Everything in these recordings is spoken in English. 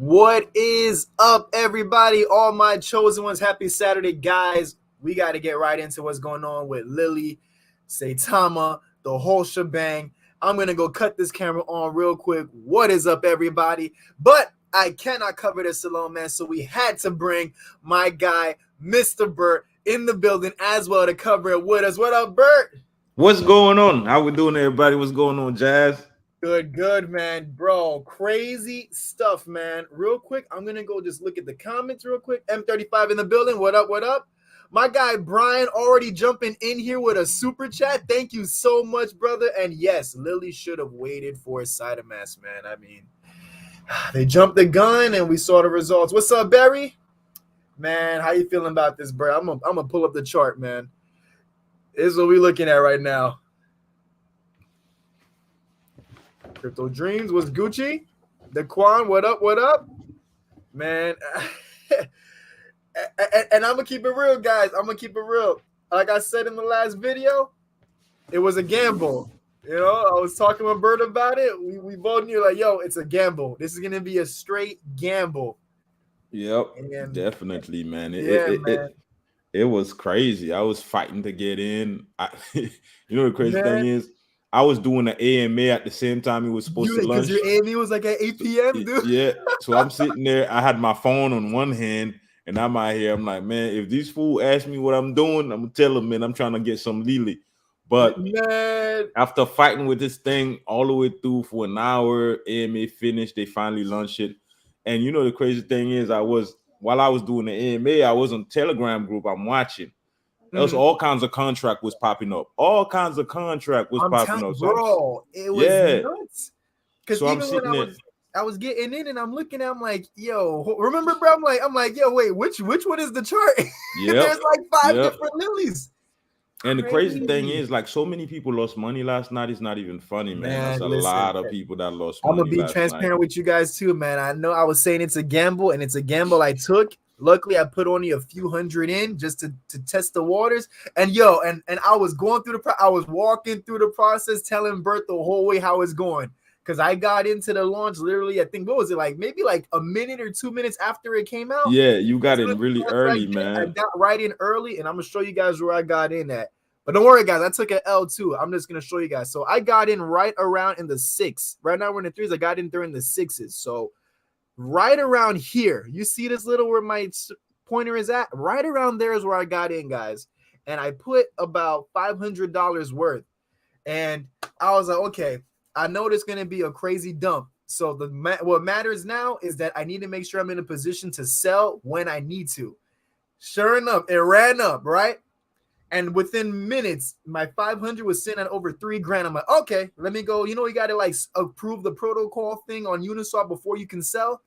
What is up, everybody? All my chosen ones, happy Saturday, guys. We got to get right into what's going on with Lilly, Saitama, the whole shebang. I'm going to go cut this camera on real quick. What is up, everybody? But I cannot cover this alone, man, so we had to bring my guy, Mr. Burt, in the building as well to cover it with us. What up, Burt? What's going on? How we doing, everybody? What's going on, Jazz? Good, man. Bro, crazy stuff, man. Real quick, I'm going to go just look at the comments real quick. M35 in the building. What up, what up? My guy Brian already jumping in here with a super chat. Thank you so much, brother. And yes, Lilly should have waited for Saitama'S, man. I mean, they jumped the gun and we saw the results. What's up, Barry? Man, how you feeling about this, bro? I'm gonna pull up the chart, man. This is what we're looking at right now. Crypto Dreams was Gucci. Daquan, what up? What up? Man. and I'm going to keep it real, guys. I'm going to keep it real. Like I said in the last video, it was a gamble. You know, I was talking with Bert about it. We both knew, like, yo, it's a gamble. This is going to be a straight gamble. Yep, and definitely, man. Man. It was crazy. I was fighting to get in. You know the crazy thing is, I was doing the AMA at the same time he was supposed to lunch. Because your AMA was like at 8 p.m., dude. Yeah. So I'm sitting there. I had my phone on one hand, and I'm out here. I'm like, man, if these fools ask me what I'm doing, I'm going to tell them, man, I'm trying to get some Lilly. But man, after fighting with this thing all the way through for an hour, AMA finished. They finally launched it. And you know the crazy thing is, while I was doing the AMA, I was on Telegram group. I'm watching. There was all kinds of contract was popping up. All kinds of contract was popping up. Bro, it was nuts. Because so even when I was getting in and I'm looking at, I'm like, yo, remember, bro? I'm like, yo, wait, which one is the chart? Yeah. There's like 5 different Lillys. And the crazy thing is, like, so many people lost money last night. It's not even funny, man. That's a lot of people that lost money. I'm gonna be transparent with you guys too, man. I know I was saying it's a gamble, and it's a gamble I took. Luckily, I put only a few hundred in just to test the waters. And yo, and I was going through I was walking through the process, telling Bert the whole way how it's going. Because I got into the launch literally, I think, what was it, like maybe like a minute or 2 minutes after it came out? Yeah, you got in really early, man. I got right in early, and I'm gonna show you guys where I got in at. But don't worry, guys. I took an L too. I'm just gonna show you guys. So I got in right around in the 6. Right now we're in the 3s. I got in during the 6s. So right around here, you see this little where my pointer is at? Right around there is where I got in, guys. And I put about $500 worth. And I was like, okay, I know there's gonna be a crazy dump. So what matters now is that I need to make sure I'm in a position to sell when I need to. Sure enough, it ran up, right? And within minutes, my 500 was sitting at over $3,000. I'm like, okay, let me go. You know, you got to like approve the protocol thing on Uniswap before you can sell.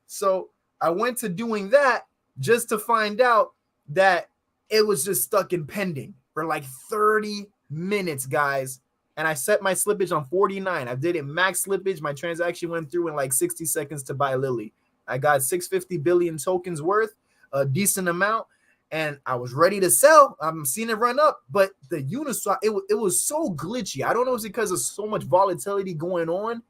So I went to doing that just to find out that it was just stuck in pending for like 30 minutes, guys. And I set my slippage on 49. I did it max slippage. My transaction went through in like 60 seconds to buy Lilly. I got 650 billion tokens worth, a decent amount. And I was ready to sell. I'm seeing it run up, but the Uniswap, it was so glitchy. I don't know if it's because of so much volatility going on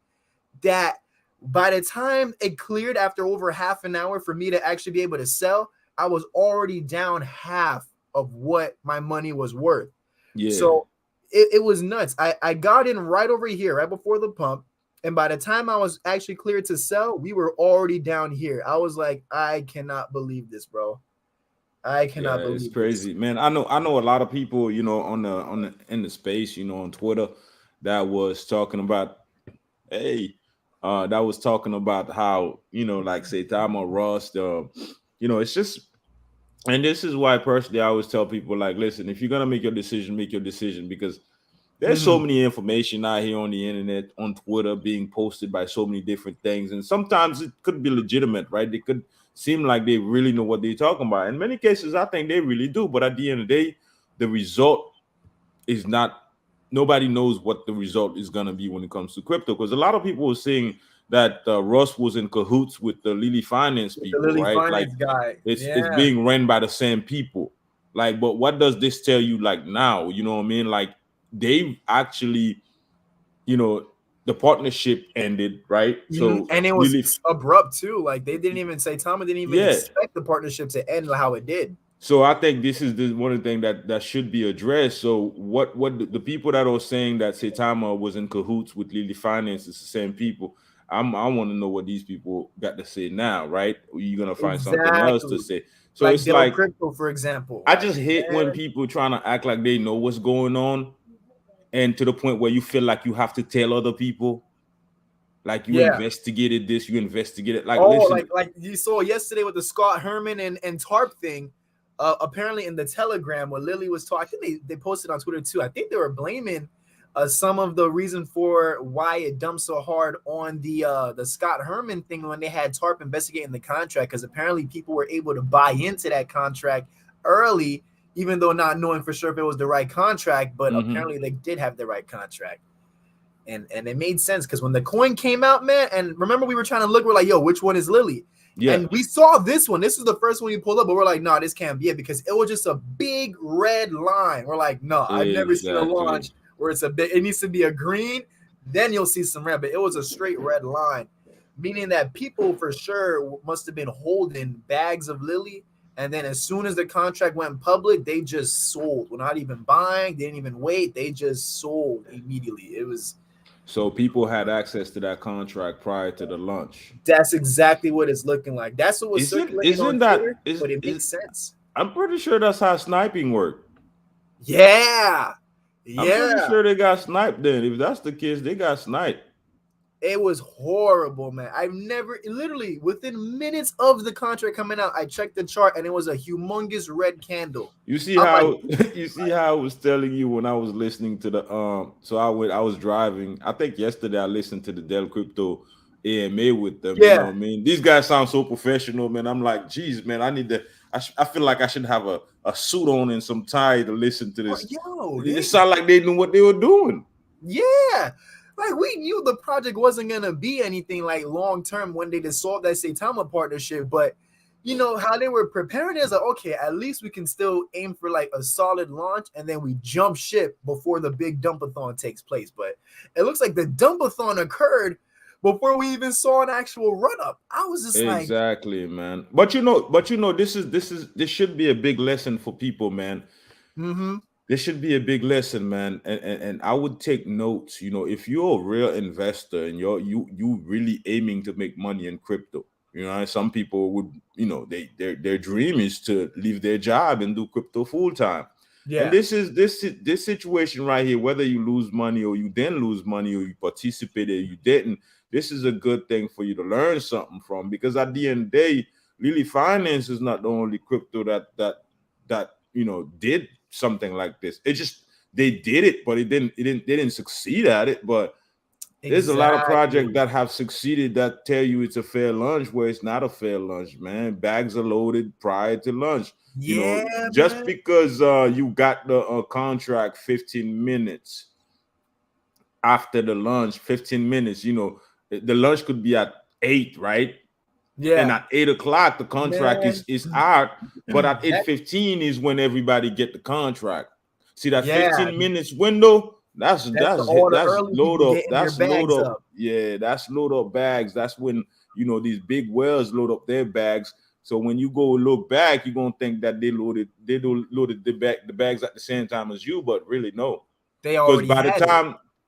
that by the time it cleared after over half an hour for me to actually be able to sell, I was already down half of what my money was worth. Yeah. So it was nuts. I got in right over here, right before the pump. And by the time I was actually cleared to sell, we were already down here. I was like, I cannot believe this, bro. I cannot believe it's crazy, man. I know a lot of people, you know, in the space, you know, on Twitter that was talking about, that was talking about how, you know, like Saitama'S, Rust, you know, it's just, and this is why personally I always tell people, like, listen, if you're gonna make your decision because there's so many information out here on the internet, on Twitter, being posted by so many different things, and sometimes it could be legitimate, right? They could seem like they really know what they're talking about. In many cases, I think they really do. But at the end of the day, the result is not, nobody knows what the result is going to be when it comes to crypto. Because a lot of people were saying that Russ was in cahoots with the Lilly Finance people, the Lilly right? Finance Like guy. It's being run by the same people. Like, but what does this tell you, like, now? You know what I mean? Like, they've actually, you know, the partnership ended, right? So And it was Lily, abrupt too. Like they didn't even say Tama didn't even yeah. expect the partnership to end how it did. So I think this is the one of the things that should be addressed. So what the people that are saying that Saitama was in cahoots with Lily Finance is the same people. I want to know what these people got to say now, right? You're gonna find something else to Exactly. say. So Like it's Dell like Crypto, for example. I Like, just hate when man, people trying to act like they know what's going on, and to the point where you feel like you have to tell other people, like you yeah. investigated this, you investigated. Like, Oh, listen, like you saw yesterday with the Scott Herman and Tarp thing. Apparently in the Telegram where Lilly was talking, I think they posted on Twitter too. I think they were blaming some of the reason for why it dumped so hard on the Scott Herman thing when they had Tarp investigating the contract, because apparently people were able to buy into that contract early, even though not knowing for sure if it was the right contract, but apparently they did have the right contract. And it made sense because when the coin came out, man, and remember we were trying to look, we're like, yo, which one is Lilly? yeah, And we saw this one. This is the first one you pulled up, but we're like, nah, this can't be it because it was just a big red line. We're like, no, I've never seen a exactly. launch where it's a big, it needs to be a green, then you'll see some red, but it was a straight red line, meaning that people for sure must have been holding bags of Lilly. And then as soon as the contract went public, they just sold. We're not even buying, they didn't even wait, they just sold immediately. It was So people had access to that contract prior to the launch. That's exactly what it's looking like. That's what was Isn't circulating on isn't that Twitter, but it makes sense. I'm pretty sure that's how sniping worked. Yeah. I'm pretty Yeah. sure they got sniped then. If that's the case, they got sniped. It was horrible, man. I've never literally within minutes of the contract coming out, I checked the chart and it was a humongous red candle. You see I'm like, how you see how I was telling you when I was listening to the so I was driving. I think yesterday I listened to the Dell Crypto AMA with them. You know yeah, what I mean? These guys sound so professional, man. I'm like, geez, man, I need to I feel like I should have a suit on and some tie to listen to this. yo, It sounded like they knew what they were doing. yeah. Like we knew the project wasn't gonna be anything like long term when they dissolved that Saitama partnership, but you know how they were preparing is like, okay, at least we can still aim for like a solid launch, and then we jump ship before the big dumpathon takes place. But it looks like the dumpathon occurred before we even saw an actual run up. I was just like, Exactly, man. But this should be a big lesson for people, man. mm-hmm. This should be a big lesson, man. And I would take notes. You know, if you're a real investor and you really aiming to make money in crypto, you know, some people would, you know, their dream is to leave their job and do crypto full time. And Yeah, this situation right here, whether you lose money or you didn't lose money or you participated or you didn't, this is a good thing for you to learn something from, because at the end of the day, Lily Finance is not the only crypto that you know did something like this. It just they did it, but they didn't succeed at it. But there's a lot of projects exactly. that have succeeded that tell you it's a fair lunch where it's not a fair lunch, man. Bags are loaded prior to lunch. You know, Yeah, just man. because you got the contract 15 minutes after the lunch, 15 minutes, you know, the lunch could be at 8, right? And Yeah, at 8 o'clock, the contract man. is out, but at That, 8:15 is when everybody get the contract. See that yeah, 15 minutes window? that's all the That's early load people up. getting their That's load bags up. up. Yeah, that's load up bags. That's when you know these big whales load up their bags. So when you go look back, you're gonna think that loaded the bags at the same time as you, but really no. They Because already had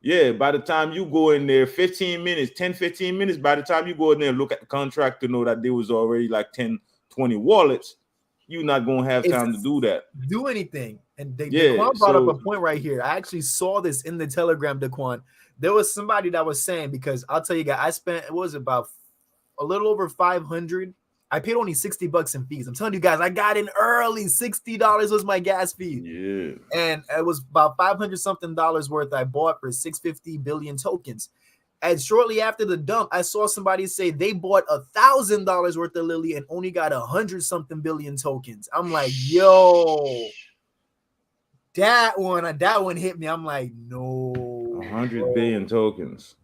it. by the time you go in there 15 minutes, 10, 15 minutes, by the time you go in there and look at the contract to know that there was already like 10, 20 wallets, you're not going to have It's time to do that. do anything. And Yeah. Daquan brought up a So, point right here. I actually saw this in the Telegram, Daquan. There was somebody that was saying, because I'll tell you guys, I spent, it was about a little over 500. I paid only $60 in fees. I'm telling you guys, I got in early. $60 was my gas fee. yeah. And it was about 500 something dollars worth I bought for 650 billion tokens. And shortly after the dump, I saw somebody say they bought $1,000 worth of Lilly and only got 100 something billion tokens. I'm like, yo, that one hit me. I'm like, no, 100 bro. billion tokens.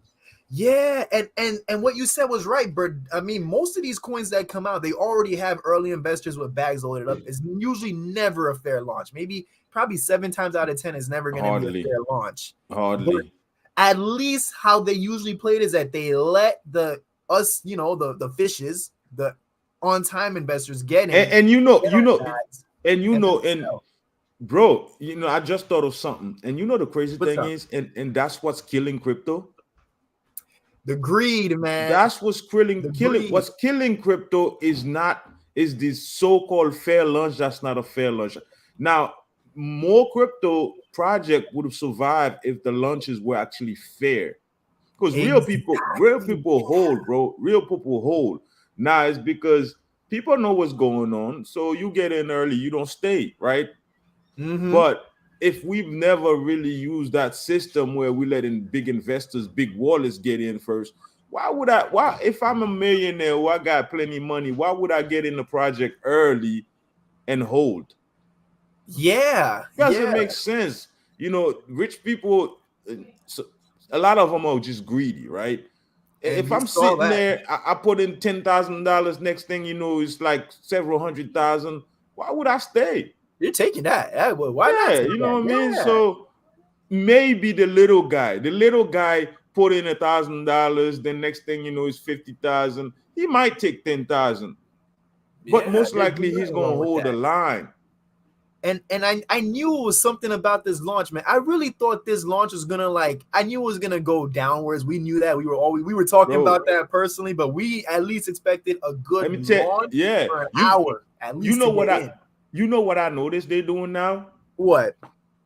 Yeah, and what you said was right, Bert. I mean, most of these coins that come out, they already have early investors with bags loaded up. It's usually never a fair launch. Maybe probably 7 times out of 10 is never going to be a Hardly. fair launch. But Hardly. At least how they usually play it is that they let the fishes, the on-time investors get in, and get our bags, and then and sell. bro, I just thought of something. And the crazy What's thing up? is, and that's what's killing crypto. The greed, man. That's what's The killing. greed. What's killing crypto is this so-called fair lunch. That's not a fair lunch. Now, more crypto project would have survived if the lunches were actually fair. Because real Exactly. people hold, bro. Real people hold. Now it's because people know what's going on. So you get in early, you don't stay, right? Mm-hmm. But if we've never really used that system where we letting big investors, big wallets get in first, why if I'm a millionaire or I got plenty of money, why would I get in the project early and hold? Yeah. Doesn't Yeah. make sense. Rich people, so a lot of them are just greedy, right? And If we I'm saw sitting that. there, I put in $10,000. Next thing you know, it's like several hundred thousand. Why would I stay? You're taking that. Yeah, well, why not Yeah, take you know that? what I mean. Yeah. So maybe the little guy put in $1,000. Then next thing you know, is 50,000. He might take 10,000, but Yeah. most There's likely he's nothing gonna wrong with hold the that. line. And I knew it was something about this launch, man. I really thought this launch was gonna I knew it was gonna go downwards. We knew that. We were talking Bro, about that personally, but we at least expected a let good me tell launch yeah, for an you hour at you least know to what get I in. noticed they're doing now. What,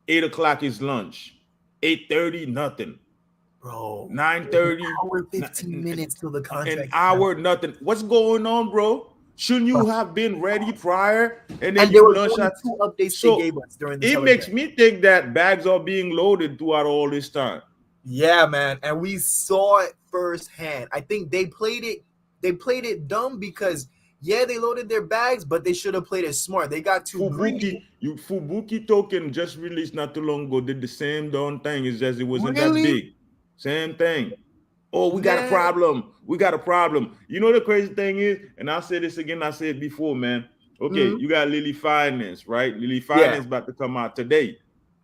8 o'clock is lunch. 8:30 nothing. bro? There's an 9:30 hour, 15 minutes till the an contract is out. hour nothing. What's going on, bro? Shouldn't you have been ready prior and then And there you was lunch only at? 2 updates they So gave us during the it makes Telegram. me think that bags are being loaded throughout all this time. Yeah, man, and we saw it firsthand. I think they played it. They played it dumb because yeah, they loaded their bags, but they should have played it smart. They got too greedy. Fubuki token just released not too long ago did the same darn thing. It's just it wasn't that Really, big. Same thing. Oh, we got a man? problem. We got a problem. You know the crazy thing is, and I'll say this again, I said before, man. Okay, Mhm. you got Lilly Finance, right? Lilly Yeah, Finance about to come out today.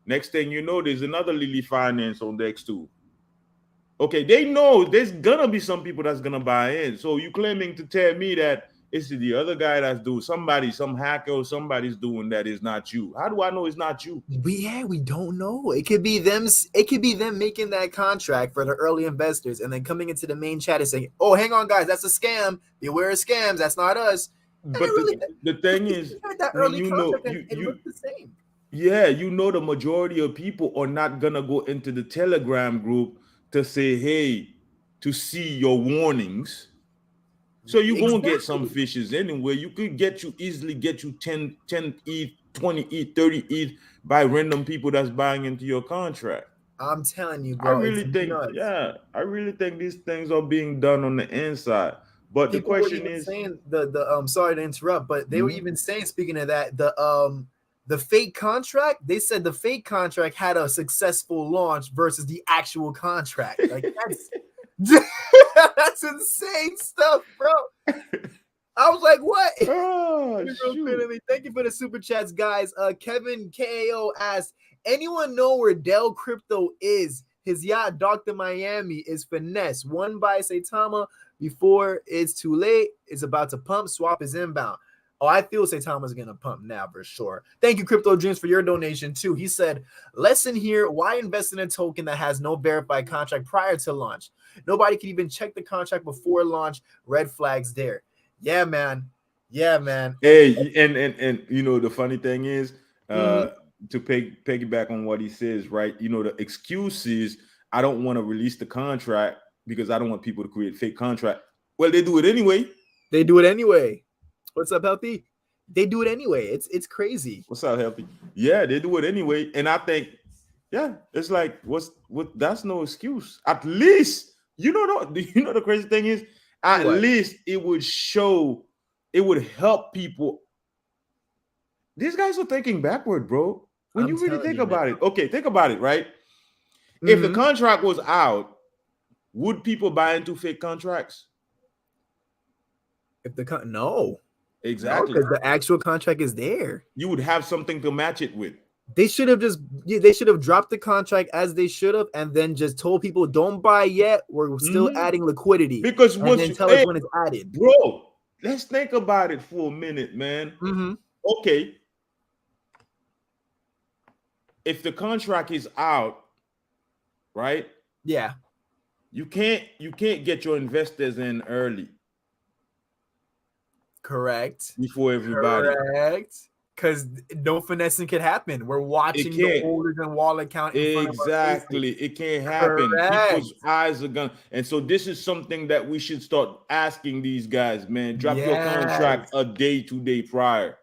Next thing you know, there's another Lilly Finance on Dex too. Okay, they know there's gonna be some people that's gonna buy in. So you claiming to tell me that it's the other guy that's doing somebody, some hacker or somebody's doing that is not you. How do I know it's not you? we don't know. It could be them. It could be them making that contract for the early investors, and then coming into the main chat and saying, "Oh, hang on, guys, that's a scam. Beware of scams. That's not us." And it But really, the thing is, had that when early you know contract, and it looked the same. yeah, the majority of people are not gonna go into the Telegram group to say, hey, to see your warnings. So you're gonna get some Exactly. fishes anyway. You could easily get you 10 ETH, 20 ETH, 30 ETH by random people that's buying into your contract. I'm telling you, I bro, it's really think, nuts. yeah, I really think these things are being done on the inside. But the People were question even is, saying the sorry to interrupt, but they were mhm, even saying, speaking of that, the fake contract, they said the fake contract had a successful launch versus the actual contract. Like that's that's insane stuff, bro. I was like, what? oh shoot. Thank you for the super chats, guys. Kevin KAO asked, anyone know where Dell Crypto is? His yacht docked in Miami is finesse. One by Saitama before it's too late. It's about to pump. Swap is inbound. Oh, I feel Saitama's gonna pump now for sure. Thank you, Crypto Dreams, for your donation too. He said, lesson here: why invest in a token that has no verified contract prior to launch? Nobody can even check the contract before launch. Red flags there. Yeah, man. Yeah, man. Hey, and the funny thing is, Mhm. to piggyback on what he says, right? The excuse is I don't want to release the contract because I don't want people to create fake contract. Well, they do it anyway. They do it anyway. What's up, Healthy? They do it anyway. It's crazy. What's up, healthy? Yeah, they do it anyway. And I think, yeah, it's like what that's no excuse. At least, the crazy thing is, at What? least it would show, it would help people. These guys are thinking backward, bro. When I'm you really telling think you, man. about it, okay, think about it, right? If the Mhm. contract was out, would people buy into fake contracts? If the no, Exactly. because the actual contract is there. You would have something to match it with. They should have dropped the contract as they should have, and then just told people don't buy yet. We're still adding liquidity, Because and once then you, tell us hey, when it's added. bro, let's think about it for a minute, man. Okay, if the contract is out, right? Yeah, You can't get your investors in early. correct. Before everybody. Correct. Because no finessing could happen. We're It watching the can't. holders and wallet count in front of our Exactly. faces. It can't happen. Correct. People's eyes are gonna, and so this is something that we should start asking these guys, man. Drop your contract Yes. a day, 2 day prior.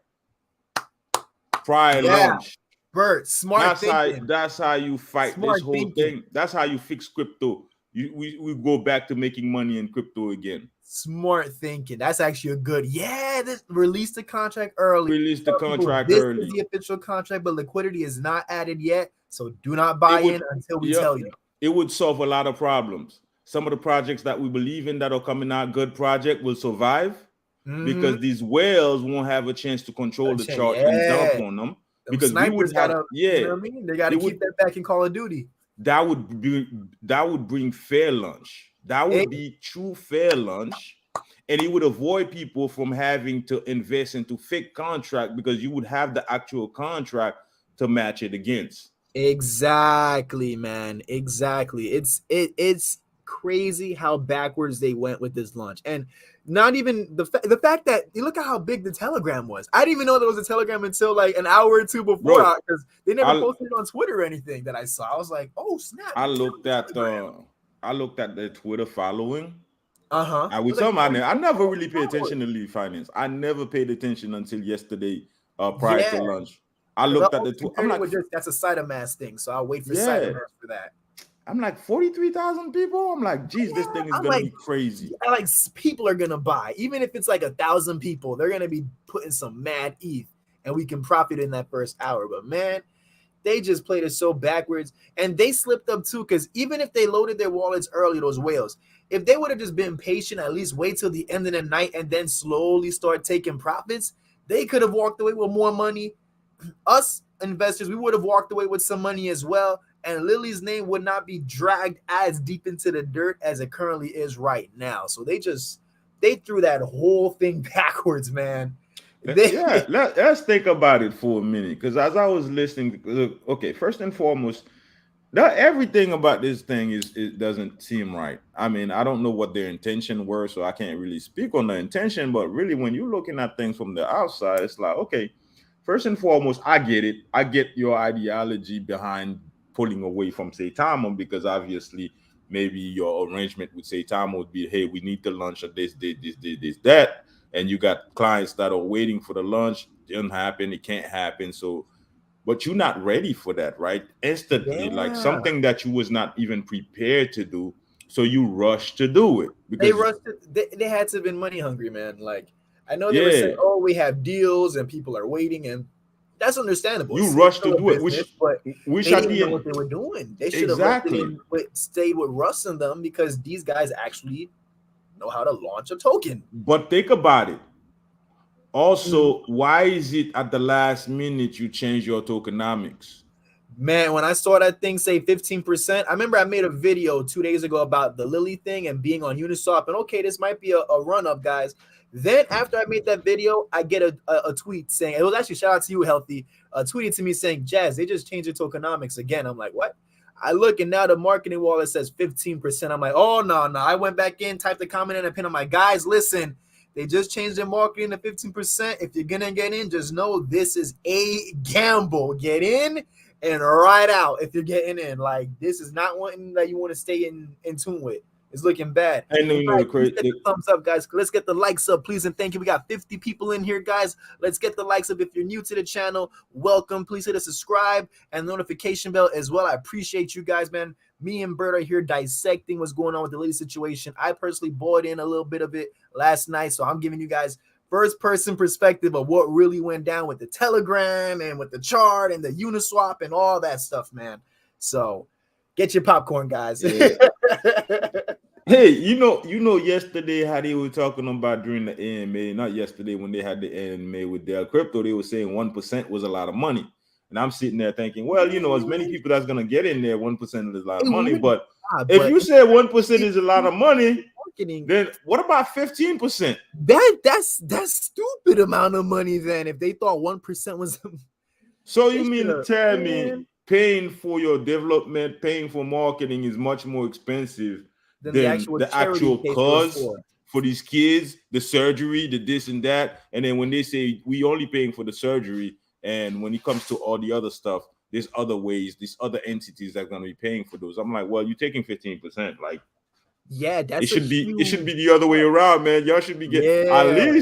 Prior Yeah. lunch. Bert, smart thinking. That's how you fight Smart this whole thinking. thing. That's how you fix crypto. We go back to making money in crypto again. Smart thinking. That's actually a good. Yeah, release the contract early. Release the contract this early. is the official contract, but liquidity is not added yet. So do not buy in until we tell you. It would solve a lot of problems. Some of the projects that we believe in that are coming out, good project, will survive because these whales won't have a chance to control the chart and dump on them. Because we would have, you know what I mean? They got to keep that back in Call of Duty. That would bring fair lunch. That would be true fair lunch. And it would avoid people from having to invest into fake contract because you would have the actual contract to match it against. Exactly, man. Exactly. It's crazy how backwards they went with this launch. And not even the fact that you look at how big the Telegram was. I didn't even know there was a Telegram until like an hour or two before, because they never posted it on Twitter or anything that I saw. I was like, oh snap. I looked at the Twitter following. I never really paid attention to Lilly Finance. I never paid attention until yesterday, prior to lunch. I looked at the Twitter. I'm like, that's a Saitama'S thing, so I'll wait for Saitama'S for that. I'm like 43,000 people. I'm like, geez, this thing is gonna be crazy. Like people are gonna buy, even if it's like 1,000 people. They're gonna be putting some mad ETH, and we can profit in that first hour. But man, they just played it so backwards, and they slipped up too. Because even if they loaded their wallets early, those whales, if they would have just been patient, at least wait till the end of the night and then slowly start taking profits, they could have walked away with more money. Us investors, we would have walked away with some money as well, and Lilly's name would not be dragged as deep into the dirt as it currently is right now. So they threw that whole thing backwards, man. Let's think about it for a minute, because as I was listening, okay, first and foremost, everything about this thing it doesn't seem right. I mean, I don't know what their intention were, so I can't really speak on the intention, but really when you're looking at things from the outside, it's like, okay, first and foremost, I get it. I get your ideology behind pulling away from Saitama, because obviously maybe your arrangement with Saitama would be, hey, we need to launch this, that. And you got clients that are waiting for the launch. It didn't happen. It can't happen. So, but you're not ready for that, right? Instantly, like something that you was not even prepared to do. So you rushed to do it. Because they rushed it. They had to have been money hungry, man. Like, I know they were saying, oh, we have deals and people are waiting, and that's understandable. You rushed to do it, but they didn't know what they were doing. They should have stayed with Russ and them, because these guys actually know how to launch a token. But think about it. Also, why is it at the last minute you change your tokenomics? Man, when I saw that thing say 15%, I remember I made a video 2 days ago about the Lilly thing and being on Uniswap, and okay, this might be a run up, guys. Then after I made that video, I get a tweet saying, it was actually, shout out to you, Healthy, tweeted to me saying, Jazz, they just changed the tokenomics again. I'm like, what? I look, and now the marketing wallet says 15%. I'm like, oh, no. I went back in, typed the comment in, and pin on my guys. Listen, they just changed their marketing to 15%. If you're going to get in, just know this is a gamble. Get in and ride out if you're getting in. Like, this is not one that you want to stay in tune with. It's looking bad. I know, thumbs up, guys. Let's get the likes up, please, and thank you. We got 50 people in here, guys. Let's get the likes up. If you're new to the channel, welcome. Please hit the subscribe and notification bell as well. I appreciate you guys, man. Me and Bert are here dissecting what's going on with the Lilly situation. I personally bought in a little bit of it last night, so I'm giving you guys first-person perspective of what really went down with the Telegram and with the chart and the Uniswap and all that stuff, man. So get your popcorn, guys. Yeah. Hey, you know, yesterday how they were talking about during the AMA, not yesterday when they had the AMA with their crypto, they were saying 1% was a lot of money. And I'm sitting there thinking, well, as many people that's gonna get in there, 1% is a lot of It money. would But not, if but you say 1% is a lot of money, marketing, then what about 15%? that's stupid amount of money. Then if they thought 1% was, So they you mean to should've- tell me man, paying for your development, paying for marketing is much more expensive than the than actual the charity actual case was cause for. for these kids, the surgery, the this and that. And then when they say we only paying for the surgery, and when it comes to all the other stuff, there's other ways, these other entities that are going to be paying for those. I'm like, well, you're taking 15%. Like, Yeah, it that's a should be huge. the other way around, man. Y'all should be getting Yeah,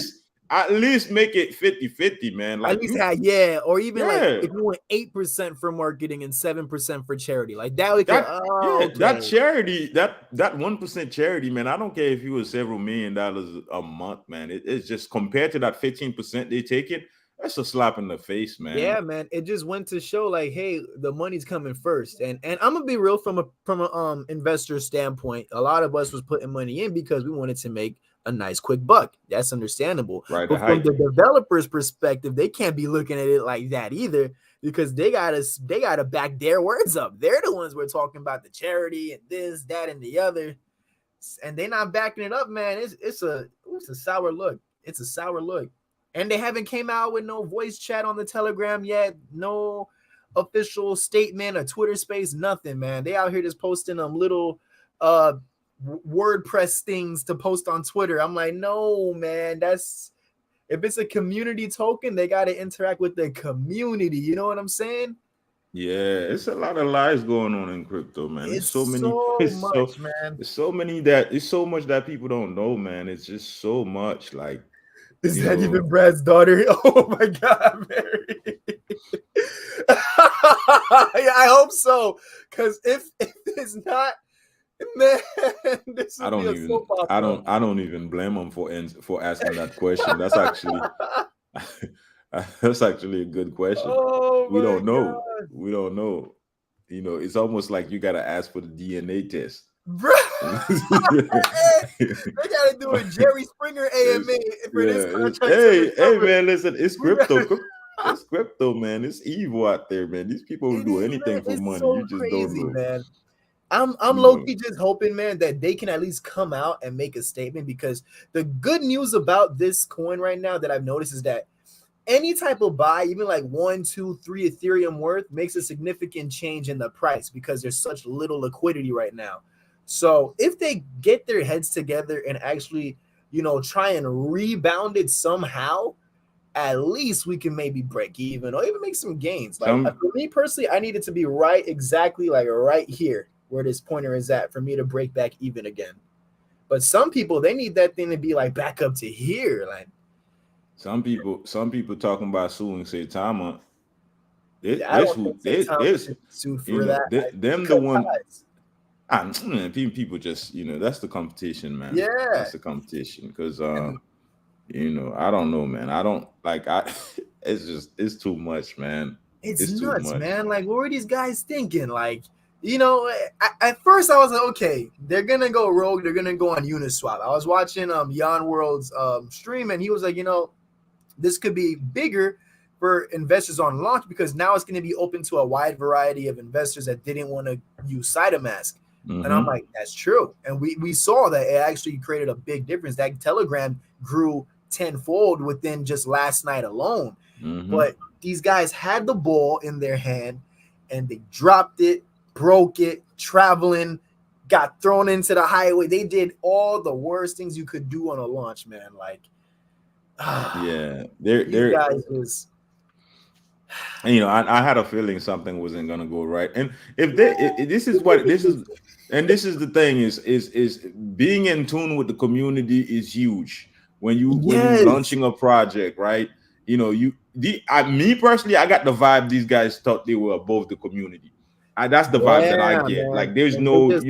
at least make it 50-50, man. at Like least yeah, or even like yeah. if you went 8% for marketing and 7% for charity, like that we could. That Oh, that okay. charity, that 1% charity, man. I don't care if you was several $1,000,000 a month, man. It's just compared to that 15% they take it. That's a slap in the face, man. Yeah, man. It just went to show like, hey, the money's coming first. And I'm gonna be real from a investor standpoint. A lot of us was putting money in because we wanted to make a nice quick buck. That's understandable. Right, the But from hype. the developer's perspective, they can't be looking at it like that either because they gotta back their words up. They're the ones we're talking about the charity and this, that, and the other. And they're not backing it up, man. It's a sour look. It's a sour look. And they haven't came out with no voice chat on the Telegram yet. No official statement or Twitter space, nothing, man. They out here just posting them little WordPress things to post on Twitter. I'm like, no, man, that's if it's a community token, they got to interact with the community. You know what I'm saying? Yeah, it's a lot of lies going on in crypto, man. It's It's so many, so much, man. it's so much that people don't know, man. It's just so much. Like, Is you that know, even Brad's daughter? Oh my God, Mary. I hope so. Because if it's not, man, this I will be don't a even soap opera. I don't even blame them for asking that question. That's actually that's actually a good question. Oh We my don't know. God. We don't know. It's almost like you gotta ask for the DNA test. Bro. They gotta do a Jerry Springer AMA for this contract to hey recover. man, listen, it's We crypto. gotta, It's crypto, man. It's evil out there, man. These people will it do is, man. anything for It's money. You so just don't crazy, know. man. I'm You low know. key just hoping, man, that they can at least come out and make a statement because the good news about this coin right now that I've noticed is that any type of buy, even like 1, 2, 3 Ethereum worth, makes a significant change in the price because there's such little liquidity right now. So if they get their heads together and actually, try and rebound it somehow, at least we can maybe break even or even make some gains. Like Some for me personally, I need it to be right exactly like right here where this pointer is at for me to break back even again. But some people they need that thing to be like back up to here. Like some people talking about suing Saitama. I don't think Saitama This should be sued for that. He them the cut one. ties. Man, people just that's the competition, man. Yeah. That's the competition because And I don't know, man. I don't like it's too much, man. it's It's too nuts, much. man. Like, what were these guys thinking? Like, at first I was like, okay, they're gonna go rogue. They're gonna go on Uniswap. I was watching Jan World's stream, and he was like, this could be bigger for investors on launch because now it's going to be open to a wide variety of investors that didn't want to use Saitama'S. And I'm like, that's true. And we saw that it actually created a big difference. That Telegram grew tenfold within just last night alone. But these guys had the ball in their hand and they dropped it, broke it, traveling, got thrown into the highway. They did all the worst things you could do on a launch, man. Like, yeah, these guys was. I had a feeling something wasn't gonna go right. And if this is what this is, and this is the thing is being in tune with the community is huge when you Yes. launching a project, right? Me personally, I got the vibe these guys thought they were above the community. That's the vibe that I Yeah, get. man. Like there's And they no, just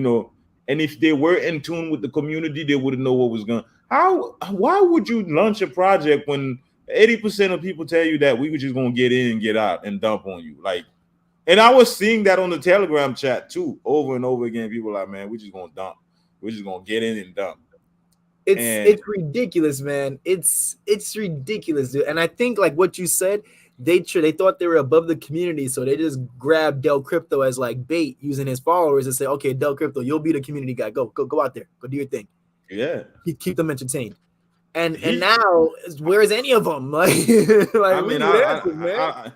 and if they were in tune with the community, they wouldn't know what was going. Why would you launch a project when 80% of people tell you that we were just gonna get in, get out, and dump on you? Like, and I was seeing that on the Telegram chat too, over and over again. People like, man, we're just gonna dump. We're just gonna get in and dump. it's ridiculous, man. It's ridiculous, dude. And I think like what you said, they thought they were above the community, so they just grabbed Del Crypto as like bait, using his followers and say, okay, Del Crypto, you'll be the community guy. Go out there, go do your thing. Yeah. Keep them entertained. And He now, where is any of them? Like, I like we mean, need answers, man.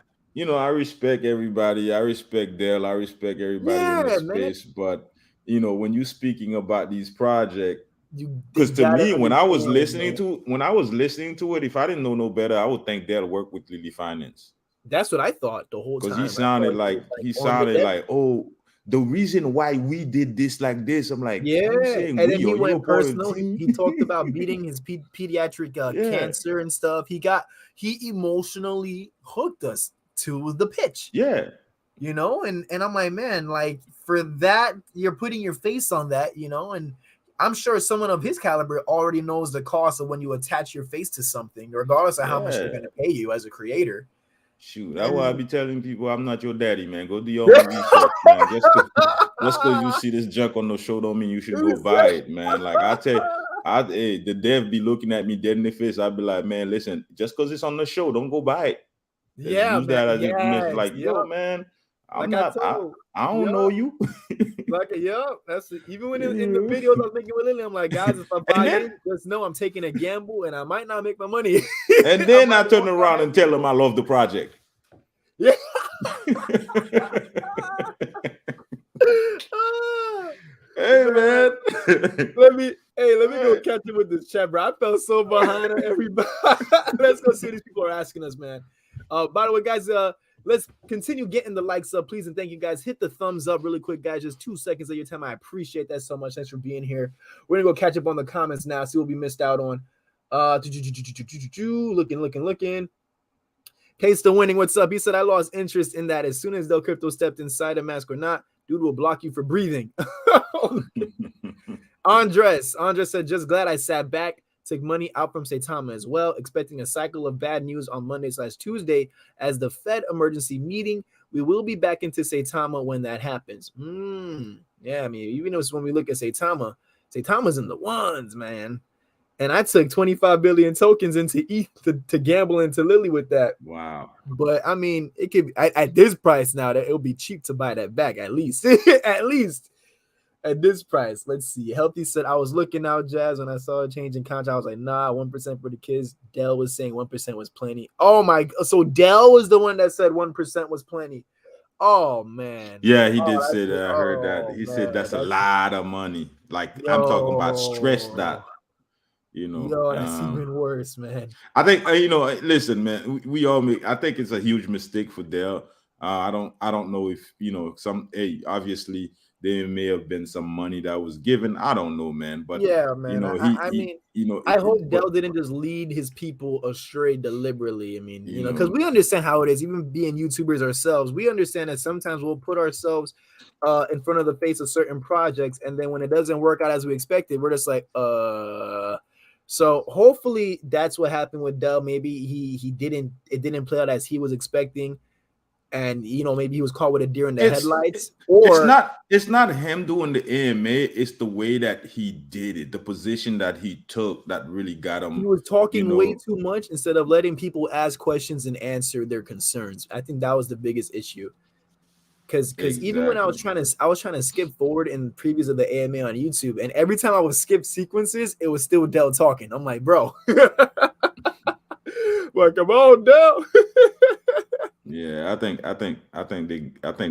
I respect everybody. I respect Dell. I respect everybody in Yeah, this man. space. But when you're speaking about these projects, They because to gotta me, understand, man. when I was listening to it, if I didn't know no better, I would think Dell work with Lilly Finance. That's what I thought the whole Because time. I thought he was like on the deck. oh, the reason why we did this like this. I'm like, Yeah, are you saying and then we, he or you a went part of the personal. team? He talked about beating his pediatric Yeah. cancer and stuff. He emotionally hooked us to the pitch. Yeah. And I'm like, man, like for that, you're putting your face on that, and I'm sure someone of his caliber already knows the cost of when you attach your face to something, regardless of how much they're going to pay you as a creator. Shoot, that's why I be telling people I'm not your daddy, man. Go do your own research, man. Just because you see this junk on the show don't mean you should go buy it, man. Like I tell you, the dev be looking at me dead in the face. I'd be like, man, listen, just because it's on the show, don't go buy it. Yeah, use that as information. Like, yep. yo, man, I don't yep. know you. That's it. Even when in the videos I was making with Lilly, I'm like, guys, if I buy in, just know I'm taking a gamble and I might not make my money. And then I turn around and tell them I love the project. Yeah. Hey, man. Let me go catch you with this chat, bro. I felt so behind on everybody. Let's go see what these people are asking us, man. By the way, guys, let's continue getting the likes up, please, and thank you, guys. Hit the thumbs up really quick, guys. Just 2 seconds of your time. I appreciate that so much. Thanks for being here. We're gonna go catch up on the comments now, see what we missed out on. Looking. Case the winning. What's up? He said I lost interest in that as soon as Del Crypto stepped inside a mask or not. Dude will block you for breathing. Andres said, just glad I sat back, took money out from Saitama as well, expecting a cycle of bad news on Monday/Tuesday as the Fed emergency meeting. We will be back into Saitama when that happens. Yeah, I mean, even when we look at Saitama's in the ones, man. And I took 25 billion tokens into ETH to gamble into Lilly with that. Wow. But I mean, it could at this price now that it'll be cheap to buy that back at least. At least at this price. Let's see. Healthy said I was looking out, Jazz, when I saw a change in contract. I was like, nah, 1% for the kids. Dell was saying 1% was plenty. Oh my, so Dell was the one that said 1% was plenty. Oh man. Yeah, he did say that. I heard that. He said that's a lot of money. Like I'm talking about stress that. That's even worse, man. I think listen, man, we all make. I think it's a huge mistake for Dell. I don't know if obviously there may have been some money that was given. I don't know, man. But yeah, man. I hope Dell didn't just lead his people astray deliberately. I mean, because we understand how it is. Even being YouTubers ourselves, we understand that sometimes we'll put ourselves in front of the face of certain projects, and then when it doesn't work out as we expected, we're just like, So hopefully that's what happened with Dell. Maybe it didn't play out as he was expecting, and maybe he was caught with a deer in the headlights. Or it's not him doing the AMA. It's the way that he did it, the position that he took that really got him. He was talking way too much instead of letting people ask questions and answer their concerns. I think that was the biggest issue. Because even when I was trying to skip forward in previews of the AMA on YouTube, and every time I would skip sequences, it was still Dell talking. I'm like, bro, like, come on, Dell. Yeah, I think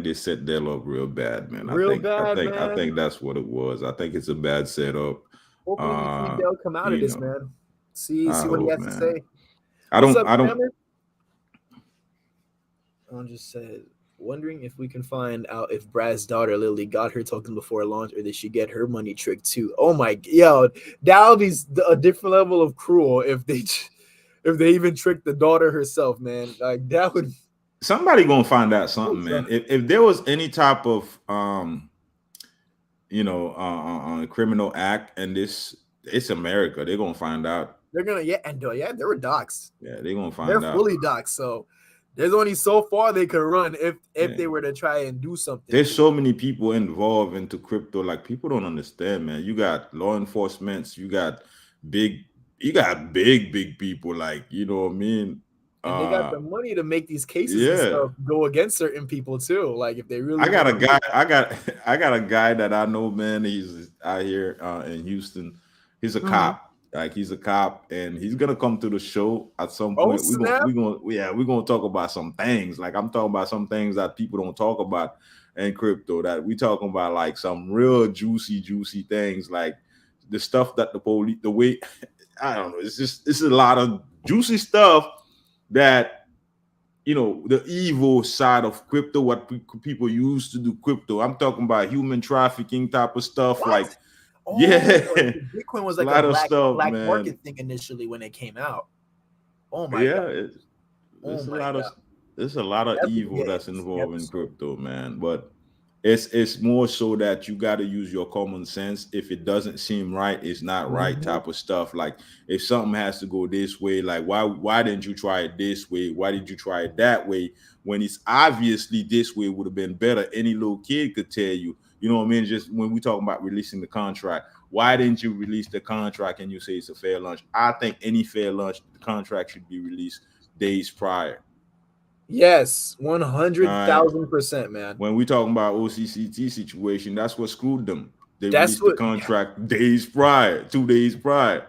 they set Dell up real bad, man. I think that's what it was. I think it's a bad setup. Hopefully we see Dell come out of this, man. See what he has to say. I don't. I'll just say. Wondering if we can find out if Brad's daughter Lilly got her token before launch, or did she get her money tricked too? Oh my, that would be a different level of cruel if they even tricked the daughter herself, man. Like that would. Somebody gonna find out something, man. If there was any type of criminal act, and it's America, they're gonna find out. They're gonna there were docs. Yeah, they're gonna find out. They're fully docs, so. There's only so far they could run if they were to try and do something. There's so many people involved into crypto. Like people don't understand, man. You got law enforcement, you got big people. Like what I mean. And they got the money to make these cases and yeah. stuff go against certain people too. Like if they really I got a want to guy. I got a guy that I know, man. He's out here in Houston. He's a Mhm. cop. Like he's a cop, and he's gonna come to the show at some Oh point. snap. We're gonna talk about some things. Like I'm talking about some things that people don't talk about in crypto. That we talking about like some real juicy things, like the stuff that the police, the way I don't know. It's a lot of juicy stuff that the evil side of crypto, what people use to do crypto. I'm talking about human trafficking type of stuff. What? Like, Oh, yeah, Bitcoin was a like a lot of stuff, black man. market thing initially when it came out. Oh my god. Yeah, Oh it's a my lot of god. there's a lot of That's gonna be evil an that's interesting involved in episode. crypto, man. But it's more so that you got to use your common sense. If it doesn't seem right, it's not right Mhm. type of stuff. Like if something has to go this way, like why didn't you try it this way? Why did you try it that way? When it's obviously this way would have been better. Any little kid could tell you. You know what I mean? Just when we talking about releasing the contract, why didn't you release the contract and you say it's a fair launch? I think any fair launch contract should be released days prior. Yes, All right. 100,000%, man. When we talking about OCCT situation, that's what screwed them. They That's released the what contract days prior, 2 days prior.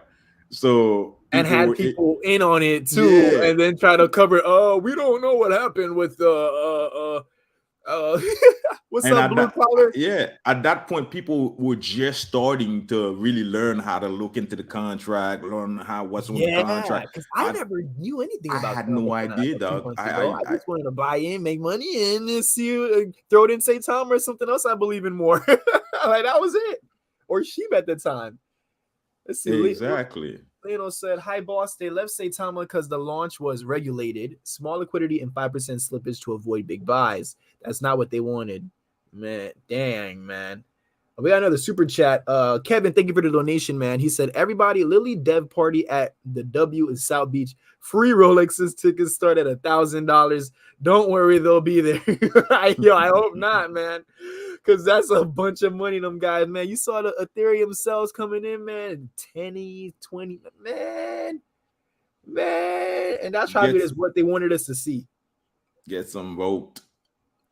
So and people had were, people in on it too, yeah. and then try to cover. Oh, we don't know what happened with what's And up, at blue that, collar? yeah, at that point, people were just starting to really learn how to look into the contract, learn what's on the Yeah, contract. because I never knew anything I about had no Bitcoin idea, a few dog. months ago. I just wanted to buy in, make money, and then throw it in Saitama'S or something else I believe in more. Like that was it, or sheep at the time. Let's see. Exactly. Leno said, "Hi, boss. They left Saitama because the launch was regulated, small liquidity, and 5% slippage to avoid big buys. That's not what they wanted, man. Dang, man." We got another super chat. Kevin, thank you for the donation, man. He said, "Everybody, Lilly Dev Party at the W in South Beach. Free Rolexes. Tickets start at $1,000. Don't worry, they'll be there." Yo, I hope not, man, because that's a bunch of money. Them guys, man. You saw the Ethereum sales coming in, man. 10, 20, man, and that's probably Get just what they wanted us to see. get some vote.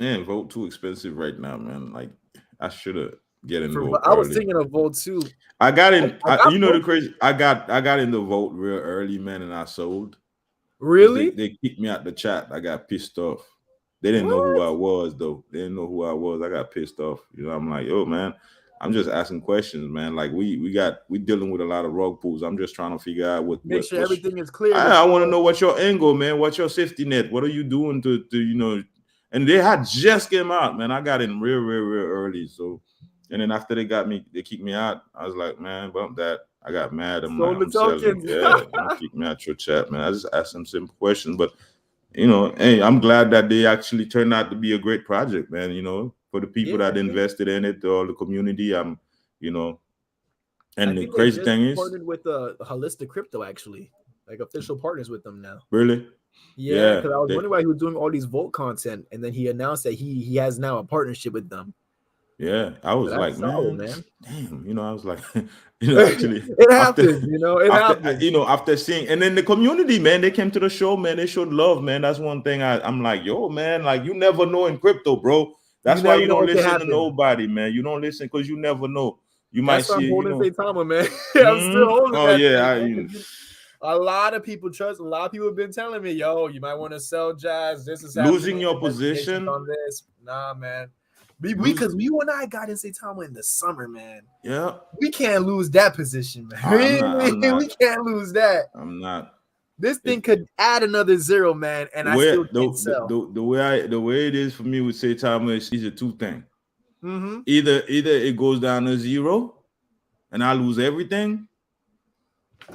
Man, vote too expensive right now, man. Like I should have get in vote I was early. thinking of Volt too. I got in. I got The Volt. crazy. I got in the vote real early, man, and I sold because Really? they kicked me out the chat. I got pissed off. They didn't know who What? I was though. They didn't know who I was. I got pissed off. I'm like, yo, man. I'm just asking questions, man. Like we dealing with a lot of rug pulls. I'm just trying to figure out Make sure what's. everything is clear I want to before. know what's your angle, man. What's your safety net? What are you doing to. And they had just came out, man. I got in real early, so. And then after they kicked me out. I was like, man, bump that. I got mad. I'm like, Sold the I'm selling. tokens. Yeah, don't kick me out your chat, man. I just asked them simple questions, but hey, I'm glad that they actually turned out to be a great project, man. For the people Yeah, that invested in it, all the community, you know. I And the think they crazy just thing is, partnered with Holistic Crypto, actually, like official partners with them now. really, Yeah, yeah, because I was wondering why he was doing all these Volt content, and then he announced that he has now a partnership with them. yeah. I was So like, that's solid, man, man. damn. I was like, actually, It after happens, it happens. after seeing, and then the community, man, they came to the show, man. They showed love, man. That's one thing I'm like, yo, man, like you never know in crypto, bro. You That's why never you know don't what can listen to happen. nobody, man. You don't listen because you never know. You might That's why I'm see, holding Saitama, man. I'm still holding oh that yeah, thing, man, a lot of people trust. A lot of people have been telling me, "Yo, you might want to sell Jazz. This is losing happening. your Investigations position, on this." Nah, man. lose, Because you and I got in Saitama in the summer, man. yeah. We can't lose that position, man. I'm not, We can't lose that. I'm not. This thing It could add another zero, man, and I where still can't sell. the way it is for me with say time is either two things. Mm-hmm. Either it goes down to zero and I lose everything,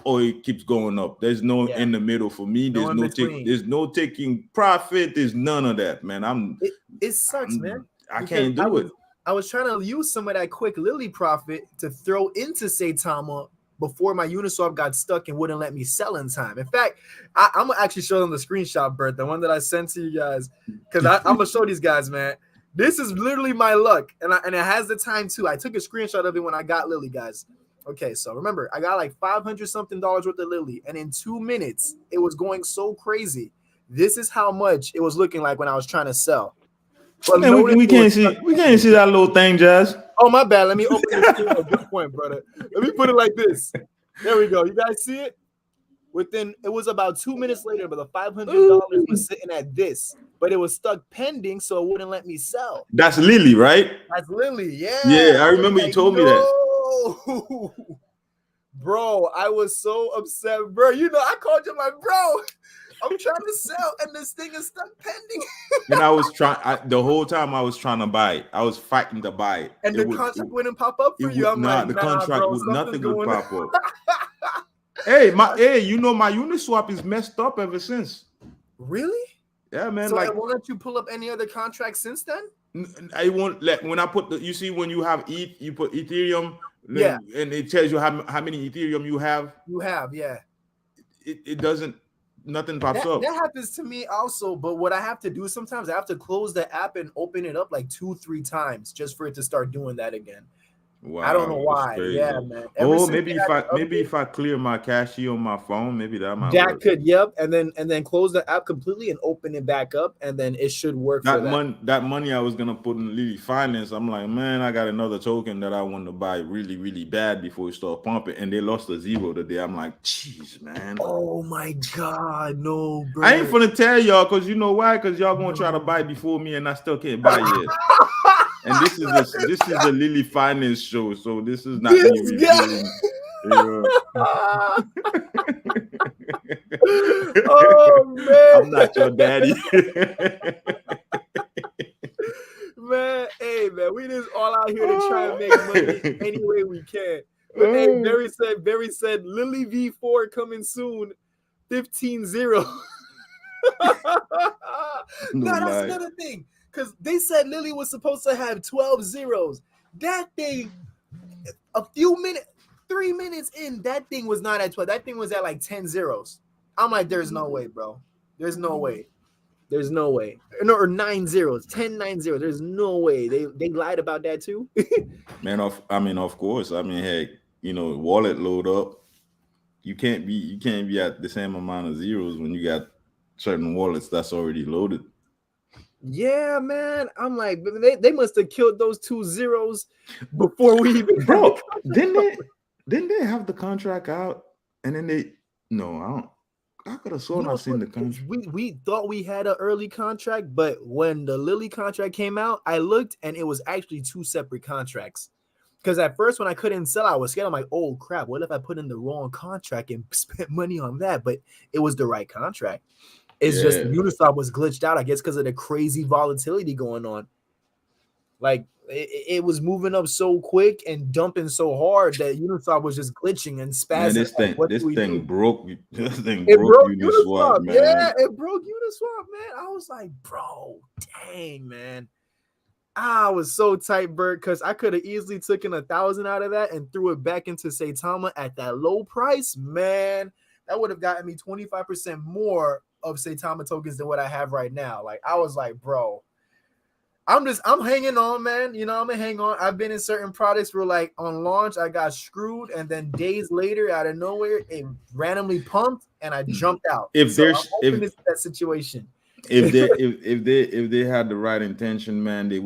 or it keeps going up. There's no in the middle for me. No in between. There's no taking profit. There's none of that, man. It sucks, man. I Because can't do it. I was trying to use some of that quick Lilly profit to throw into Saitama before my Uniswap got stuck and wouldn't let me sell in time. In fact, I'm gonna actually show them the screenshot, Bert, the one that I sent to you guys, because I'm gonna show these guys, man. This is literally my luck, and it has the time too. I took a screenshot of it when I got Lilly, guys. Okay, so remember, I got like $500 something worth of Lilly, and in 2 minutes, it was going so crazy This is how much it was looking like when I was trying to sell. But Man, notice we can't see that little thing, Jazz. Oh, my bad. Let me open the screen at this point, brother. Let me put it like this. There we go. You guys see it? It was about 2 minutes later, but the $500 was sitting at this, but it was stuck pending, so it wouldn't let me sell. That's Lilly, right? That's Lilly, yeah. Yeah, I remember you told me that. Bro, I was so upset, bro. You know, I called you like, bro, I'm trying to sell, and this thing is stuck pending. And I was the whole time I was trying to buy it. I was fighting to buy it. And the contract wouldn't pop up for you. I'm like, the contract bro, would nothing would pop up. Hey, my Uniswap is messed up ever since. Really? Yeah, man. So like, I won't let you pull up any other contracts since then? I won't let when I put you see when you have ETH, you put Ethereum, yeah, and it tells you how many Ethereum you have. You have, yeah. It doesn't. Nothing pops up. That happens to me also, but what I have to do sometimes, I have to close the app and open it up like 2-3 times just for it to start doing that again. Wow, I don't know why. Yeah, man. Maybe if I clear my cache on my phone, maybe that might work. work. Could, yep, and then close the app completely and open it back up, and then it should work. That money I was gonna put in Lilly Finance, I'm like, man, I got another token that I want to buy really, really bad before it start pumping, and they lost a zero today. I'm like, jeez, man. Oh my god, no, bro. I ain't gonna tell y'all because you know why? Because y'all gonna try to buy before me, and I still can't buy yet. And this is a Lilly Finance show, so this is not me reviewing. Oh man, I'm not your daddy. Man, hey man, we just all out here to try and make money any way we can. But hey, Barry said Lilly V4 coming soon, 15-0. No, that's another thing. Because they said Lilly was supposed to have 12 zeros. That thing, 3 minutes in, that thing was not at 12. That thing was at like 10 zeros. I'm like, there's no way, bro. There's no way. There's no way. No, or 9 zeros, 10-9 0. There's no way. They lied about that too. Man, of course. I mean, heck, wallet load up. You can't be at the same amount of zeros when you got certain wallets that's already loaded. Yeah, man. I'm like, they must have killed those 2 zeros before we even. Bro, didn't they have the contract out? And then I could have sworn I seen the contract. We thought we had an early contract, but when the Lilly contract came out, I looked and it was actually 2 separate contracts. Because at first, when I couldn't sell, I was scared. I'm like, oh crap, what if I put in the wrong contract and spent money on that? But it was the right contract. It's just Uniswap was glitched out, I guess, because of the crazy volatility going on. Like it was moving up so quick and dumping so hard that Uniswap was just glitching and spazzing. Man, this thing broke Uniswap, man. Yeah, it broke Uniswap, man. I was like, bro, dang, man. I was so tight, Bert, because I could have easily taken 1,000 out of that and threw it back into Saitama at that low price. Man, that would have gotten me 25% more of Saitama tokens than what I have right now. Like, I was like, bro, I'm hanging on, man. I'm gonna hang on. I've been in certain products where, like, on launch I got screwed, and then days later, out of nowhere, it randomly pumped and I jumped out. It's that situation. If they had the right intention, man, they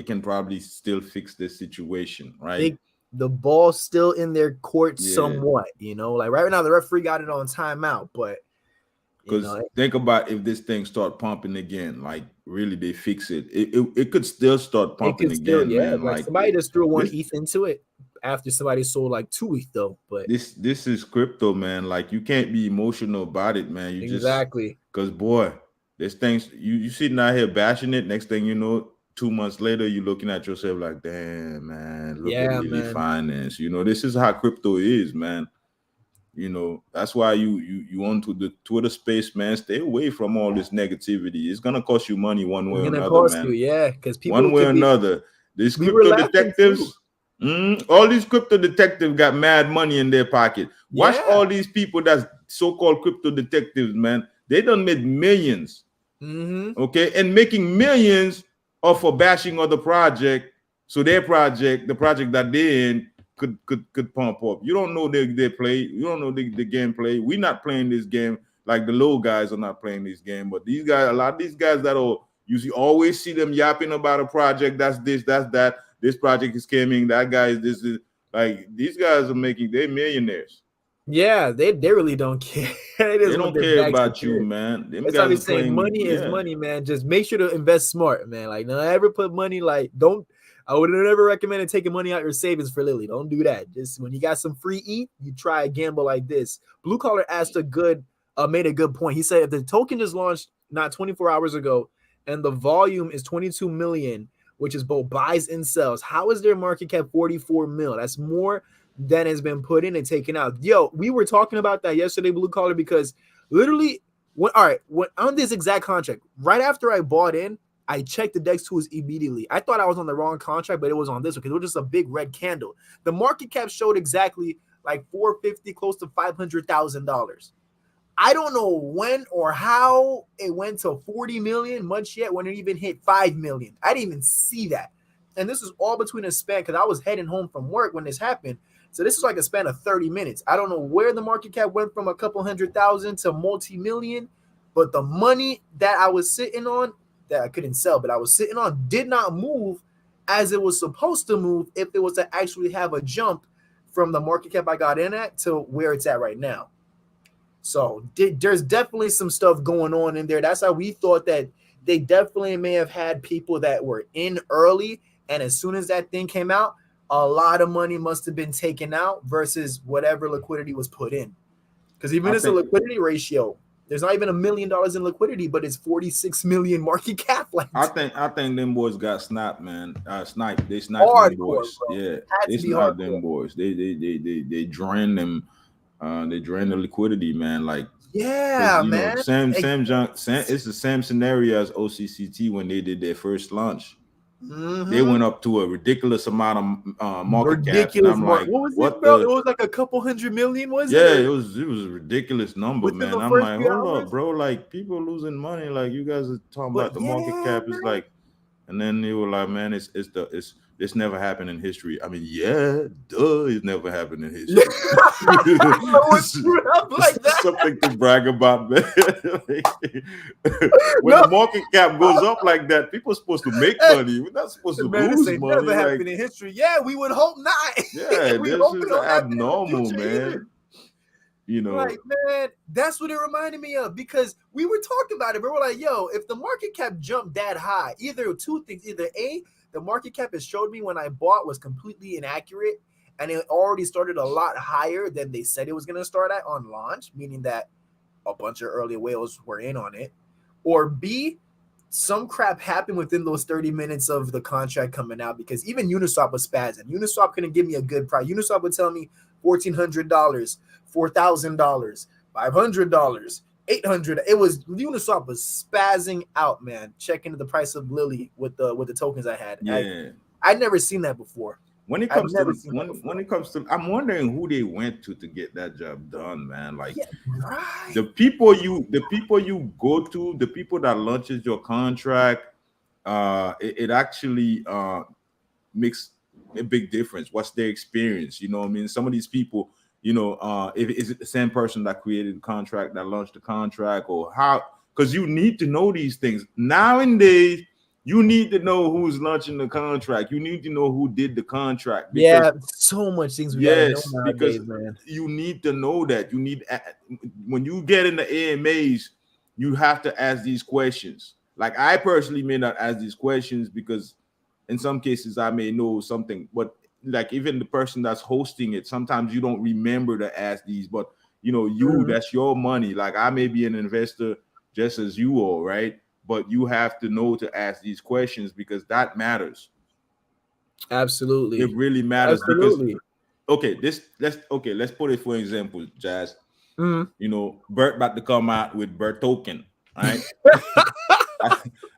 can probably still fix this situation, right? The ball's still in their court somewhat, like right now the referee got it on timeout, but because think about if this thing start pumping again, like really they fix it. It could still start pumping again, man. Like somebody just threw 1 ETH into it after somebody sold like 2 ETH though. But this is crypto, man. Like you can't be emotional about it, man. Exactly. Because boy, this thing's you sitting out here bashing it. Next thing you know, 2 months later, you're looking at yourself like, damn, man, look at Lilly Finance. This is how crypto is, man. That's why you want to the Twitter space, man. Stay away from all this negativity. It's gonna cost you money one way or another, man. Because people one way or another. These crypto detectives, all these crypto detectives got mad money in their pocket. Watch all these people that's so-called crypto detectives, man. They done made millions. Okay, and making millions off of bashing other project, so their project, the project that they're in, could pump up. You don't know they play. You don't know the gameplay. We're not playing this game. like the little guys are not playing this game, but these guys, a lot of these guys that'll you always see them yapping about a project. That's this, that's that. This project is coming. That guy is this. Is like these guys are making they millionaires. Yeah, they really don't care. They They just want don't their care bags about you, secured. man. Them That's why guys we are saying playing. money is Yeah, money, man. Just make sure to invest smart, man. Like, don't ever put money like don't. I would never recommend taking money out your savings for Lilly. Don't do that. Just when you got some free eat, you try a gamble like this. Blue Collar made a good point. He said if the token just launched not 24 hours ago, and the volume is 22 million, which is both buys and sells, how is their market cap 44 mil? That's more than has been put in and taken out. Yo, we were talking about that yesterday, Blue Collar, because literally, when on this exact contract, right after I bought in, I checked the DEX tools immediately. I thought I was on the wrong contract, but it was on this one because it was just a big red candle. The market cap showed exactly like 450, close to $500,000. I don't know when or how it went to 40 million much yet when it even hit 5 million. I didn't even see that. And this is all between a span because I was heading home from work when this happened. So this is like a span of 30 minutes. I don't know where the market cap went from a couple 100,000 to multi-million, but the money that I was sitting on that I couldn't sell, but I was sitting on did not move as it was supposed to move if it was to actually have a jump from the market cap I got in at to where it's at right now. So there's definitely some stuff going on in there. That's how we thought that they definitely may have had people that were in early, and as soon as that thing came out, a lot of money must have been taken out versus whatever liquidity was put in. Because even as a liquidity ratio, there's not even $1 million in liquidity, but it's 46 million market cap. Like I think them boys got snapped, man. Sniped. They sniped them boys. Bro. Yeah, they sniped them boys. They drained them. They drained the liquidity, man. Like yeah, man. Same. It's the same scenario as OCCT when they did their first launch. Mm-hmm. They went up to a ridiculous amount of market cap. And I'm like, what was it, bro? It was like a couple 100 million, was it? Yeah, it was a ridiculous number, man. I'm like, hold up, bro. Like people losing money. Like you guys are talking about the market cap is like, and then they were like, man, it's never happened in history. I mean, yeah, it's never happened in history. It's something to brag about, man. When the market cap goes up like that, people are supposed to make money. We're not supposed to lose money. Never happened in history. Yeah, we would hope not. Yeah, this is abnormal, man. You know, like, man, that's what it reminded me of because we were talking about it. But we're like, yo, if the market cap jumped that high, either two things, either A, the market cap has showed me when I bought was completely inaccurate and it already started a lot higher than they said it was going to start at on launch, meaning that a bunch of early whales were in on it. Or B, some crap happened within those 30 minutes of the contract coming out because even Uniswap was spazzing. Uniswap couldn't give me a good price. Uniswap would tell me $1,400, $4,000, $500, $800. It was Uniswap was spazzing out, man. Check into the price of Lilly with the tokens I had. Yeah, I'd never seen that before. When it comes to, I'm wondering who they went to get that job done, man. Like the people you go to, the people that launches your contract, it actually makes a big difference. What's their experience? You know what I mean? Some of these people, you know, is it the same person that created the contract, that launched the contract, or how? Because you need to know these things nowadays. You need to know who's launching the contract. You need to know who did the contract. Because, so much things we gotta know nowadays, because man. You need to know that. You need, when you get in the AMAs, you have to ask these questions. Like I personally may not ask these questions because in some cases I may know something, but like even the person that's hosting it, sometimes you don't remember to ask these, but you know, that's your money. Like I may be an investor just as you are, right? But you have to know to ask these questions because that matters. Absolutely. It really matters. Absolutely. Because let's put it for example, Jazz. You know, Bert about to come out with Bert token, right?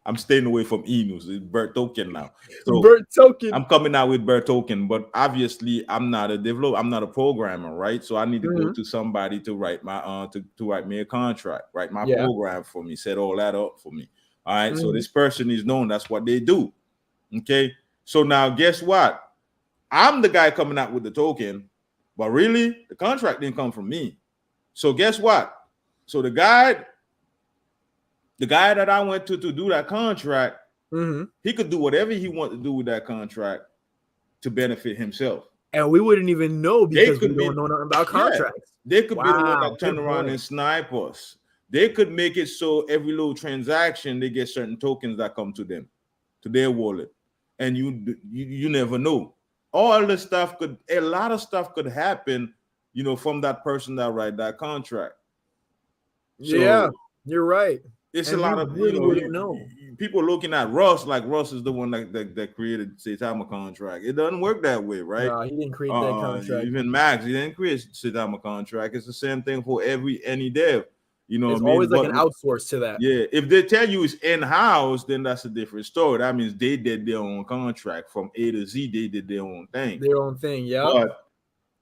I'm staying away from E-News. It's Bert token now. So Bert token. I'm coming out with Bert token, but obviously I'm not a developer. I'm not a programmer, right? So I need to go to somebody to write my to write me a contract, write my program for me, set all that up for me. All right. So this person is known. That's what they do. Okay. So now guess what? I'm the guy coming out with the token, but really the contract didn't come from me. So guess what? So the guy that I went to do that contract, he could do whatever he wanted to do with that contract to benefit himself. And we wouldn't even know because we don't know nothing about contracts. They could be the one that turn good around point. and snipe us. They could make it so every little transaction they get certain tokens that come to them, to their wallet, and you never know. All the stuff a lot of stuff could happen, you know, from that person that write that contract. So Yeah, you're right. it's And a lot of, really you wouldn't know. people looking at Russ like Russ is the one that created Saitama'S contract. It doesn't work that way, right? No, he didn't create that contract. Even Max, he didn't create Saitama'S contract. It's the same thing for any dev. You know, it's what I mean? Always like an outsource to that. Yeah, if they tell you it's in-house, then that's a different story. That means they did their own contract from A to Z. They did their own thing. Yeah. But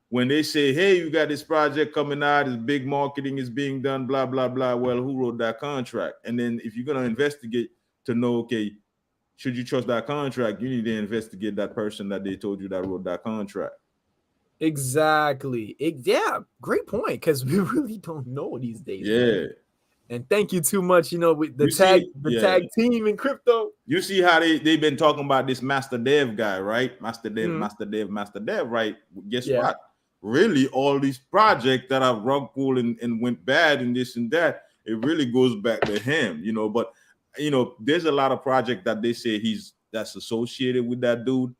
when they say, hey, you got this project coming out, this big marketing is being done, blah, blah, blah. Well, who wrote that contract? And then if you're going to investigate to know, okay, should you trust that contract, you need to investigate that person that they told you that wrote that contract. Exactly. Yeah, great point, because we really don't know these days. Yeah. Man. And thank you too much. You know, with the tag team in crypto. You see how they've been talking about this master dev guy, right? Master dev, right? Guess what? Really, all these projects that are rug pulled and went bad and this and that, it really goes back to him, you know. But you know, there's a lot of projects that they say that's associated with that dude.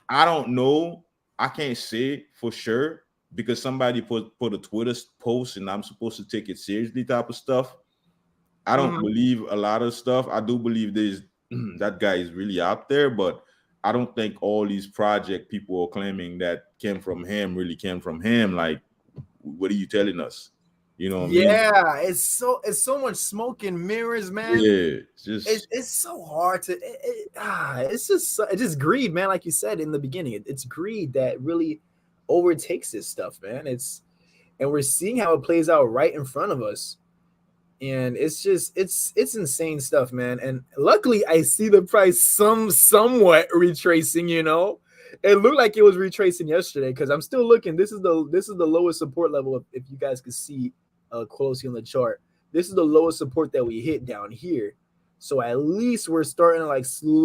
I don't know. I can't say for sure because somebody put a Twitter post and I'm supposed to take it seriously type of stuff. I don't believe a lot of stuff. I do believe there's that guy is really out there, but I don't think all these project people are claiming that came from him really came from him. Like, what are you telling us? You know what I mean? Yeah, it's so much smoke and mirrors, man. Yeah, it's so hard to it's just greed, man. Like you said in the beginning, it's greed that really overtakes this stuff, man. And we're seeing how it plays out right in front of us. And it's insane stuff, man. And luckily I see the price somewhat retracing, you know. It looked like it was retracing yesterday because I'm still looking. This is the lowest support level if you guys could see closely on the chart. This is the lowest support that we hit down here. So at least we're starting to like slowly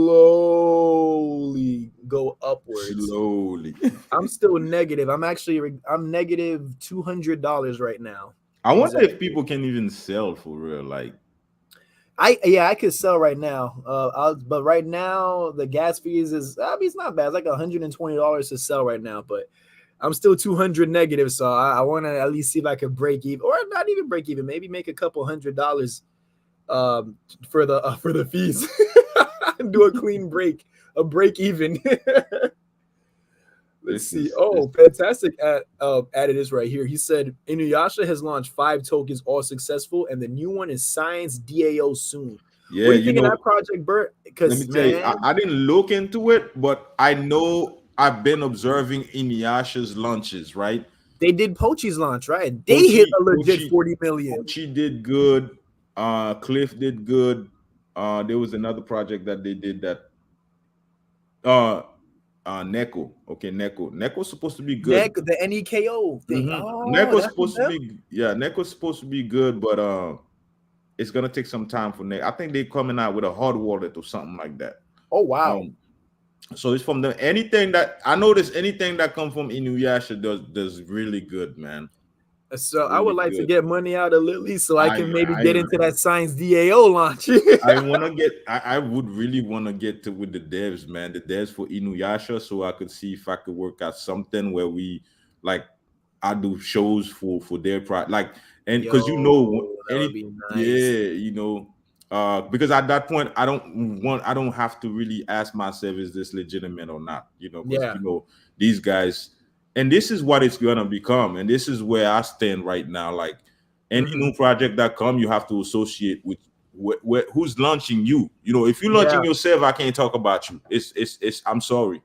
go upwards. Slowly. I'm still negative. I'm negative $200 right now. I wonder if people can even sell for real. Like, I could sell right now. But right now the gas fees it's not bad. It's like $120 to sell right now, but I'm still 200 negative. So I want to at least see if I could break even, or not even break even. Maybe make a couple $100 for the fees. Do a clean break even. Let's see. Fantastic added this right here. He said Inuyasha has launched 5 tokens, all successful, and the new one is Science DAO soon. Yeah, what do you think of that project, Bert? Because let me tell you, I didn't look into it, but I know I've been observing Inuyasha's launches, right? They did Pochi's launch, right? They hit a legit 40 million. Pochi did good. Cliff did good. There was another project that they did that. Neko. Okay, Neko's supposed to be good. The NEKO thing. Neko's supposed to be Neko's supposed to be good, but it's gonna take some time for Neko. I think they're coming out with a hard wallet or something like that. Oh wow. So it's from anything that I notice anything that comes from Inuyasha does really good, man. So really I would like to get money out of Lilly so I can maybe get into that Science DAO launch. I would really want to get with the devs, man. The devs for Inuyasha, so I could see if I could work out something where we I do shows for their product, and because because at that point I don't have to really ask myself, is this legitimate or not? You know, these guys. And this is what it's gonna become, and this is where I stand right now. Like any new project that come, you have to associate with who's launching you. You know, if you're launching yourself, I can't talk about you. It's I'm sorry.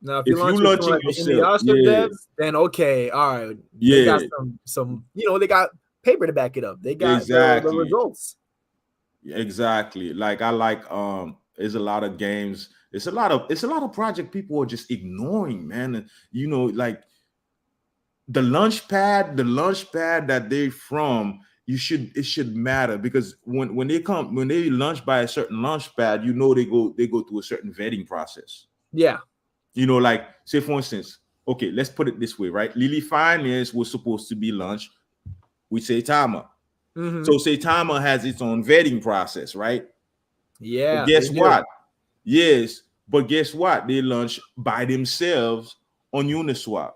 Now, if you're launching yourself, devs, then okay, all right. They got some, they got paper to back it up. They got the results. Exactly. Like I there's a lot of games. It's a lot of project people are just ignoring, man. And like the launch pad that they from it should matter, because when they launch by a certain launch pad, they go through a certain vetting process. Yeah. Like, say for instance, okay, let's put it this way, right? Lilly Finance was supposed to be launched with Saitama. So Saitama has its own vetting process, right? But Yeah, they guess do. what? Yes, but guess what? They launched by themselves on Uniswap.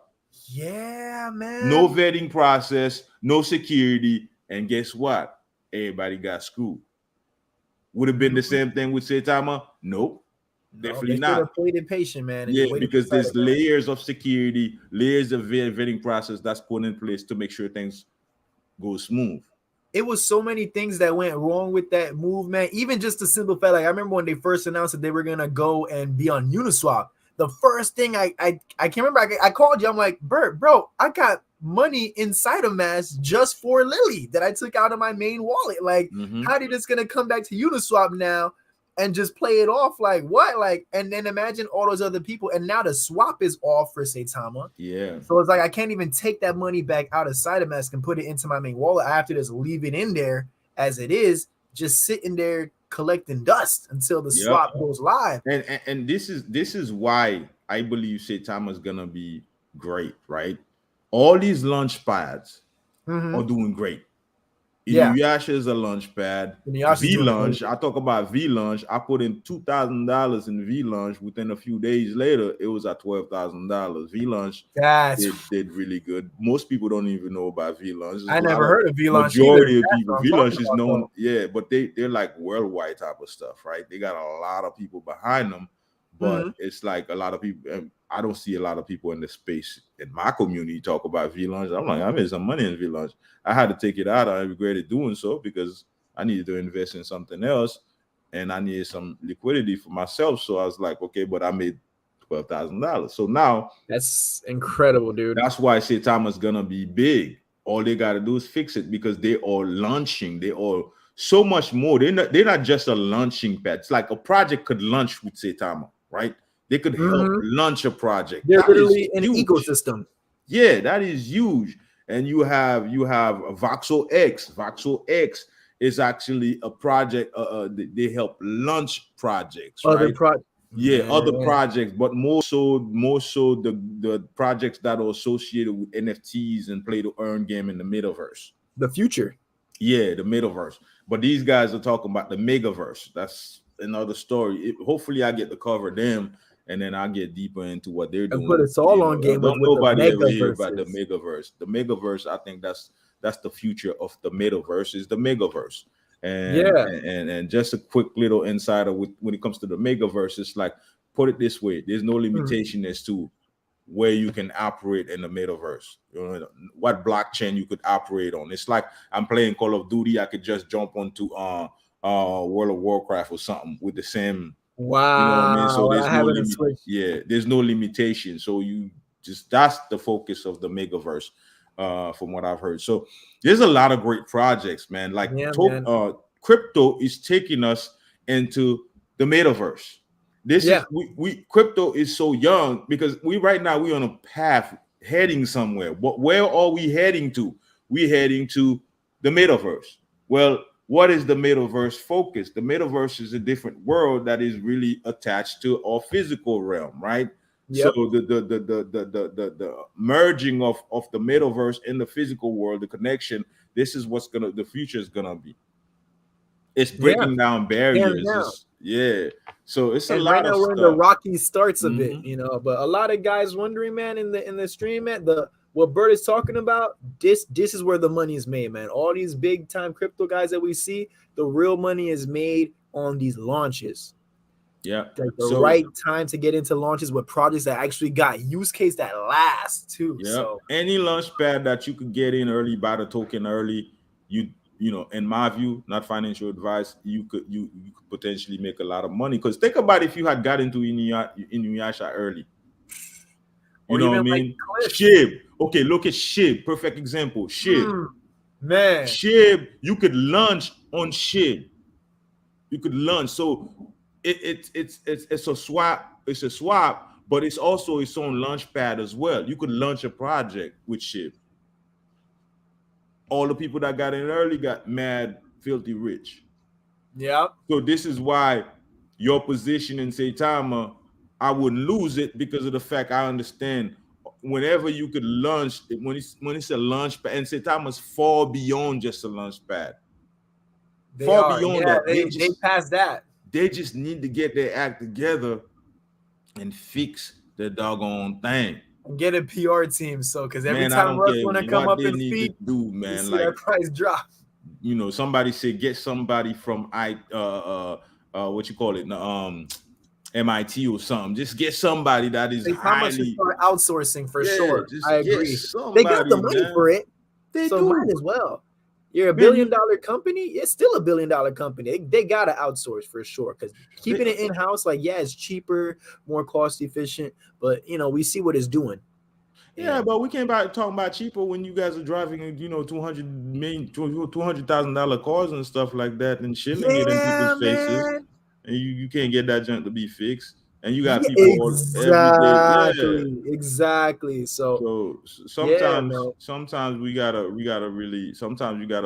Yeah, No man. vetting process, no security, and guess what? Everybody got screwed. Would have been the Mhm. same thing with Saitama? Nope, No, definitely they should not. have waited patient, man, and Yeah, just waited for because there's Saitama'S. layers of security, layers of vetting process that's put in place to make sure things go smooth. It was so many things that went wrong with that move, man. Even just the simple fact, like I remember when they first announced that they were gonna go and be on Uniswap. The first thing I can't remember. I called you. I'm like, Bert, bro, I got money inside of Mass just for Lilly that I took out of my main wallet. Like, how did this gonna come back to Uniswap now and just play it off? Like what? Like, and then imagine all those other people, and now the swap is off for Saitama. Yeah. So it's like I can't even take that money back out of Saitama'S and put it into my main wallet. I have to just leave it in there as it is, just sitting there collecting dust until the Yep. swap goes live. And this is why I believe Saitama is gonna be great, right? All these launch pads are doing great. Yeah, Inuyasha is a launch pad. Inuyasha's V doing launch. amazing. I talk about V launch. I put in $2,000 in V launch. Within a few days later, it was at $12,000. V launch That's did really good. Most people don't even know about V launch. There's I a lot never of heard of V-Launch either. majority of That's people. what I'm V talking launch is about, known, though. yeah, but they're like worldwide type of stuff, right? They got a lot of people behind them, but it's like a lot of people. I don't see a lot of people in the space in my community talk about V launch. I'm like, I made some money in V launch. I had to take it out. I regretted doing so because I needed to invest in something else, and I needed some liquidity for myself. So I was like, okay, but I made $12,000. So now That's incredible, dude. that's why I say Thomas gonna be big. All they gotta do is fix it because they are launching. They are so much more. They're not just a launching pad. It's like a project could launch with Saitama, right? They could help launch a project. They're That is literally an huge. ecosystem. Yeah, that is huge. And you have Voxel X. Voxel X is actually a project. They help launch projects, Other right? pro Yeah, other man, projects, but more so the projects that are associated with NFTs and play to earn game in the metaverse. the future. Yeah, the metaverse. But these guys are talking about the megaverse. That's another story. Hopefully, I get to cover them, and then I'll get deeper into what they're And put doing. us all on game Don't with the nobody ever mega hear about the verses. megaverse. The megaverse, I think that's the future of the metaverse. Is the megaverse. And Yeah. and just a quick little insider when it comes to the megaverse, it's like, put it this way: there's no limitation as to where you can operate in the metaverse. What blockchain you could operate on. It's like I'm playing Call of Duty. I could just jump onto World of Warcraft or something with the same. You know what I mean? So Wow. I there's no haven't limit. switched. Yeah, there's no limitation. So you just that's the focus of the megaverse, from what I've heard. So there's a lot of great projects, man. Like Yeah, man. crypto is taking us into the metaverse. This Yeah. is we crypto is so young because we're on a path heading somewhere. But where are we heading to? We're heading to the metaverse. Well, what is the metaverse focus? The metaverse is a different world that is really attached to our physical realm, right? So Yep. the merging of the metaverse and the physical world, the connection, this is the future is gonna be. It's Yeah. breaking down Hands barriers. down. So it's a And right lot of now we're in the stuff. rocky starts of it, Mhm. but a lot of guys wondering, man, in the stream, man, what Bert is talking about, this is where the money is made, man. All these big time crypto guys that we see, the real money is made on these launches. Yeah. Like the So right time to get into launches with projects that actually got use case that last too. yeah, So any launch pad that you could get in early, buy the token early, in my view, not financial advice, you could potentially make a lot of money. Because think about if you had got into Inuyasha early. You or know what I even like mean? Cliff. Shib. Okay, look at Shib. Perfect example. Shib. Man. Shib, you could launch on Shib. You could launch. So it's a swap. It's a swap, but it's also its own launch pad as well. You could launch a project with Shib. all the people that got in early got mad, filthy rich. Yeah. So this is why your position in Saitama, I wouldn't lose it because of the fact I understand whenever you could launch when it's a launch pad, and Saitama's far beyond just a launch pad. They Far are. beyond Yeah, that. they passed that. They just need to get their act together and fix the doggone thing. And get a PR team. So because every Man, I time don't Russ care want to come what up they and need to speak, do, you man. see Like, that price drop. you know, somebody said get somebody from what you call it, MIT or something. Just get somebody that is Saitama should highly, start outsourcing for yeah, sure. I just get agree. They got the somebody, money man. for it. They So do. might as well. You're a Man, billion-dollar company. It's still a billion-dollar company. They gotta outsource for sure. Because keeping it in-house, like, yeah, it's cheaper, more cost efficient. But we see what it's doing. Yeah, And but we can't talking about cheaper when you guys are driving, $200,000 cars and stuff like that and shilling it in yeah, people's faces, man. and you can't get that junk to be fixed. And you got Yeah, people all every day. Yeah. exactly. So So yeah, sometimes, no, sometimes you gotta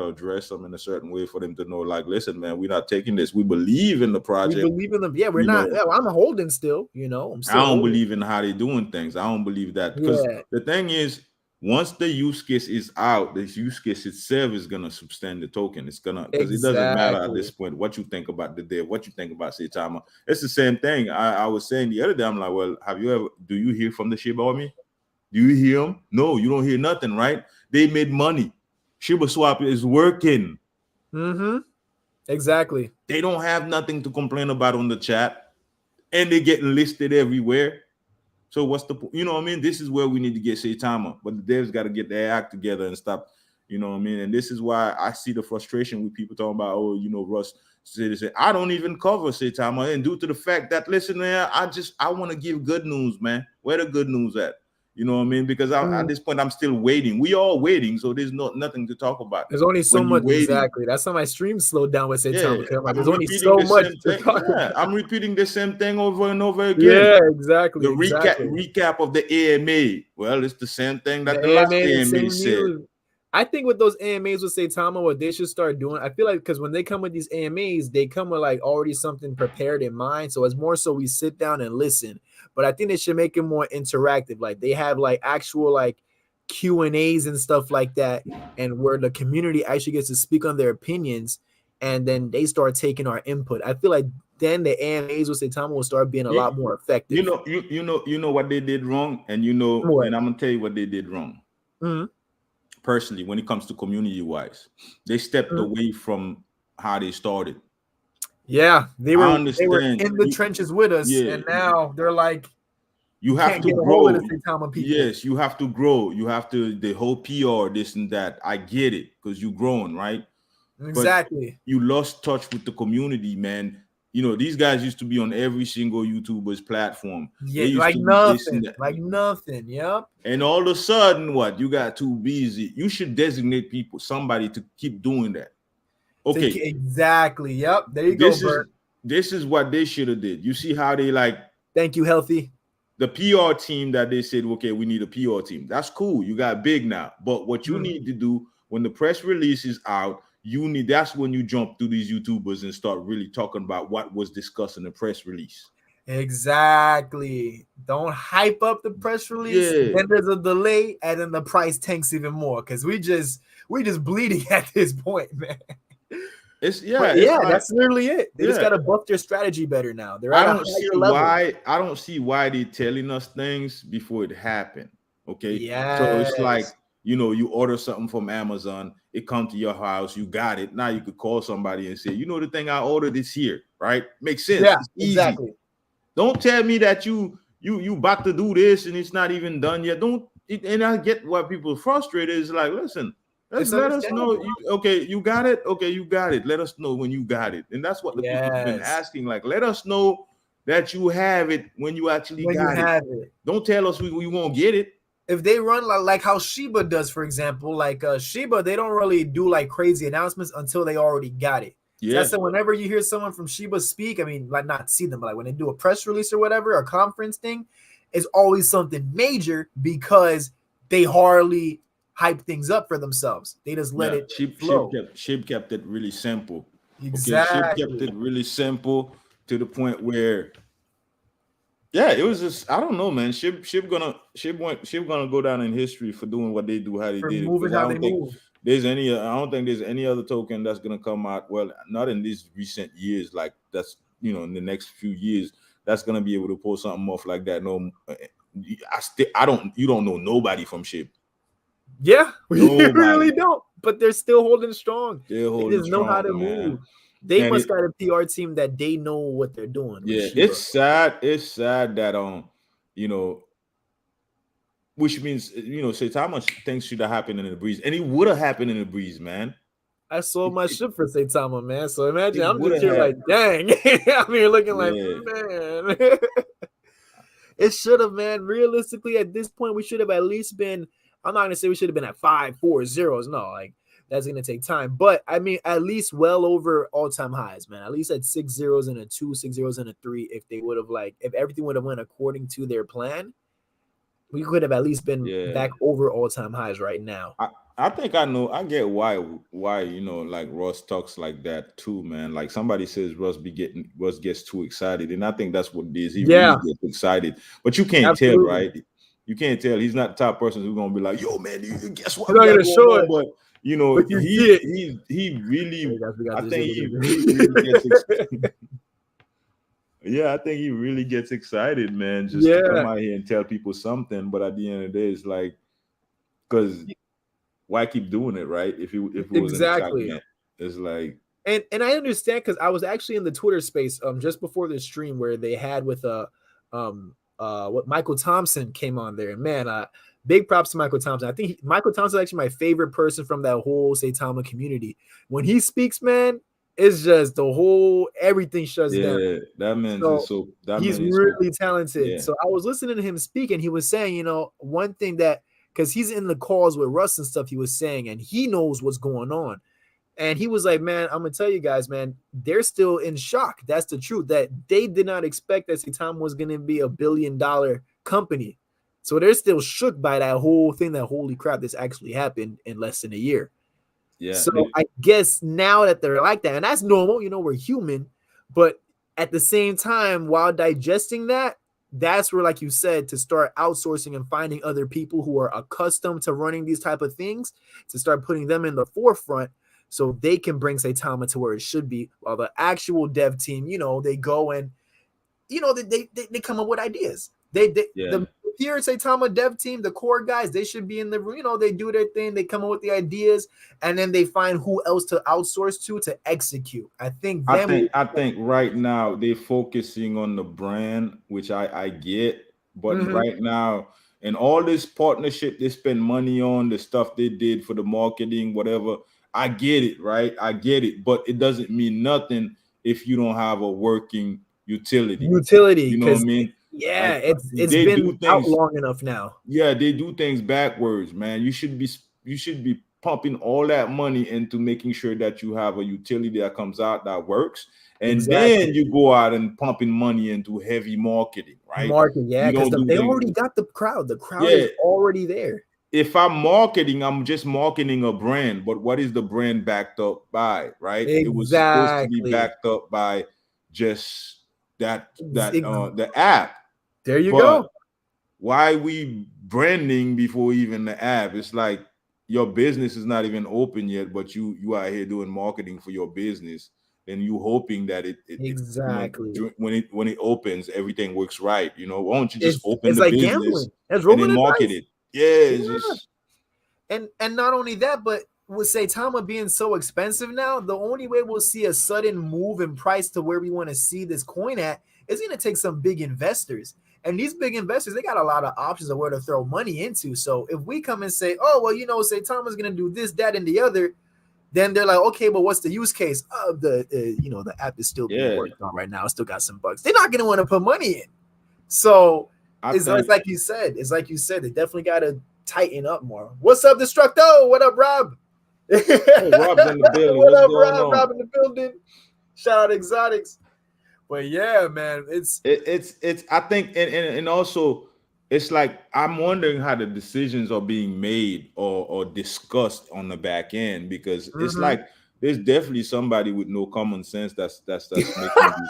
address them in a certain way for them to know, like, listen, man, we're not taking this. We believe in the we project. believe in them. Yeah, we're You not. know, Yeah, I'm holding still. I'm I still don't holding. believe in how they're doing things. I don't believe that because Yeah, the thing is, once the use case is out, this use case itself is gonna substand the token. It's gonna because it doesn't matter at this exactly. point what you think about the dev, what you think about Saitama. It's the same thing. I was saying the other day. I'm like, well, do you hear from the Shiba Army? Do you hear them? No, you don't hear nothing, right? They made money. Shiba Swap is working. Mm-hmm. Exactly. They don't have nothing to complain about on the chat, and they're getting listed everywhere. So what's the you know what I mean? This is where we need to get Saitama, but the devs got to get their act together and stop. You know what I mean? And this is why I see the frustration with people talking about, oh, Russ said this. I don't even cover Saitama, and due to the fact that, listen, man, I want to give good news, man. Where the good news at? You know what I mean? Because at this point, I'm still waiting. We all waiting, so there's nothing to talk about. There's only so When you much. waiting. Exactly. That's how my stream slowed down with Saitama. Because I'm like, there's I'm only repeating so the much same to thing. talk Yeah, about. I'm repeating the same thing over and over again. Yeah, exactly. The Exactly. recap of the AMA. Well, it's the same thing that the last AMA, AMA said. news. I think with those AMAs with Saitama, what they should start doing, I feel like because when they come with these AMAs, they come with like already something prepared in mind. So it's more so we sit down and listen. But I think they should make it more interactive. Like they have like actual like Q&As and stuff like that, and where the community actually gets to speak on their opinions, and then they start taking our input. I feel like then the AMAs with Saitama will start being a lot more effective. You know what they did wrong, and and I'm gonna tell you what they did wrong. Mm-hmm. Personally, when it comes to community wise, they stepped away from how they started. Yeah, they were in the trenches with us, yeah, and now they're like, you have to get grow. a hold of the Saitama people. Yes, you have to grow. You have to the whole PR, this and that. I get it because you're growing, right? Exactly. But you lost touch with the community, man. These guys used to be on every single YouTuber's platform. Yeah, like nothing. Yep. And all of a sudden, what? You got too busy. You should designate somebody to keep doing that. Okay. Exactly. Yep. There you go, Bert. This is what they should have did. You see how they like. Thank you, Healthy. The PR team that they said, okay, we need a PR team. That's cool. You got big now. But what you need to do when the press release is out, that's when you jump through these YouTubers and start really talking about what was discussed in the press release. Exactly. Don't hype up the press release. Yeah. Then there's a delay, and then the price tanks even more because we just bleeding at this point, man. That's literally it. They just gotta buff their strategy better now. They're at a higher level. I don't see why they're telling us things before it happened. Okay. Yeah. So it's like, you order something from Amazon, it comes to your house, you got it. Now you could call somebody and say, the thing I ordered is here, right? Makes sense. Yeah, it's easy. Exactly. Don't tell me that you about to do this and it's not even done yet. And I get why people are frustrated. It's like, listen, let us know. You got it. Okay, you got it. Let us know when you got it. And that's what the people have been asking. Like, let us know that you have it when you actually got it. Don't tell us we won't get it. If they run like how Shiba does, for example, like Shiba, they don't really do like crazy announcements until they already got it. Yeah. So whenever you hear someone from Shiba speak, I mean, like not see them, but like when they do a press release or whatever, or conference thing, it's always something major because they hardly hype things up for themselves. They just let Yeah, it flow. Shib kept it really simple. Okay, Shib kept Exactly. it really simple to the point where, yeah, it was just, I don't know, man. Shib gonna go down in history for doing what they do, how they For did it. moving Because I how they don't think move. I don't think there's any other token that's gonna come out. Well, not in these recent years, like that's in the next few years, that's gonna be able to pull something off like that. No, I don't. You don't know nobody from Shib. Yeah, we really Nobody. don't. But they're still holding strong. They're They holding just know how strong, to man. move. They And must got a PR team that they know what they're doing with yeah, Shiba. it's sad that you know, which means Saitama things should have happened in the breeze, and it would have happened in the breeze, man. I sold my It, ship for Saitama, man. So imagine it I'm would just have here had, like, dang. I'm here looking like, yeah, man. It should have, man. Realistically, at this point, we should have at least been. I'm not gonna say we should have been at 5-4 zeros. No, like that's gonna take time. But I mean, at least well over all-time highs, man. At least at 6 zeros and a 2, 6 zeros and a 3. If they would have if everything would have went according to their plan, we could have at least been yeah. back over all-time highs right now. I think I get why like Russ talks like that too, man. Like somebody says Russ gets too excited, and I think that's what it is. He really Yeah, gets excited, but you can't tell, absolutely. right? You can't tell. He's not the type of person who's gonna be like, "Yo, man, you guess what You're we not got gonna going show on?" it, But but you see it. he Hey really, guys, we got I this. think he really gets yeah, I think he really gets excited, man, just to come Yeah, out here and tell people something. But at the end of the day, it's like, because why keep doing it, right? If it was an exactly. excitement, it's like, And I understand because I was actually in the Twitter space just before the stream where they had with what Michael Thompson came on there. And man, big props to Michael Thompson. I think Michael Thompson is actually my favorite person from that whole Saitama community. When he speaks, man, it's just the whole everything shuts down. yeah, So that he's man is so, really talented. yeah, So I was listening to him speak, and he was saying, one thing that because he's in the calls with Russ and stuff, he was saying, and he knows what's going on. And he was like, man, I'm gonna tell you guys, man, they're still in shock. That's the truth. That they did not expect that Saitama was gonna be $1 billion company. So they're still shook by that whole thing, that holy crap, this actually happened in less than a year. yeah, So I guess now that they're like that, and that's normal, we're human, but at the same time, while digesting that, that's where, like you said, to start outsourcing and finding other people who are accustomed to running these type of things, to start putting them in the forefront so they can bring Saitama to where it should be, while the actual dev team, they go and they come up with ideas. yeah. The here Saitama dev team, the core guys, they should be in the room. They do their thing, they come up with the ideas, and then they find who else to outsource to execute. I think them. I think right now they're focusing on the brand, which I get, but Mhm. right now, and all this partnership they spend money on, the stuff they did for the marketing, whatever. I get it, right? I get it, but it doesn't mean nothing if you don't have a working utility. Utility, You know what I because mean? yeah, Like it's they been do out things, long enough now. yeah, they do things backwards, man. You should be pumping all that money into making sure that you have a utility that comes out that works, and Exactly. then you go out and pumping money into heavy marketing, right? Market, yeah, You because don't do they things. already got the crowd. The crowd Yeah, is already there. if I'm marketing, I'm just marketing a brand, but what is the brand backed up by, right? It was supposed to be Exactly. backed up by just Ex- ex- the app, there you but go. why we branding before even the app? It's like your business is not even open yet, but you out here doing marketing for your business, and you hoping that it Exactly. when it opens, everything works right. Why don't you just open It's the like business gambling. That's and rolling then the market dice. it? Yeah, it's Yeah. just, And not only that, but with Saitama being so expensive now, the only way we'll see a sudden move in price to where we want to see this coin at is going to take some big investors. And these big investors, they got a lot of options of where to throw money into. So if we come and say, oh, well, Saitama's going to do this, that, and the other, then they're like, okay, but what's the use case of the app is still being yeah. worked on right now. It's still got some bugs. They're not going to want to put money in. So I it's think, like you said. It's like you said. They definitely got to tighten up more. What's up, Destructo? What up, Rob? oh, Rob's in the building. What What's up, going Rob? on? Rob in the building. Shout out Exotics. But yeah, man, it's It's I think, and also it's like I'm wondering how the decisions are being made or discussed on the back end, because it's Mm-hmm. like there's definitely somebody with no common sense that's making these.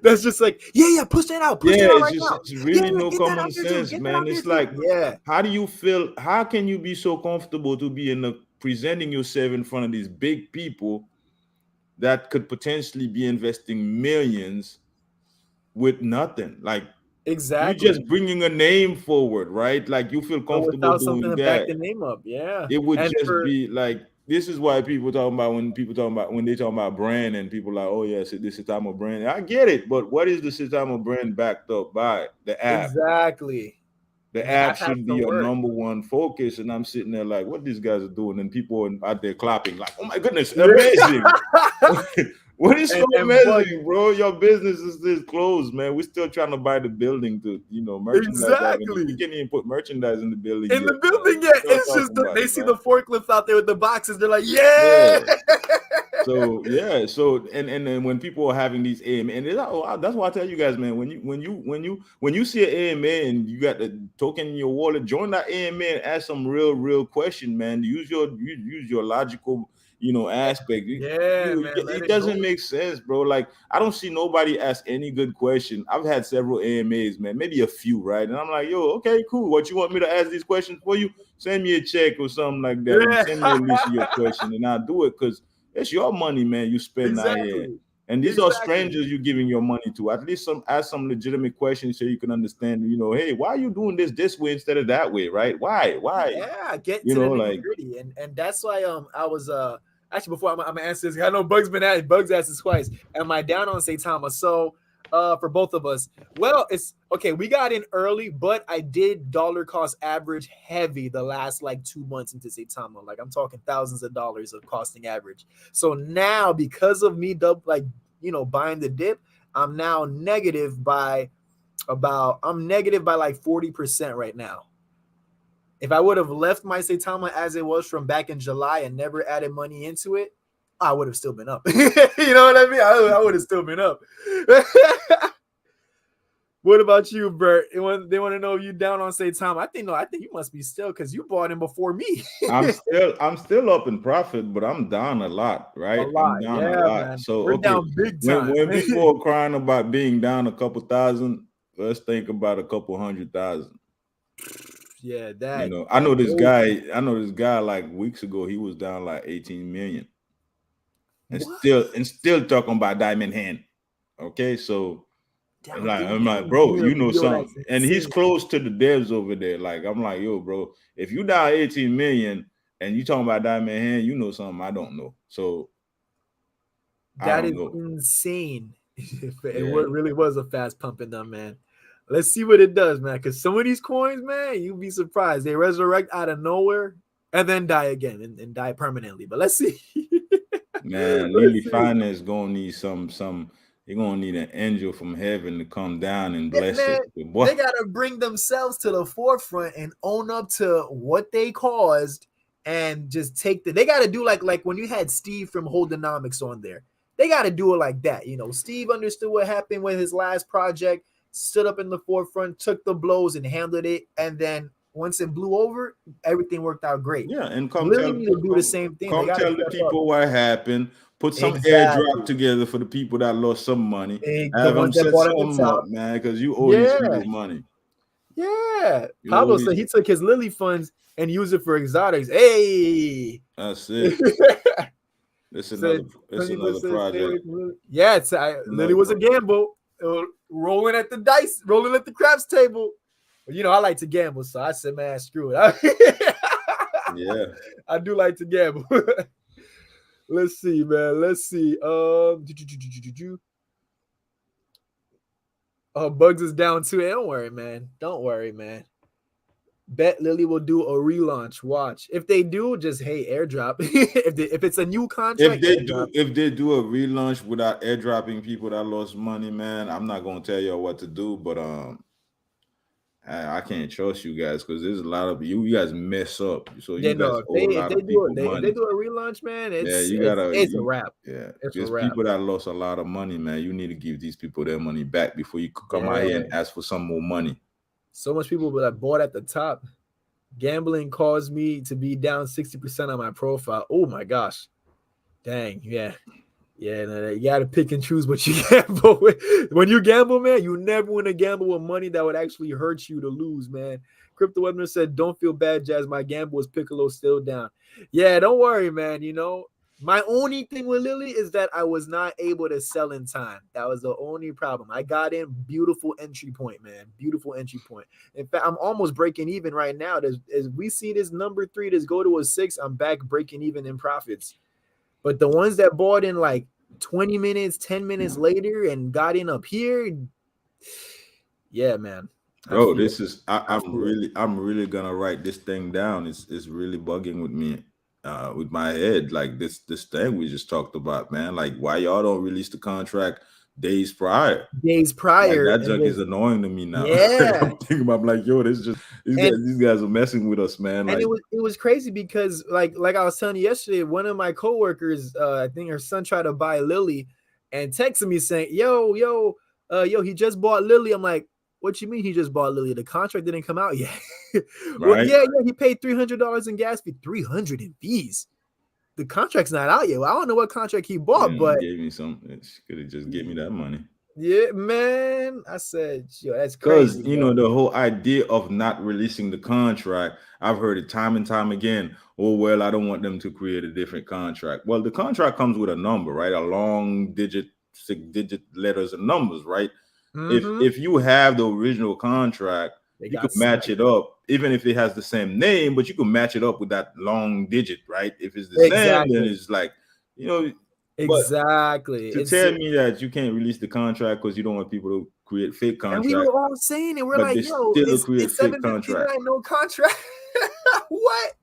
That's just like, yeah, yeah, push Yeah, that out it's right just now. it's Yeah, really yeah, no get that common out there too. sense, Get that man. out there It's too. like, Yeah, how do you feel? How can you be so comfortable to be in the presenting yourself in front of these big people that could potentially be investing millions with nothing? Like, you just exactly. bringing a name forward, right? Like, you feel But comfortable without something doing to back that. the name up, yeah. It would And just for be like, this is why people talking about, when people talking about, when they talking about brand, and people like, oh yes, this is time of brand. I get it, but what is the Sitama brand backed up by? The app. exactly, The and the app app has should be to your work. number one focus. And I'm sitting there like, what these guys are doing, and people are out there clapping like, oh my goodness, amazing. What is so And Bug, amazing, bro? Your business is this closed, man. We're still trying to buy the building to, merchandise. We exactly. can't even put merchandise in the building In yet, the man. building, What yeah, y'all it's just talking about, they see man? the forklifts out there with the boxes. They're like, Yeah. yeah, So yeah, so and then when people are having these AMA, and that's why I tell you guys, man, when you see an AMA and you got the token in your wallet, join that AMA and ask some real question, man. Use your logical, aspect. yeah, man, let It it doesn't go. make sense, bro. Like, I don't see nobody ask any good question. I've had several AMAs, man, maybe a few, right? And I'm like, yo, okay, cool. What, you want me to ask these questions for you? Send me a check or something like that, and Yeah, send me a list of your question, and I'll do it, because it's your money, man. You spend out here, exactly, and these are exactly. strangers you're giving your money to. At least ask some legitimate questions so you can understand. Hey, why are you doing this way instead of that way, right? Why? Yeah, get to the nitty Like, gritty, and that's why I was actually before I'm gonna answer this. I know Bugs asked this twice. Am I down on Saitama? So for both of us, well, it's okay. We got in early, but I did dollar cost average heavy the last like 2 months into Saitama. Like I'm talking thousands of dollars of costing average. So now because of me buying the dip, I'm now negative by like 40% right now. If I would have left my Saitama as it was from back in July and never added money into it, I would have still been up. You know what I mean? I would have still been up. What about you, Bert? They want to know if you down on Saitama. I think no. I think you must be still because you bought him before me. I'm still up in profit, but I'm down a lot, A right? I'm lot, down a yeah, lot. man. So We're okay, down big when time. when people are crying about being down a couple thousand, let's think about a couple 100,000. Yeah, that I know this those guy. I know this guy. Like, weeks ago, he was down like 18 million, and what still talking about diamond hand. Okay, so down like, big I'm like, time. bro, Yo, you know yo, that's something, and he's insane. close to the devs over there. Like, I'm like, yo, bro, if you down 18 million and you talking about diamond hand, you know something I don't know. So I That don't is know. insane. It Yeah, really was a fast pumping them, man. Let's see what it does, man. Because some of these coins, man, you'd be surprised. They resurrect out of nowhere and then die again and die permanently. But let's see. man, Let's Lilly see. Finance gonna need some. You're gonna need an angel from heaven to come down and Yeah, bless man, it. Boy, they gotta bring themselves to the forefront and own up to what they caused and just take they gotta do like when you had Steve from Holdenomics on there. They gotta do it like that. Steve understood what happened with his last project, stood up in the forefront, took the blows and handled it, and then once it blew over, everything worked out great. yeah, and Lily need to do the same thing. They gotta tell the step up. people what happened. Put some airdrop Exactly. together for the people that lost some money. The Have them ones that set bought at the something top. up, man, because you owe these Yeah. people money. Yeah. You owe Pablo these. said he took his Lilly funds and used it for exotics. Hey. That's it. It's another. Said It's another 20% stay away project. from Lilly. Yeah, Lilly Another was a project. gamble. Rolling at the dice, rolling at the craps table. I like to gamble, so I said, man, screw it. Yeah. I do like to gamble. Let's see, man. Let's see. Bugs is down too. Hey, don't worry, man. Don't worry, man. Bet Lilly will do a relaunch. Watch. If they do, just hey, airdrop. if it's a new If contract, they airdrop. do, if they do a relaunch without airdropping people that lost money, man, I'm not gonna tell y'all what to do, but I can't trust you guys because there's a lot of you. You guys mess up, so Yeah, you no, guys if owe a lot of people if they money. do a relaunch, man, Yeah, it's you it's gotta. it's a wrap. Yeah, It's a there's wrap. people that lost a lot of money, man. You need to give these people their money back before you come out here Yeah, and ask for some more money. so much people that bought at the top. Gambling caused me to be down 60% on my profile. Oh my gosh. Dang. Yeah. Yeah. No, you got to pick and choose what you gamble with. When you gamble, man, you never want to gamble with money that would actually hurt you to lose, man. Crypto Webner said, "Don't feel bad, Jazz. My gamble is Piccolo still down." Yeah, don't worry, man. My only thing with Lilly is that I was not able to sell in time. That was the only problem. I got in beautiful entry point, man. Beautiful entry point. In fact, I'm almost breaking even right now. As we see this number 3, this go to a 6, I'm back breaking even in profits. But the ones that bought in like 20 minutes, 10 minutes later and got in up here, yeah, man. I Bro, feel this it. is I feel it. I'm really gonna write this thing down. It's really bugging with me, with my head. Like this thing we just talked about, man. Like why y'all don't release the contract days prior? Days Like prior, that and junk is then annoying to me now. yeah, I'm thinking about, I'm like, yo, this just and these guys are messing with us, man. and Like, it was crazy because like I was telling you yesterday, one of my coworkers, I think her son tried to buy Lilly, and texted me saying, "Yo, he just bought Lilly." I'm like, "What you mean he just bought Lilly? The contract didn't come out yet." Well, right? yeah, he paid $300 in gas fee, 300 in fees. The contract's not out yet. Well, I don't know what contract he bought, Yeah, but gave me some. She could have just gave me that money. yeah, man, I said, yo, that's Because crazy, you bro. know the whole idea of not releasing the contract, I've heard it time and time again. Oh well, I don't want them to create a different contract. Well, the contract comes with a number, right? A long digit, 6-digit letters and numbers, right? Mm-hmm. If you have the original contract, They you can got match sniped. it up, even if it has the same name, but you can match it up with that long digit, right? If it's the same, then Exactly. it's like, you know, but Exactly. to tell me that you can't release the contract because you don't want people to create fake And we were contract, all saying it. We're but like, they yo, still create it's fake contract. 759, no contract. What?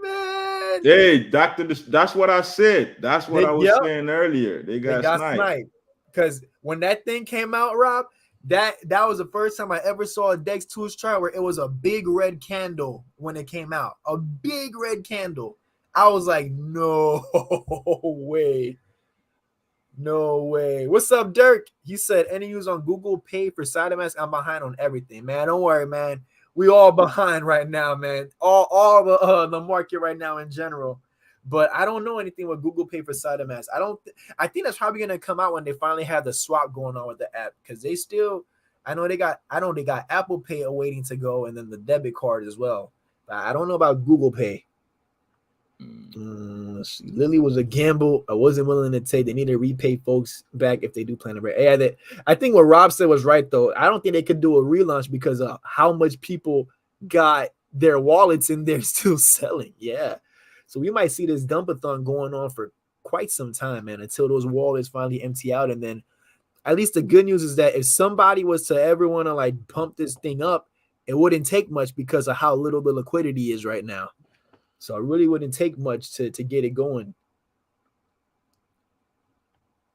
Man. Hey, doctor, that's what I said. That's what I was Yep, saying earlier. They they got got sniped. sniped. Because when that thing came out, Rob, that was the first time I ever saw a Dex Tools chart where it was a big red candle when it came out. A big red candle. I was like, no way. No way. What's up, Dirk? He said, any news on Google Pay for Saitama'S? I'm behind on everything, man. Don't worry, man. We all behind right now, man. All the market right now in general. But I don't know anything with Google Pay for Saitama'S. I think that's probably gonna come out when they finally have the swap going on with the app because they still. I know they got Apple Pay awaiting to go, and then the debit card as well. But I don't know about Google Pay. Lilly was a gamble. I wasn't willing to take. They need to repay folks back if they do plan to break. Yeah, I think what Rob said was right though. I don't think they could do a relaunch because of how much people got their wallets in there still selling. Yeah, so we might see this dumpathon going on for quite some time, man, until those wallets finally empty out. And then, at least the good news is that if somebody was to ever want to like pump this thing up, it wouldn't take much because of how little the liquidity is right now. So it really wouldn't take much to get it going.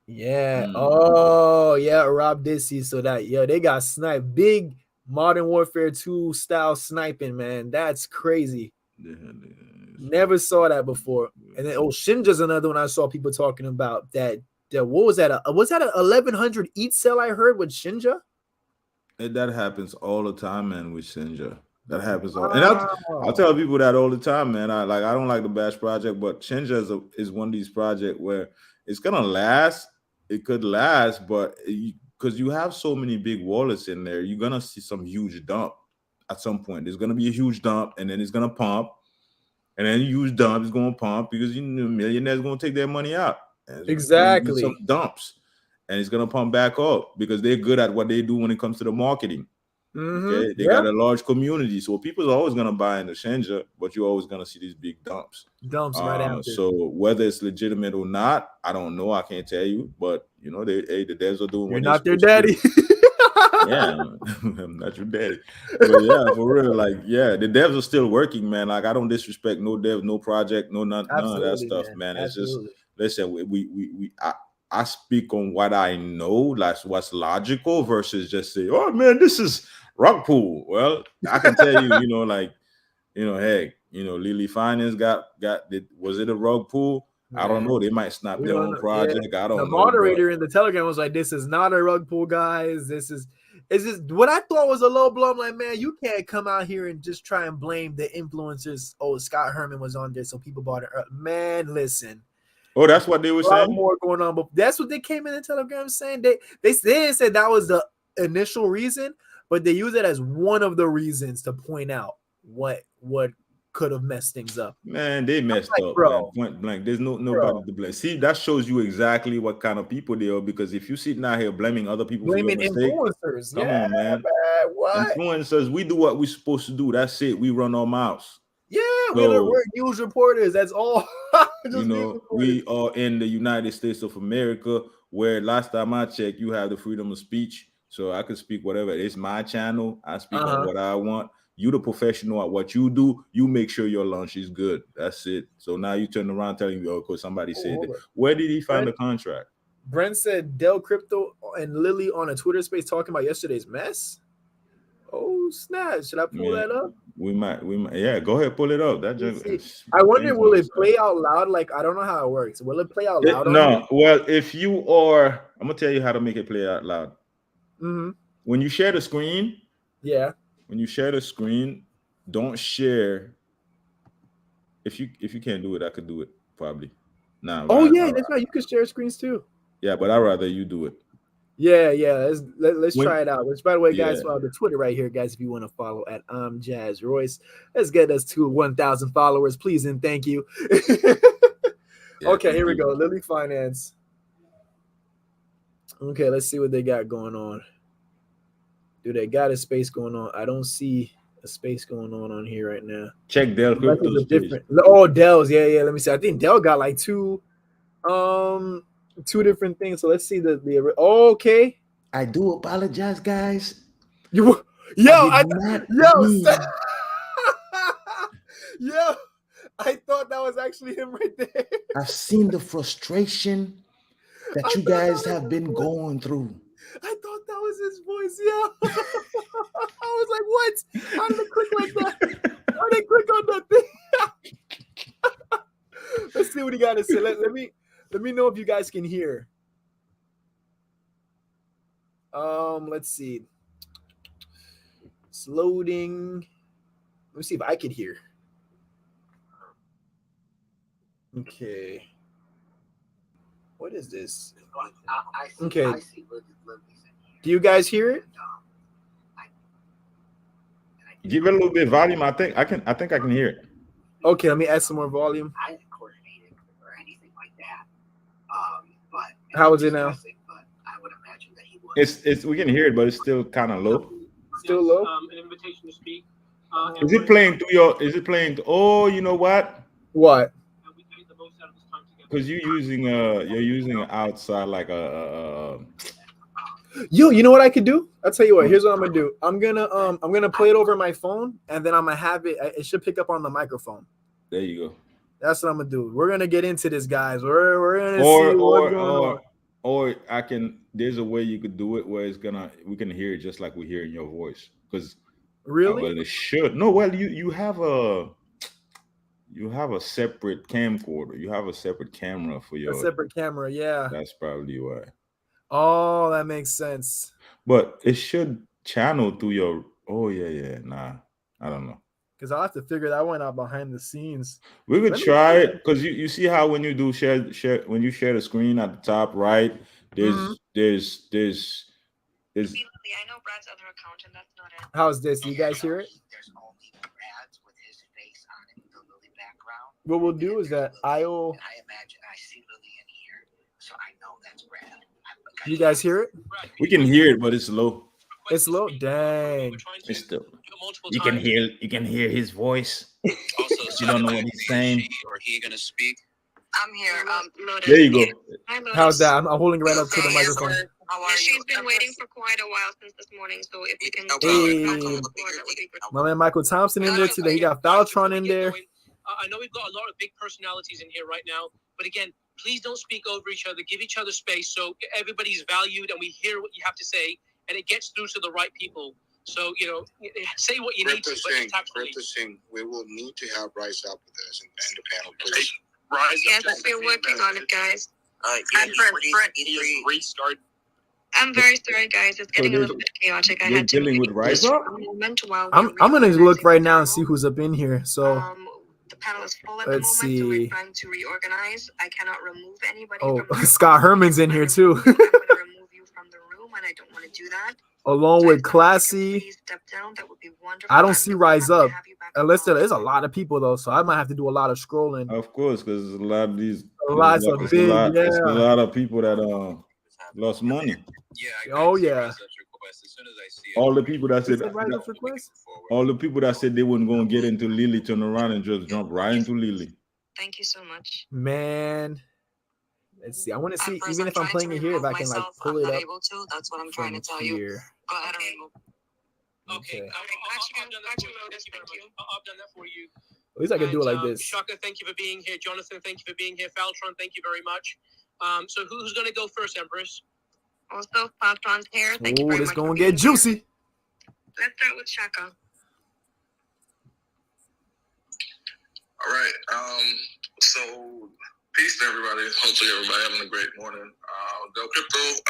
Yeah. Oh, yeah. Rob did see so that they got sniped. Big Modern Warfare 2 style sniping, man. That's crazy. Never saw that before. And then Shinja's another one I saw people talking about. That what was that? Was that a 1100 eat sell I heard with Shinja? That happens all the time, man, with Shinja. That happens all, and I'll Wow. tell people that all the time, man. I don't like the Bash project, but Shinja is one of these projects where it's gonna last. It could last, but because you have so many big wallets in there, you're gonna see some huge dump at some point. There's gonna be a huge dump, and then it's gonna pump, and then a huge dump is gonna pump because millionaires gonna take their money out. And there's gonna be some Exactly. dumps, and it's gonna pump back up because they're good at what they do when it comes to the marketing. Mm-hmm. Okay, they Yeah. got a large community, so people are always gonna buy into Shenja, but you're always gonna see these big dumps. Dumps right after. So whether it's legitimate or not, I don't know. I can't tell you, but the devs are doing You're what they're not their supposed to do. daddy. Yeah, I'm not your daddy, but yeah, for real, like yeah, the devs are still working, man. Like I don't disrespect no dev, no project, none of that Absolutely, stuff, man. man. It's just Absolutely. listen, I speak on what I know, like what's logical versus just say, oh man, this is Rug pool. Well, I can tell you, like, heck, Lilly Finance was it a rug pool? I don't Man, know. They might snap we their don't own know. Yeah, project. I the don't know, but moderator in the Telegram was like, "This is not a rug pull, guys. This is what I thought was a low blow." I'm like, man, you can't come out here and just try and blame the influencers. Oh, Scott Herman was on there, so people bought it. Man, listen. Oh, that's what they were A lot saying? more going on, but that's what they came in the Telegram saying. They didn't say that was the initial reason, but they use it as one of the reasons to point out what could have messed things up. Man, they messed like, up, bro, man. Point blank. There's nobody to blame. See, that shows you exactly what kind of people they are, because if you're sitting out here blaming other people for your blaming mistake, influencers. come Yeah, on, man. What? Influencers, we do what we're supposed to do. That's it. We run our mouths. Yeah, So, we're news reporters. That's all. Just news reporters. We are in the United States of America, where last time I checked, you have the freedom of speech. So I could speak whatever. It's my channel. I speak on what I want. You the professional at what you do. You make sure your lunch is good. That's it. So now you turn around telling me, oh, because somebody said that. Where did he find the contract? Brent said Dell Crypto and Lilly on a Twitter space talking about yesterday's mess. Oh snap! Should I pull that up? We might. Yeah, go ahead, pull it up. I wonder, will it play out loud? Like, I don't know how it works. Will it play out loud? No. Well, if you are, I'm gonna tell you how to make it play out loud. Mm-hmm. When you share the screen, when you share the screen, don't share. If you can't do it, I could do it probably. Nah. Oh yeah, that's right. You can share screens too. Yeah, but I'd rather you do it. Yeah. Let's try it out. Which, by the way, guys, follow the Twitter right here, guys. If you want to follow at Jazz Royce, let's get us to 1,000 followers, please and thank you. Okay, here we go. Lilly Finance. Okay, let's see what they got going on. Do they got a space going on? I don't see a space going on here right now. Check Dell Crypto's different. Oh, Dell's. Yeah. Let me see. I think Dell got like two different things. So let's see the okay. I do apologize, guys. Yo, I thought that was actually him right there. I've seen the frustration that you guys have been going through. I thought that was his voice. Yeah. I was like, what? How did I click like that? How did I click on that thing? Let's see what he got to say. Let me know if you guys can hear. Let's see. It's loading. Let me see if I can hear. Okay. What is this? Okay. Do you guys hear it? Give it a little bit of volume. I think I can hear it. Okay, let me add some more volume. I didn't coordinate it or anything like that. But how is it now? But I would imagine that he would. It's we can hear it, but it's still kind of low. Still low. An invitation to speak. Is it playing through your? Is it playing? Oh, you know what? What? Because you're using an outside like a. Yo, you know what I could do? I'll tell you what. Here's what I'm gonna do. I'm gonna play it over my phone, and then I'm gonna have it. It should pick up on the microphone. There you go. That's what I'm gonna do. We're gonna get into this, guys. We're gonna see what's going on. Or I can. There's a way you could do it where we can hear it just like we hear in your voice. Because really, well, it should. No, well, you have a separate camcorder. You have a separate camera for your separate camera. Yeah, that's probably why. Oh, that makes sense. But it should channel through your. Oh yeah. Nah, I don't know. Because I'll have to figure that one out behind the scenes. We could try it because you see how when you do share when you share the screen at the top right, there's. I know Brad's other account, and that's not it. How's this? You guys hear it? There's only Brad's with his face on it, the Lilly background. What we'll do is that I imagine I see Lilly in here, so I know that's Brad. You guys hear it? We can hear it, but it's low. It's low. Dang. It's still. You can hear his voice. Also, you don't know what he's saying. Or he gonna speak? I'm here. Lotus. There you go. Hi, Lotus. How's that? I'm holding it right up to the microphone. How are you? She's been waiting for quite a while since this morning, so if you can. Hey. My man Michael Thompson in there today. He got Faltron in there. I know we've got a lot of big personalities in here right now, but again, please don't speak over each other. Give each other space so everybody's valued and we hear what you have to say and it gets through to the right people. So, say what you need to, but it's tactfully. We will need to have Rise Up with us and the panel, please. Yes, we're working on it, guys. Restart. I'm very sorry, guys. It's getting a little bit chaotic. I had to dealing with Rise a Up? moment while I'm gonna look right now and see who's up in here. So the panel is full at let's the moment, so we're see. trying to reorganize. I cannot remove anybody. Oh, from the Scott Herman's in here too. I'm going to remove you from the room, and I don't want to do that. Along So with if you Classy. please step down, that would be wonderful. I don't I'm see more Rise than happy Up. to have you back Unless on. there's a lot of people though, so I might have to do a lot of scrolling. Of course, because a lot of these, Lots of it's big, it's a yeah. lot of people that lost money. Oh yeah. All the people that said, Rise Up's request? all the people that said they weren't gonna get into Lilly turn around and just jump right into Lilly. Thank you so much. Man. Let's see. I want to see, First, even if I'm playing it here, if I can like pull it up. able to. That's what I'm trying to tell you. Here. Go ahead and remove. Okay. Okay. I've done that for you. Thank you. I've done that for you. At least I can do it like And, this. Shaka, thank you for being here. Jonathan, thank you for being here. Faltron, thank you very much. So who's going to go first, Empress? Also, Faltron's here. Thank you Oh, very this much. gonna get juicy. Let's start with Shaka. All right. So peace to everybody. Hopefully everybody having a great morning. Del Crypto,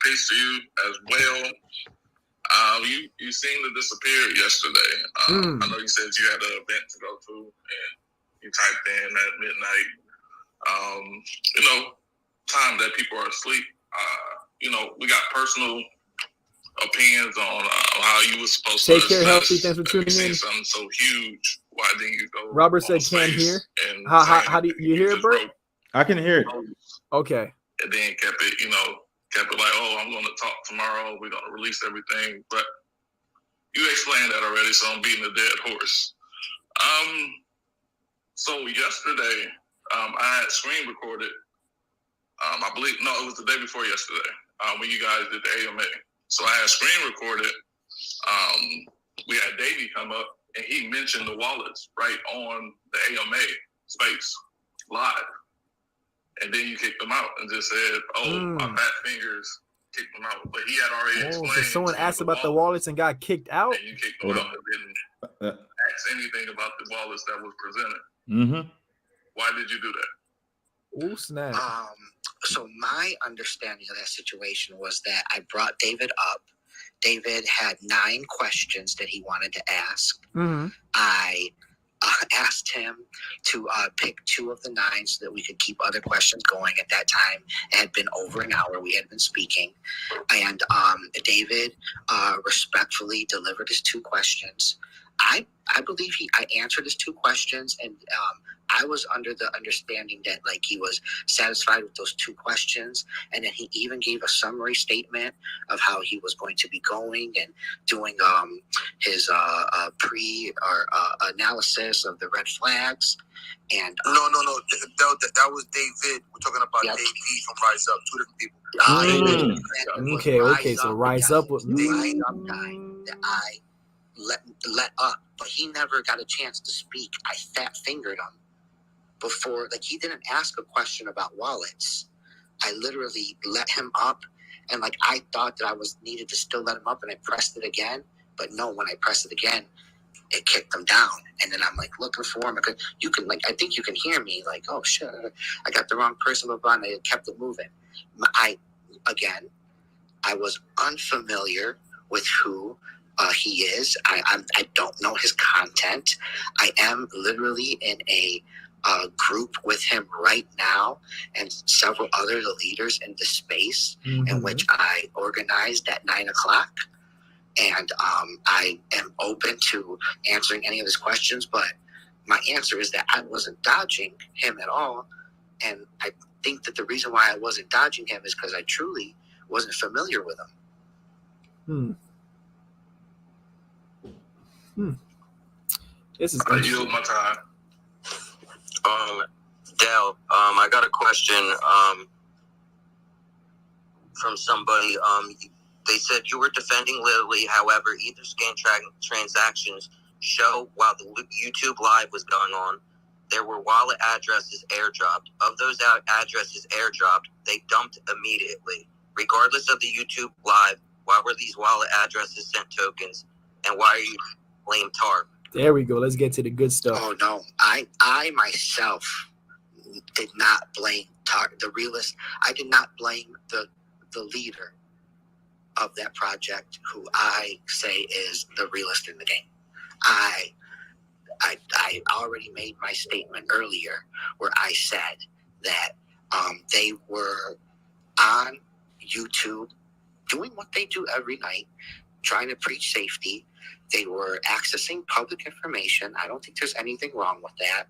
peace to you as well. You seemed to disappear yesterday. I know you said you had an event to go to, and you typed in at midnight. Time that people are asleep. We got personal opinions on how you were supposed to Take care, healthy. Thanks for tuning in. Something so huge. Why didn't you go? Robert said can't hear. How do you hear it, Bert? I can hear it. Okay. And then kept it like, oh, I'm going to talk tomorrow. We're going to release everything. But you explained that already, so I'm beating a dead horse. So yesterday, I had screen recorded. I believe, no, it was the day before yesterday when you guys did the AMA. So I had screen recorded. We had Davey come up, and he mentioned the wallets right on the AMA space live. And then you kicked them out and just said, my fat fingers kicked them out. But he had already explained. So someone asked about the wallets and got kicked out? And you kicked them out and didn't ask anything about the wallets that was presented. Mm-hmm. Why did you do that? Oh, snap. So my understanding of that situation was that I brought David up. David had 9 questions that he wanted to ask. Mm-hmm. I asked him to pick 2 of the 9 so that we could keep other questions going. At that time, it had been over an hour we had been speaking. And David respectfully delivered his 2 questions. I believe I answered his 2 questions, and I was under the understanding that he was satisfied with those 2 questions, and then he even gave a summary statement of how he was going to be going and doing his analysis of the red flags. And no, that was David. We're talking about Dave V from Rise Up, 2 different people. Okay. So Rise Up with the Rise Up guy that I let up, but he never got a chance to speak. I fat fingered him before, he didn't ask a question about wallets. I literally let him up, and I thought that I was needed to still let him up, and I pressed it again. But no, when I pressed it again, it kicked him down. And then I'm looking for him. You can I think you can hear me. Oh shit, I got the wrong person, and I kept it moving. I was unfamiliar with who he is. I don't know his content. I am literally in a group with him right now and several other leaders in the space in which I organized at 9 o'clock. And I am open to answering any of his questions, but my answer is that I wasn't dodging him at all. And I think that the reason why I wasn't dodging him is because I truly wasn't familiar with him. This is I yield my time. Dale, I got a question from somebody. They said you were defending Lilly. However, either scan transactions show while the YouTube live was going on, there were wallet addresses airdropped. Of those addresses airdropped, they dumped immediately. Regardless of the YouTube live, Why were these wallet addresses sent tokens? And why are you blame TARP? There we go. Let's get to the good stuff. Oh no, I myself did not blame the realist. I did not blame the leader of that project, who I say is the realist in the game. I already made my statement earlier where I said that they were on YouTube doing what they do every night, trying to preach safety. They were accessing public information. I don't think there's anything wrong with that.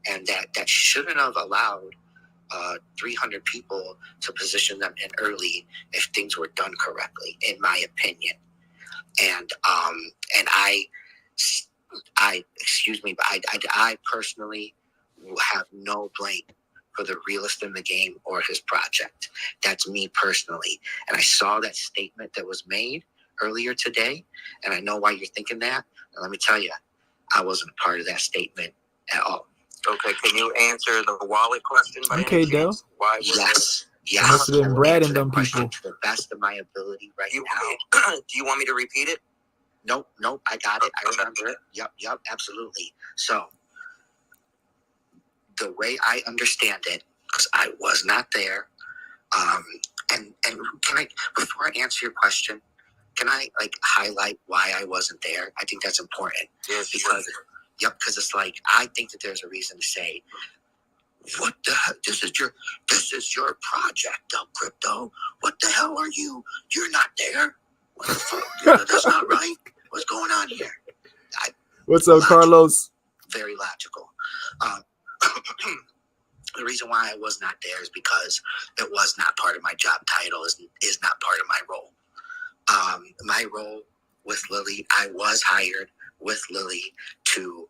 And that shouldn't have allowed 300 people to position them in early if things were done correctly, in my opinion. And I excuse me, but I personally have no blame for the realist in the game or his project. That's me personally. And I saw that statement that was made earlier today, and I know why you're thinking that. And let me tell you, I wasn't a part of that statement at all. Okay, can you answer the wallet question? Okay, Dale. Why was Yes. It must have been Brad and them people. To the best of my ability right now. Do you want me to repeat it? Nope, I got it. I remember it. Yep, absolutely. So, the way I understand it, because I was not there, and can I, before I answer your question, can I highlight why I wasn't there? I think that's important. Yes, because it's like, I think that there's a reason to say, what the hell? This is your project, Del Crypto. What the hell are you? You're not there. What the fuck? That's not right. What's going on here? What's up, Carlos? Very logical. The reason why I was not there is because it was not part of my job title, is not part of my role. My role with Lilly, I was hired with Lilly to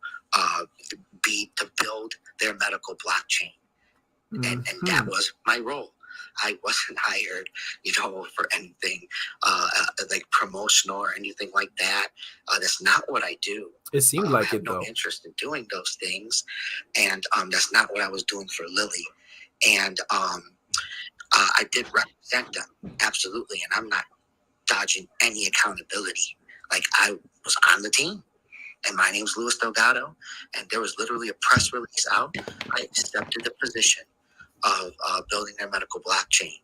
build their medical blockchain, and that was my role. I wasn't hired, for anything like promotional or anything like that. That's not what I do. It seemed like I have it, no though. interest in doing those things, and that's not what I was doing for Lilly. And I did represent them, absolutely, and I'm not dodging any accountability. Like, I was on the team, and my name's Luis Delgado, and there was literally a press release out. I accepted the position of building their medical blockchain.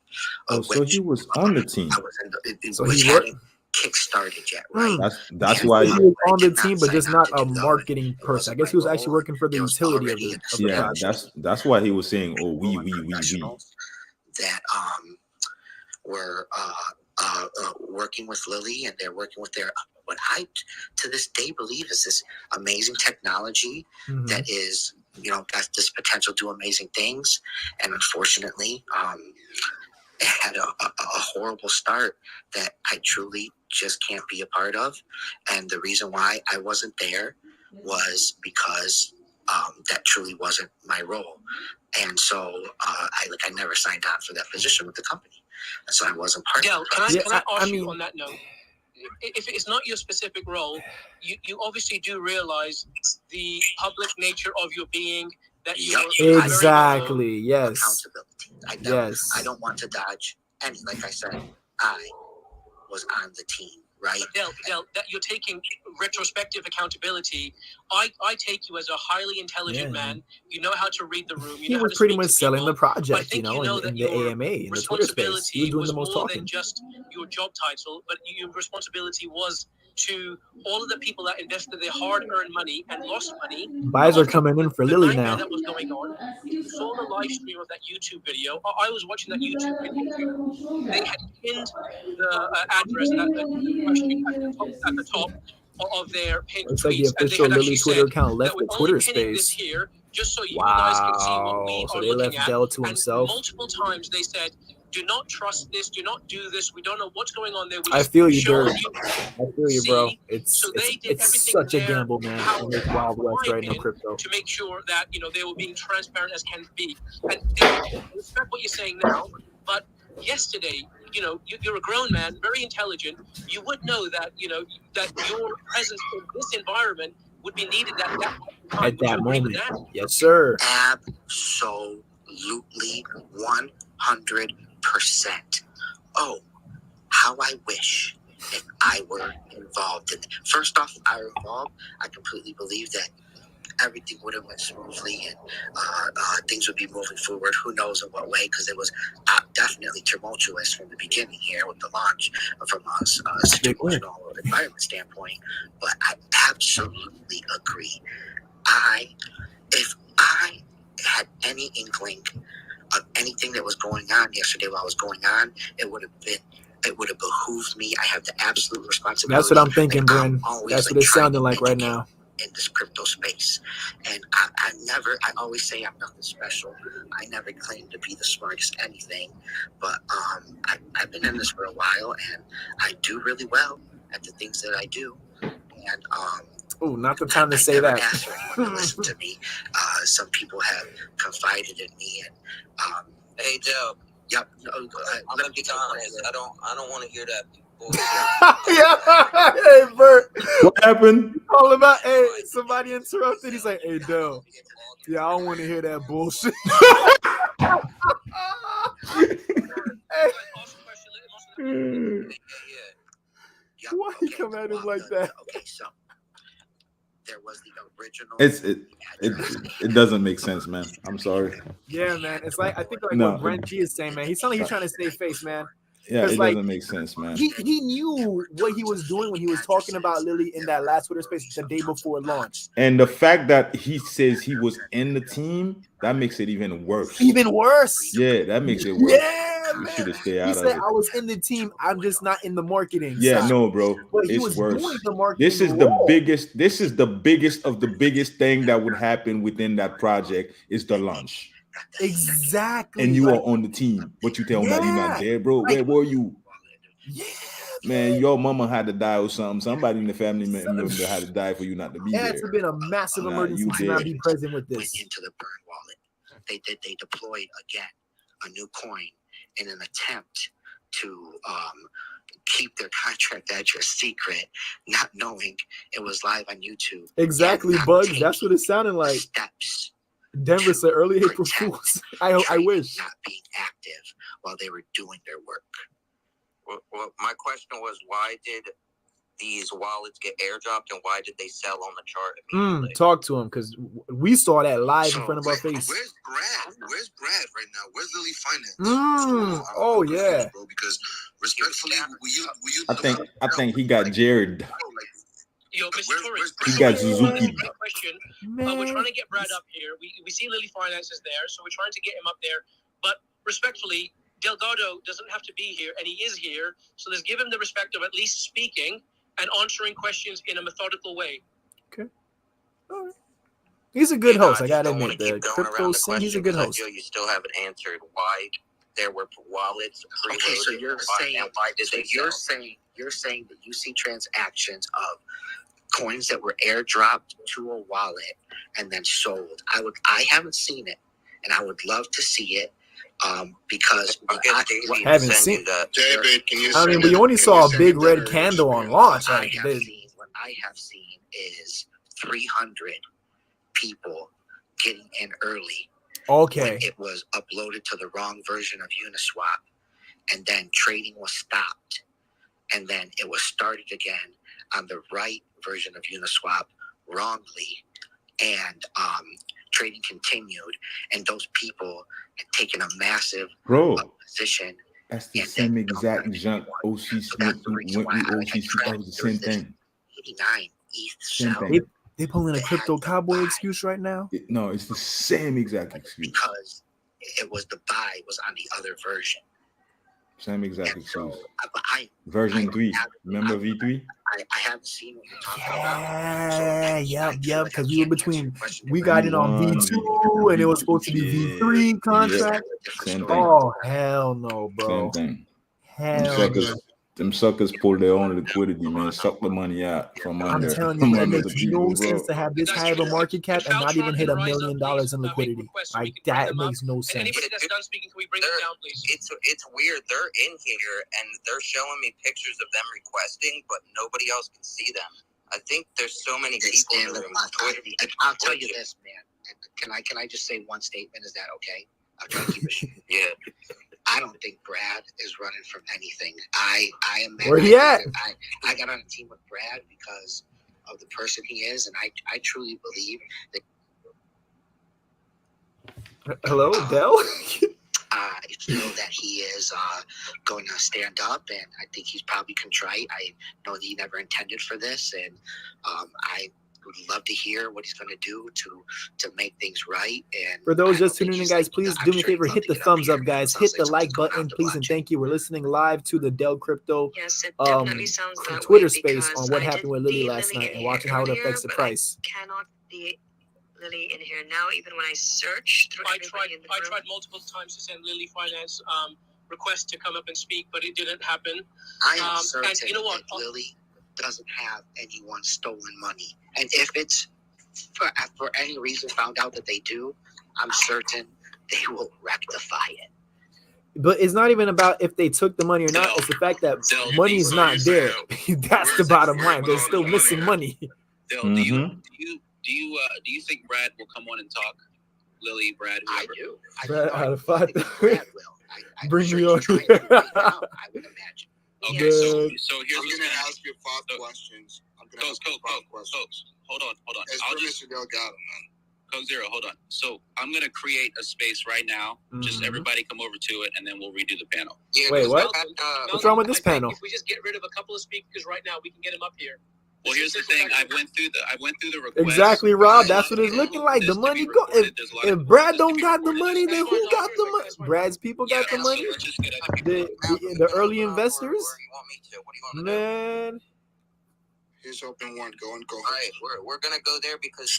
So he was on the team. I was in So which he hadn't kick-started yet, right? That's And why. He was on the did not team, but sign just on not to a do that. marketing It person. I wasn't guess he my was actually role. working for the There was utility of already the a Yeah, project. that's why he was saying, "Oh, we." Professionals that were working with Lilly, and they're working with their what I to this day believe is this amazing technology that is got this potential to do amazing things, and unfortunately it had a horrible start that I truly just can't be a part of. And the reason why I wasn't there was because that truly wasn't my role. And so I never signed on for that position with the company. And so I wasn't part Del, of can it. I ask you on that note? If it's not your specific role, you obviously do realize the public nature of your being, that you're Exactly. Yes. Accountability. I don't want to dodge any. Like I said, I was on the team, right? Del, that you're taking retrospective accountability. I take you as a highly intelligent man. You know how to read the room. He was pretty much selling the project, in the AMA, in the Twitter space. He was doing the most more talking. than just your job title, but your responsibility was to all of the people that invested their hard-earned money and lost money. Buys are coming in for Lilly now. That was going on. You saw the live stream of that YouTube video. I was watching that YouTube video. They had pinned the address that question at the top of their pinned It's tweets. like the official Lilly Twitter account left the Twitter space. Here just so you guys can see what we So are they looking left at. Dell to And himself. multiple times they said, do not trust this, do not do this, we don't know what's going on there. I feel you, Dirk. I feel you, bro. It's such a gamble, man, in this Wild West right now, crypto. To make sure that they were being transparent as can be. And I respect what you're saying now, but yesterday, you're a grown man, very intelligent. You would know that that your presence in this environment would be needed at that moment. Yes, sir. Absolutely, 100%. Oh, how I wish if I were involved. And first off, if I were involved, I completely believe that everything would have went smoothly and things would be moving forward. Who knows in what way? Because it was definitely tumultuous from the beginning here with the launch from a situational environment standpoint. But I absolutely agree. If I had any inkling of anything that was going on yesterday while I was going on, it would have behooved me. I have the absolute responsibility. That's what I'm thinking, Bryn. That's what it sounded like right now. In this crypto space. And I always say I'm nothing special. I never claim to be the smartest anything, but I've been in this for a while and I do really well at the things that I do. And oh, not the time to say that. Asked for anyone to listen to me. Some people have confided in me and hey Joe. Yep. I'm gonna be honest. I don't want to hear that. Yeah. Hey, Bert. What happened? All about. Hey, somebody interrupted. He's like, "Hey, Dell. Yeah, I don't want to hear that bullshit." Why you come at him like that? Okay, so there was the original. It doesn't make sense, man. I'm sorry. Yeah, man. It's like I think what Brent G is saying, man. He's telling he's trying to save face, man. Yeah, it doesn't make sense, man. He knew what he was doing when he was talking about Lilly in that last Twitter space the day before launch. And the fact that he says he was in the team, that makes it even worse. Even worse. Yeah, that makes it worse. Yeah, you man. should have stayed out he of said, it. I was in the team. I'm just not in the marketing. Yeah, side. no, bro. But it's worse. This is the biggest. This is the biggest of the biggest thing that would happen within that project is the launch. Exactly. And you are on the team, but you tell me you're not there, bro. Where were you? Yeah, man, your mama had to die or something. Somebody in the family member had to die for you not to be there. It had been a massive emergency to not be present with this. Went into the burn wallet. They deployed again a new coin in an attempt to keep their contract address secret, not knowing it was live on YouTube. Exactly, Bugs. That's what it sounded like. Steps. Denver said early April Fools. I wish. Not being active while they were doing their work. Well, my question was, why did these wallets get airdropped and why did they sell on the chart immediately? Talk to him because we saw that live in front of our face. Where's Brad right now? Where's Lilly Finance? Oh yeah. Bro, because respectfully, I think he got Jared. Yo, Mr. Torres, he got Suzuki. Question. We're trying to get Brad up here. We see Lilly Finance is there, so we're trying to get him up there. But respectfully, Delgado doesn't have to be here, and he is here. So let's give him the respect of at least speaking and answering questions in a methodical way. Okay. All right. He's a good host. I gotta admit, the Crypto Sin, he's a good host. I feel you still haven't answered why there were wallets preloaded. Okay, so you're saying you're saying that you see transactions of coins that were airdropped to a wallet and then sold. I haven't seen it, and I would love to see it. Because I haven't seen that. David, can you? I mean, we only saw a big red candle on launch. What I have seen is 300 people getting in early. Okay. When it was uploaded to the wrong version of Uniswap, and then trading was stopped, and then it was started again on the right version of Uniswap wrongly, and trading continued, and those people had taken a massive position. That's the same exact junk OC Smith went with OC Smith. That was the same thing. 89 ETH. They pulling a crypto cowboy excuse right now? No, it's the same exact excuse. Because it was the buy was on the other version. Same exact excuse. So, version 3. Remember V3? I haven't seen what you're talking about. Yeah, because we were between. We got in on V2 and it was supposed to be V3 contract. Same thing. Oh hell no, bro. Same thing. Hell no. Them suckers pull their own liquidity, man. Suck the money out from under. I'm telling you, it makes no sense to have this high of a market cap and not even hit $1 million in liquidity. Like that makes no sense. Anybody that's done speaking, can we bring them down, please? It's weird. They're in here and they're showing me pictures of them requesting, but nobody else can see them. I think there's so many people. I'll tell you this, man. Can I just say one statement? Is that okay? I'll try to keep it. Yeah. I don't think Brad is running from anything. I am. Where he at? I got on a team with Brad because of the person he is, and I truly believe that. Hello, Dell. I feel that he is going to stand up, and I think he's probably contrite. I know that he never intended for this, and I would love to hear what he's going to do to make things right. And For those just tuning in, guys, please do me a favor, hit the thumbs up, guys. Hit the like button, please, and thank you. We're listening live to the Dell Crypto Twitter space on what happened with Lilly last night and watching how it affects the price. Cannot be Lilly in here now, even when I search through. I tried multiple times to send Lilly Finance requests to come up and speak, but it didn't happen. I am certain and you know what? that Lilly doesn't have anyone's stolen money, and if it's for any reason found out that they do, I'm certain they will rectify it. But it's not even about if they took the money or not. It's the fact that money's not there. That's the bottom line. They're still missing money. Del, do you think Brad will come on and talk? Lilly, Brad, whoever. I do. Brad, out of I 5,000. think Brad will. Bring sure me on. he's trying to right now, I would imagine. Okay, so Man. here's I'm what's going to gonna ask you 5 questions. I'm going to ask you 5 questions. Hold on. As I'll for just Mr. Delgado, man. Coke Zero, hold on. So I'm gonna create a space right now. Just Mhm. everybody come over to it, and then we'll redo the panel. Yeah, Wait, what? What's wrong with this I think panel? If we just get rid of a couple of speakers right now, we can get him up here. Well, here's the thing. I went through the request. Exactly, Rob. That's what it's looking like. The money go. If Brad don't got the money, then who got the money? Brad's people got the money. Let's just get other people. The early investors. Where you want me to? What do you want me to do? Man, Here's open one. Go and go. All right, we're gonna go there because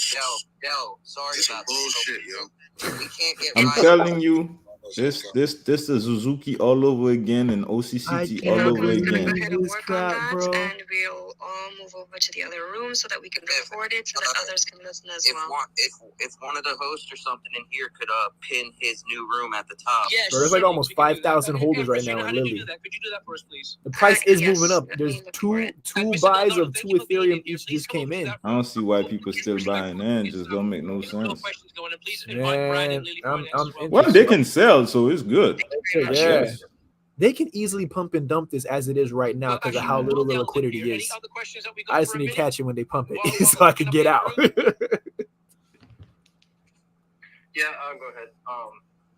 Del, sorry This is about bullshit, yo. We can't get I'm right. telling you, this is Suzuki all over again and OCCT all cannot over believe Gonna go again. ahead and This work crap, on that, bro. and we'll all move over to the other room so that we can record it, so that others can listen as well. If one of the hosts or something in here could pin his new room at the top. Yes, Bro, there's like certainly, almost we can do that. 5,000 holders right Chris, you now know in how to Lilly. do that. Could you do that for us, please? The price is Yes, moving up. let There's me look for it. two Mr. buys Delgado, of thank 2 you for being Ethereum in here. each Please just hold came for in. that I don't see why room. people still buying in. Just don't make no No sense. questions going, and please invite Brad and Man, Lilly I'm Finance as well. Well, they can sell, so it's good. Yeah. Yes. They can easily pump and dump this as it is right now because of how little the Del, liquidity any is. other questions that we go I just for a need to minute? catch it when they pump it While so I can we're get cleaning out. up the room? Yeah, I'll go ahead.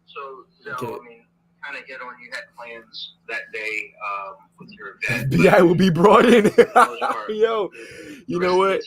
So Okay. I mean, kind of get on. You had plans that day with your event. BI will be brought in. For the most part, Yo, you know what?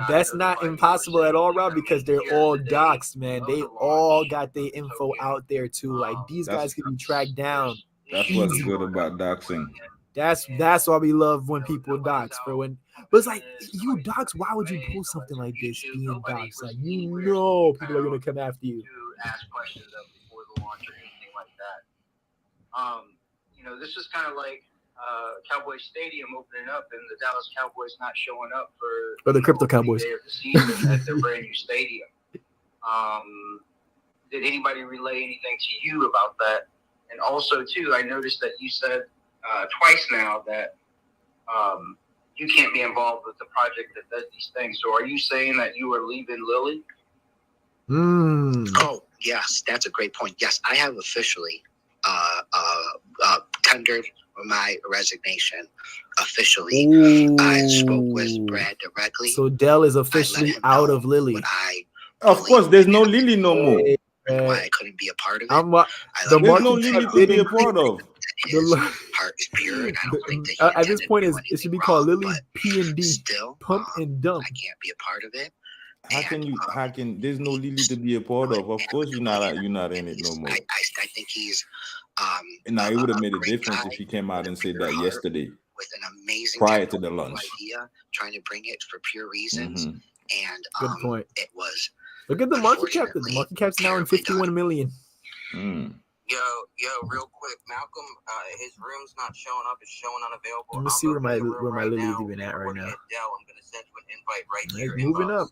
That's not impossible at all, Rob, because they're all doxxed, man. They all got their info out there too. Like these guys can be tracked down. That's what's good about doxing. That's why we love when people dox. For when, but it's like you dox. Why would you pull something like this being dox? Like you know people are gonna come after you. to ask questions of before the launch or anything like that. You know, this is kind of like Cowboy Stadium opening up and the Dallas Cowboys not showing up Or the Crypto opening Cowboys. day of the season at their brand new stadium. Did anybody relay anything to you about that? And also, too, I noticed that you said twice now that you can't be involved with the project that does these things. So are you saying that you are leaving Lilly? Oh, yes, that's a great point. Yes, I have officially tendered my resignation officially. Ooh. I spoke with Brad directly. So Dell is officially out of Lilly. What I Of course, there's no Lilly no more. why I couldn't be a part of it. I'm I the let There's him no market know Lilly cap to be a didn't. part of. his heart is pure, and I don't think that he At this intended point, to do it should be anything called wrong, Lilly but P and D, still, pump and dump. I can't be a part of it. How can there's no Lilly to be a part of? Of course you're not in it no more. I think he's And now it would have made a great difference guy if he came out and said with a that pure heart, yesterday. with an amazing Prior to the technical launch. idea, trying to bring it for pure reasons. Mhm. And Good point. it was Look at the market cap. The market cap's now in 51 million. Mm. Yo, real quick, Malcolm, his room's not showing up. It's showing unavailable. Let me see where my Lilly's even at right now. Dell, I'm gonna send you an invite right It's here. moving up.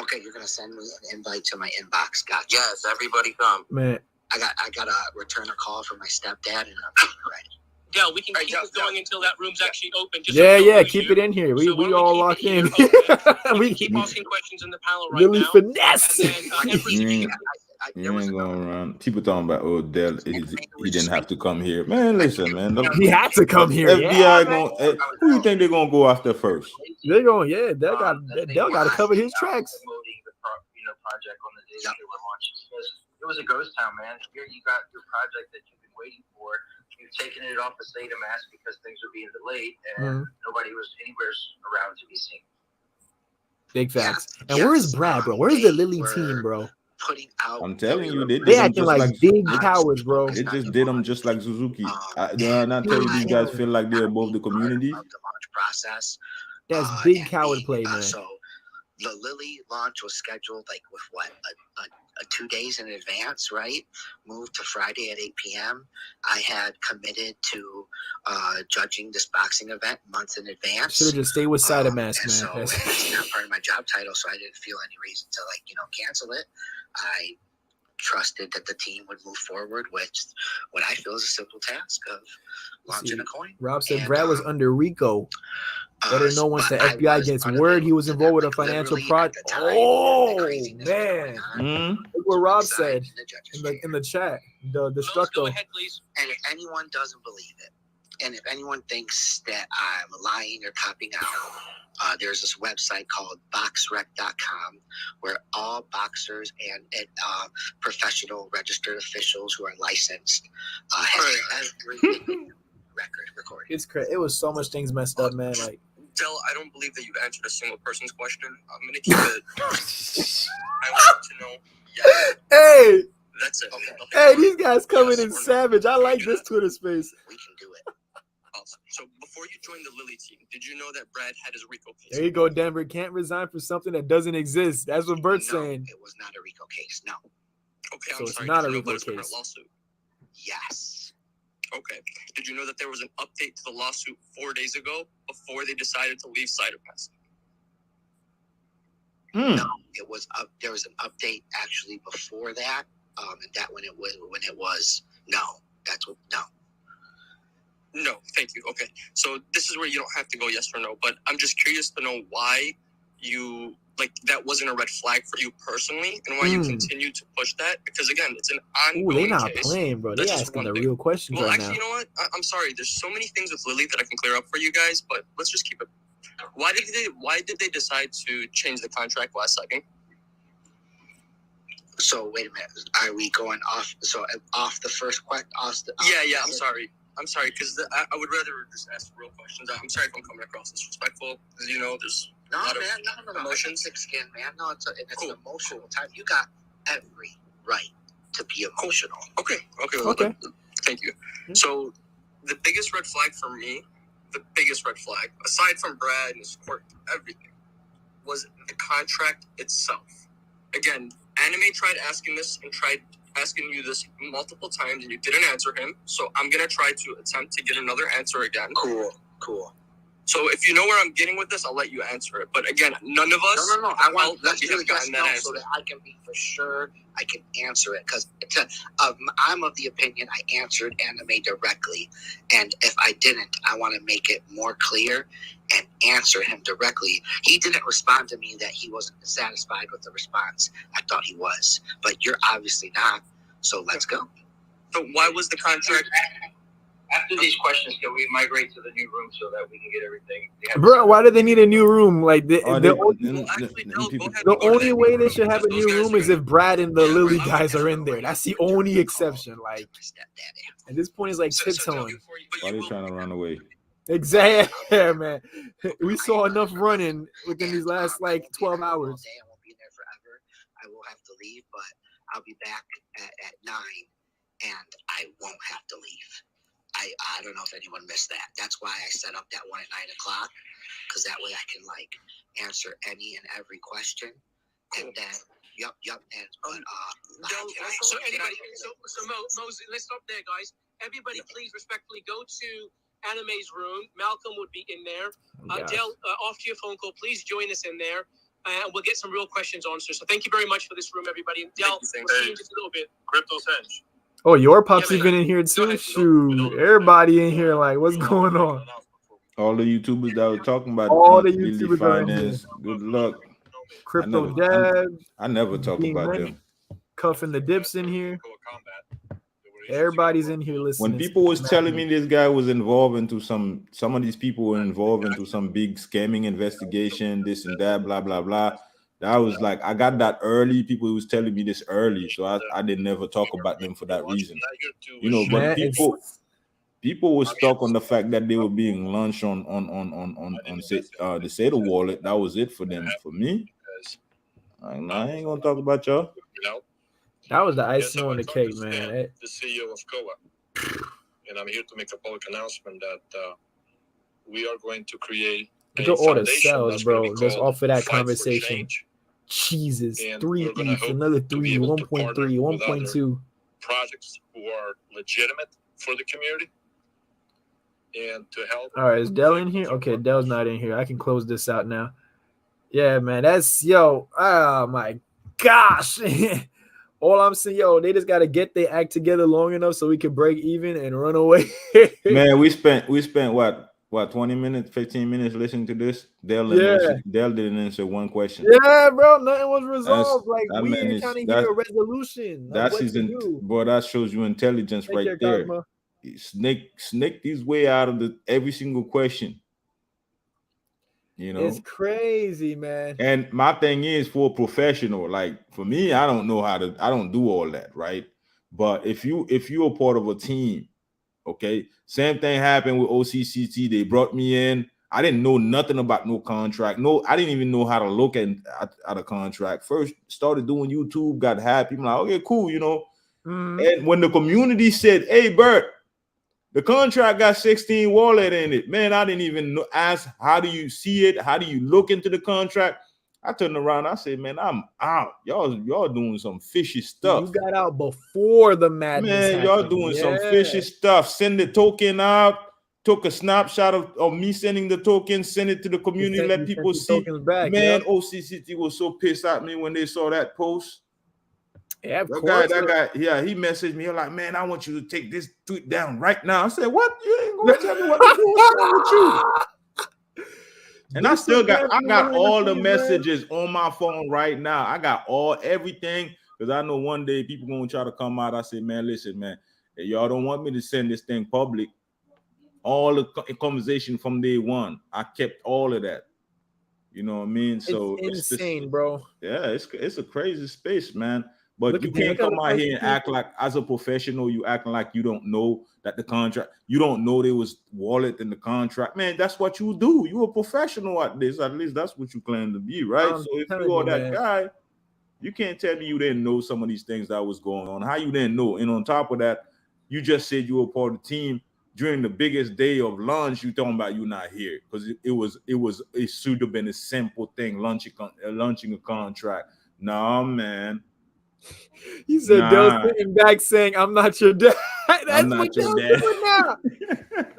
okay. You're gonna send me an invite to my inbox. Gotcha. Yes, everybody come. Man, I got a return a call from my stepdad, and I'm ready. Del, we can Hey, keep Del, this going until that room's actually open. Just yeah, so we yeah. know Keep you. it in here. We So why don't all we locked keep in. it here open? We We can keep asking questions in the panel right Lilly now. finesse. And then Empress, if you Mm. can- You ain't going around. People talking about, oh, Dell, he didn't have to come here. Man, listen, man. He had to come here. FBI going. Who you think they're gonna go after first? They're going. Yeah, Dell got to cover his tracks. Project on the day that they were launching. It was a ghost town, man. Here you got your project that you've been waiting for. You've taken it off of Saitama'S because things were being delayed, and nobody was anywhere around to be seen. Big facts. And where's Brad, bro? Where's the Lilly team, bro? Putting out. I'm telling you, they acting like big cowards, bro. They just did them just like Suzuki. Did I not tell you these guys feel like they're above the community? The launch process. That's big coward play, man. So the Lilly launch was scheduled like with what a 2 days in advance, right? Moved to Friday at 8 p.m. I had committed to judging this boxing event months in advance. Should have just stayed with Saitama'S, man. So it's not part of my job title, so I didn't feel any reason to cancel it. I trusted that the team would move forward with what I feel is a simple task of launching a coin. Rob said Brad was under RICO. Better know once the FBI gets word he was involved with a financial project. Oh, man. Look what Rob said in the chat. The destructo. And if anyone doesn't believe it, and if anyone thinks that I'm lying or copping out, there's this website called boxrec.com where all boxers and professional registered officials who are licensed have every record recorded. It's crazy. It was so much things messed up, man. Like, Del, I don't believe that you've answered a single person's question. I'm gonna keep it. I want to know. Yeah. Hey. That's it. Okay. Hey, these guys coming in savage. I like this Twitter space. We can do it. Awesome. So before you joined the Lilly team, did you know that Brad had his RICO case? There you go, Denver. Can't resign for something that doesn't exist. That's what Bert's saying. It was not a RICO case. No. Okay, So I'm it's sorry. not Did a you know RICO about his case. lawsuit? Yes. Okay. Did you know that there was an update to the lawsuit 4 days ago before they decided to leave Saitama'S? No, it was up. There was an update actually before that, and that when it was no. That's what no. No, thank you. Okay, so this is where you don't have to go yes or no, but I'm just curious to know why you that wasn't a red flag for you personally, and why you continue to push that. Because again, it's an ongoing They're not case. playing, bro. They're asking the real questions well, right actually, now. you know what? I'm sorry. There's so many things with Lilly that I can clear up for you guys, but let's just keep it. Why did they decide to change the contract last second? So wait a minute. Are we going off? So off the first question? Yeah. I'm sorry, because I would rather just ask real questions. I'm sorry if I'm coming across disrespectful. Because there's no, a lot man, of no. emotions. Thick skin, man. No, it's an emotional time. You got every right to be emotional. Okay. Well, thank you. So the biggest red flag for me, aside from Brad and his court, everything, was the contract itself. Again, Anime tried asking this and tried asking you this multiple times, and you didn't answer him. So I'm gonna try to attempt to get another answer again. Cool. So if you know where I'm getting with this, I'll let you answer it. But again, none of us. No. I want let's do that so that I can be for sure. I can answer it because I'm of the opinion I answered Anime directly, and if I didn't, I want to make it more clear and answer him directly. He didn't respond to me that he wasn't satisfied with the response. I thought he was, but you're obviously not. So let's go. So why was the contract? After these questions, can we migrate to the new room so that we can get everything? Bro, why do they need a new room? Like the only way they should have a new room is if Brad and the Lilly guys are in there. That's the only exception. Like at this point, it's like tiptoeing. Why are they trying to run away? Exactly, yeah, man. We saw enough running within these last 12 hours. I won't be there forever. I will have to leave, but I'll be back at 9, and I won't have to leave. I don't know if anyone missed that. That's why I set up that one at 9 o'clock, because that way I can answer any and every question. And then, yep. And so anybody, so Moses, let's stop there, guys. Everybody, please respectfully go to Anime's room. Malcolm would be in there. Del, after your phone call, please join us in there, and we'll get some real questions answered. So thank you very much for this room, everybody. And Del, we'll see you in just a little bit. Crypto's Hedge. Oh, your pop's even in here too. Shoot, everybody in here. Like, what's going on? All the YouTubers that were talking about all the YouTubers finance. Good luck. Crypto Dev. I never talk about them. Cuffing the Dips in here. Everybody's in here listening. When people was telling me this guy was involved into some of these people were involved into some big scamming investigation, this and that, blah blah blah. That was like, I got that early. People was telling me this early, so I didn't never talk about them for that reason. You know, but people were stuck on the fact that they were being launched on the Sata wallet. That was it for them. For me, I ain't gonna talk about y'all. That was the icing on the cake, man. The CEO of COA, and I'm here to make a public announcement that we are going to create. Look at all the sales, bro. Just off of that conversation. Jesus, 3 ETH, another 3, 1.3, 1.2. Projects who are legitimate for the community. And to help. All right, is Dell in here? Okay, Dell's not in here. I can close this out now. Yeah, man, that's oh my gosh. All I'm saying, they just gotta get their act together long enough so we can break even and run away. Man, we spent what 20 minutes, 15 minutes listening to this. Dell didn't answer one question. Yeah, bro, nothing was resolved. We ain't trying to hear a resolution. That's bro. That shows you intelligence right there. Cosmo. Snake his way out of every single question. You know, it's crazy, man. And my thing is, for a professional, like for me, I don't do all that, right? But if you're a part of a team, okay, same thing happened with OCCT. They brought me in. I didn't know nothing about no contract. No, I didn't even know how to look at a contract. First, started doing YouTube, got happy. I'm like, okay, cool, you know. And when the community said, "Hey, Bert, the contract got 16 wallet in it," man, I didn't even ask, how do you see it? How do you look into the contract? I turned around. I said, man, I'm out. Y'all doing some fishy stuff. You got out before the madness. Man, y'all doing some fishy stuff. Send the token out. Took a snapshot of me sending the token. Send it to the community. Let people see. Back, man, OCCT was so pissed at me when they saw that post. Yeah, of course. That guy, yeah, he messaged me. He's like, man, I want you to take this tweet down right now. I said, what? You ain't gonna tell me what to do. What's wrong with you? And I got all the messages on my phone right now. I got everything, because I know one day people gonna try to come out. I said, man, listen, man, if y'all don't want me to send this thing public, all the conversation from day one, I kept all of that. You know what I mean? So it's insane, bro. Yeah, it's a crazy space, man. But you can't come out here and act like, as a professional, you acting like you don't know that the contract, you don't know there was wallet in the contract. Man, that's what you do. You a professional at this. At least that's what you claim to be, right? So if you are that guy, you can't tell me you didn't know some of these things that was going on. How you didn't know? And on top of that, you just said you were part of the team during the biggest day of launch. You talking about you not here, because it should have been a simple thing, launching a contract. Nah, man. He said, Dell's sitting back saying, "I'm not your dad." That's what Dell's doing now.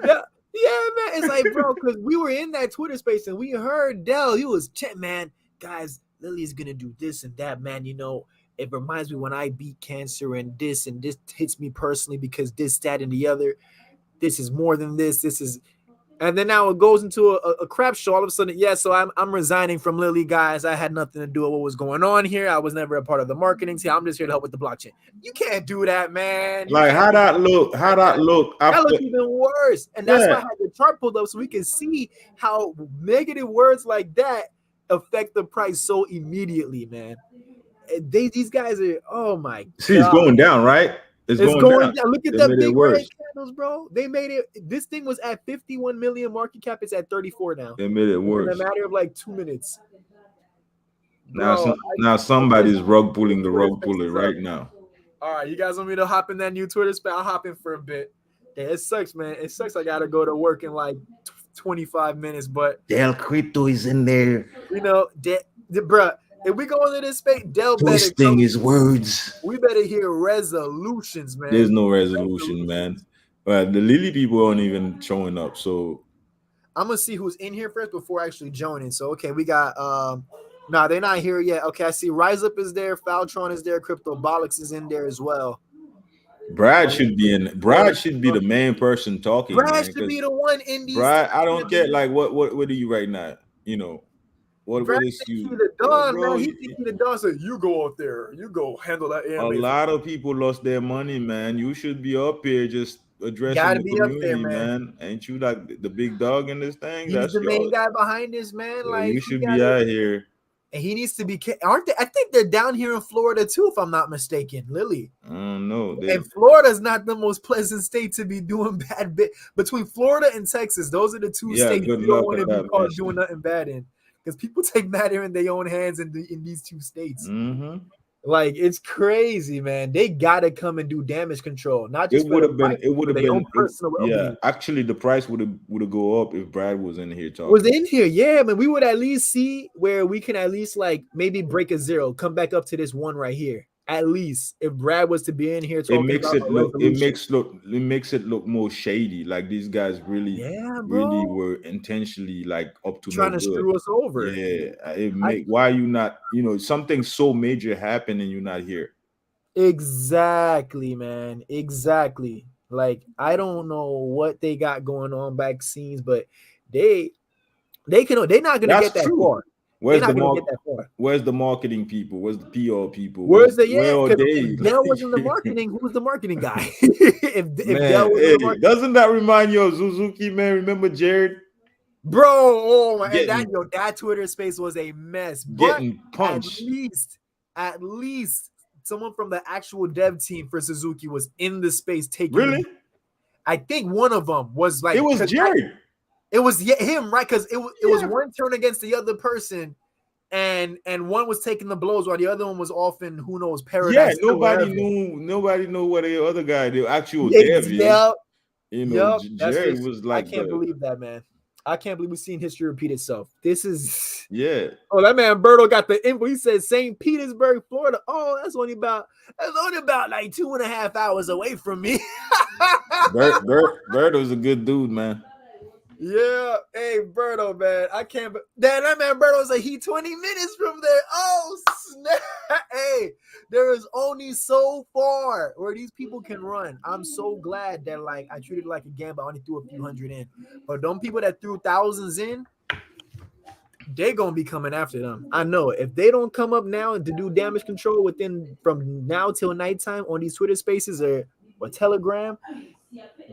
Yeah, man. It's like, bro, because we were in that Twitter space and we heard Dell. He was, man, guys, Lilly's gonna do this and that, man. You know, it reminds me when I beat cancer, and this hits me personally because this, that, and the other. This is more than this. This is. And then now it goes into a crap show. All of a sudden, so I'm resigning from Lilly, guys. I had nothing to do with what was going on here. I was never a part of the marketing team. I'm just here to help with the blockchain. You can't do that, man. Like, how that look? That looks even worse. And that's why I had the chart pulled up so we can see how negative words like that affect the price so immediately, man. These guys are, oh my God. See, it's going down, right? It's going down. Look at that big red candles, bro. They made it. This thing was at 51 million market cap. It's at 34 now. They made it worse in a matter of like 2 minutes. Bro, now somebody's rug pulling the rug puller right now. All right, you guys want me to hop in that new Twitter space? I'll hop in for a bit. Yeah, it sucks, man. It sucks. I gotta go to work in like 25 minutes, but Del Crypto is in there. You know, bruh. If we go into this space, Del twisting his words. We better hear resolutions, man. There's no resolution, man. But the Lilly people aren't even showing up. So I'm gonna see who's in here first before actually joining. So okay, we got no, they're not here yet. Okay, I see Rise Up is there, Faltron is there, Cryptobolics is in there as well. Brad should be in. Brad should be the main person talking. Brad should be the one in these. Brad, I don't get like what do you right now? You know. What Brad is thinks you, he the Don, bro? man. He think he the Don. So you go up there, you go handle that A anime. lot of people lost their money, man. You should be up here just addressing Gotta the be up there, community, man. man. Ain't you like the big dog in this thing? He's That's the main yours. guy behind this, man. Yeah, Like you he should be gotta, out here. and he needs to be. Aren't they? I think they're down here in Florida too, if I'm not mistaken. Lilly. I don't know. And Florida's not the most pleasant state to be doing bad bit between Florida and Texas. Those are the two Yeah, states good you don't luck want with to be that caught mission. doing nothing bad in, because people take matter in their own hands in these two states. Mm-hmm. Like it's crazy, man. They gotta come and do damage control, not just It would have been. It for would have their own been. personal well-being. Actually, the price would have go up if Brad was in here talking. Was in here, yeah, man. We would at least see where we can at least like maybe break a zero, come back up to this one right here. At least if Brad was to be in here talking about It makes it look more shady. Like these guys really were intentionally like up to trying no to good. screw us over. Yeah, why are you not? Something so major happened and you're not here. Exactly, man. Exactly. Like I don't know what they got going on back scenes, but they're not gonna get that far. Where's the marketing people? Where's the PR people? Where are they? If Dell wasn't the marketing, who was the marketing guy? if Dell was the marketing, doesn't that remind you of Suzuki, man? Remember Jared? Bro, oh my, that Twitter space was a mess. Getting punched. At least someone from the actual dev team for Suzuki was in the space taking. Really? I think one of them was like it was Jared. It was him, right? Because it was one turn against the other person, and one was taking the blows while the other one was off in who knows paradise. Yeah, nobody knew what the other guy, the actual dev is. Jared was like, I can't believe that, man. I can't believe we've seen history repeat itself. This is Oh, that man Berto got the info. He said St. Petersburg, Florida. Oh, that's only about like 2.5 hours away from me. Berto's a good dude, man. Yeah, hey Berto, man, I can't. That man Berto's like 20 minutes from there. Oh snap! Hey, there is only so far where these people can run. I'm so glad that like I treated it like a gamble. I only threw a few hundred in, but them people that threw thousands in, they're gonna be coming after them. I know if they don't come up now to do damage control from now till nighttime on these Twitter Spaces or Telegram,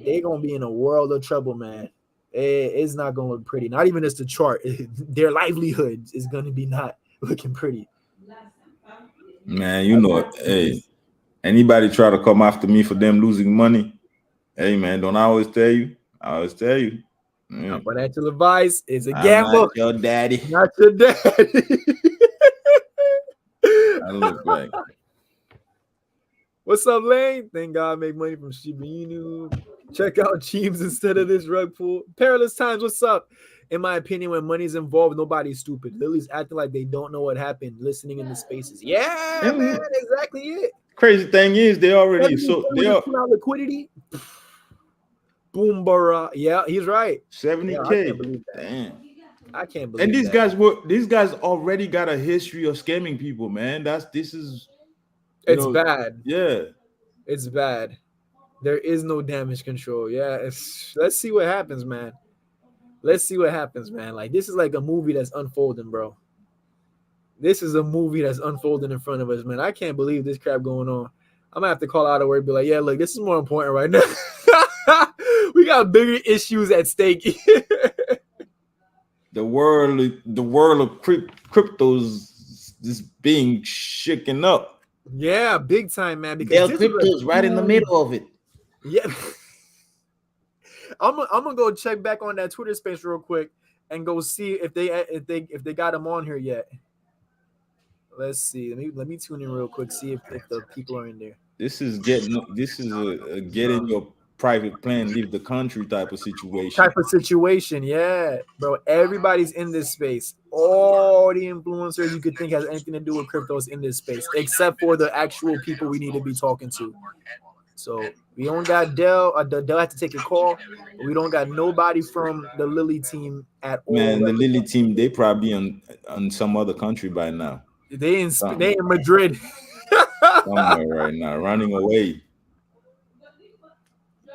they're gonna be in a world of trouble, man. It's not going to look pretty. Not even just the chart. Their livelihood is going to be not looking pretty. Man, hey, anybody try to come after me for them losing money? Hey, man, don't I always tell you? I always tell you. Financial advice is a gamble. Not your daddy. Not your daddy. I look like. What's up, Lane? Thank God make money from Shiba Inu. Check out Cheems instead of this rug pull. Perilous times. What's up? In my opinion, when money's involved, nobody's stupid. Lily's acting like they don't know what happened, listening in the spaces. Yeah, man, exactly it. Crazy thing is, they already liquidity. Boom, bara. Yeah, he's right. 70K. Damn. I can't believe. And these guys already got a history of scamming people, man. It's bad. Yeah, it's bad. There is no damage control. Yeah, let's see what happens, man. Let's see what happens, man. Like this is like a movie that's unfolding, bro. This is a movie that's unfolding in front of us, man. I can't believe this crap going on. I'm gonna have to call out of work and be like, yeah, look, this is more important right now. We got bigger issues at stake. The world of cryptos is being shaken up. Yeah, big time, man. Because crypto's right in the middle of it. Yeah. I'm gonna go check back on that Twitter space real quick and go see if they got them on here yet. Let's see. Let me tune in real quick, see if the people are in there. This is a getting your private plane, leave the country type of situation. Yeah, bro. Everybody's in this space. All the influencers you could think has anything to do with cryptos in this space, except for the actual people we need to be talking to. So we don't got Dell. Dell had to take a call. We don't got nobody from the Lilly team at all. Man, the Lilly team, they probably on some other country by now. They in Madrid. Somewhere right now, running away.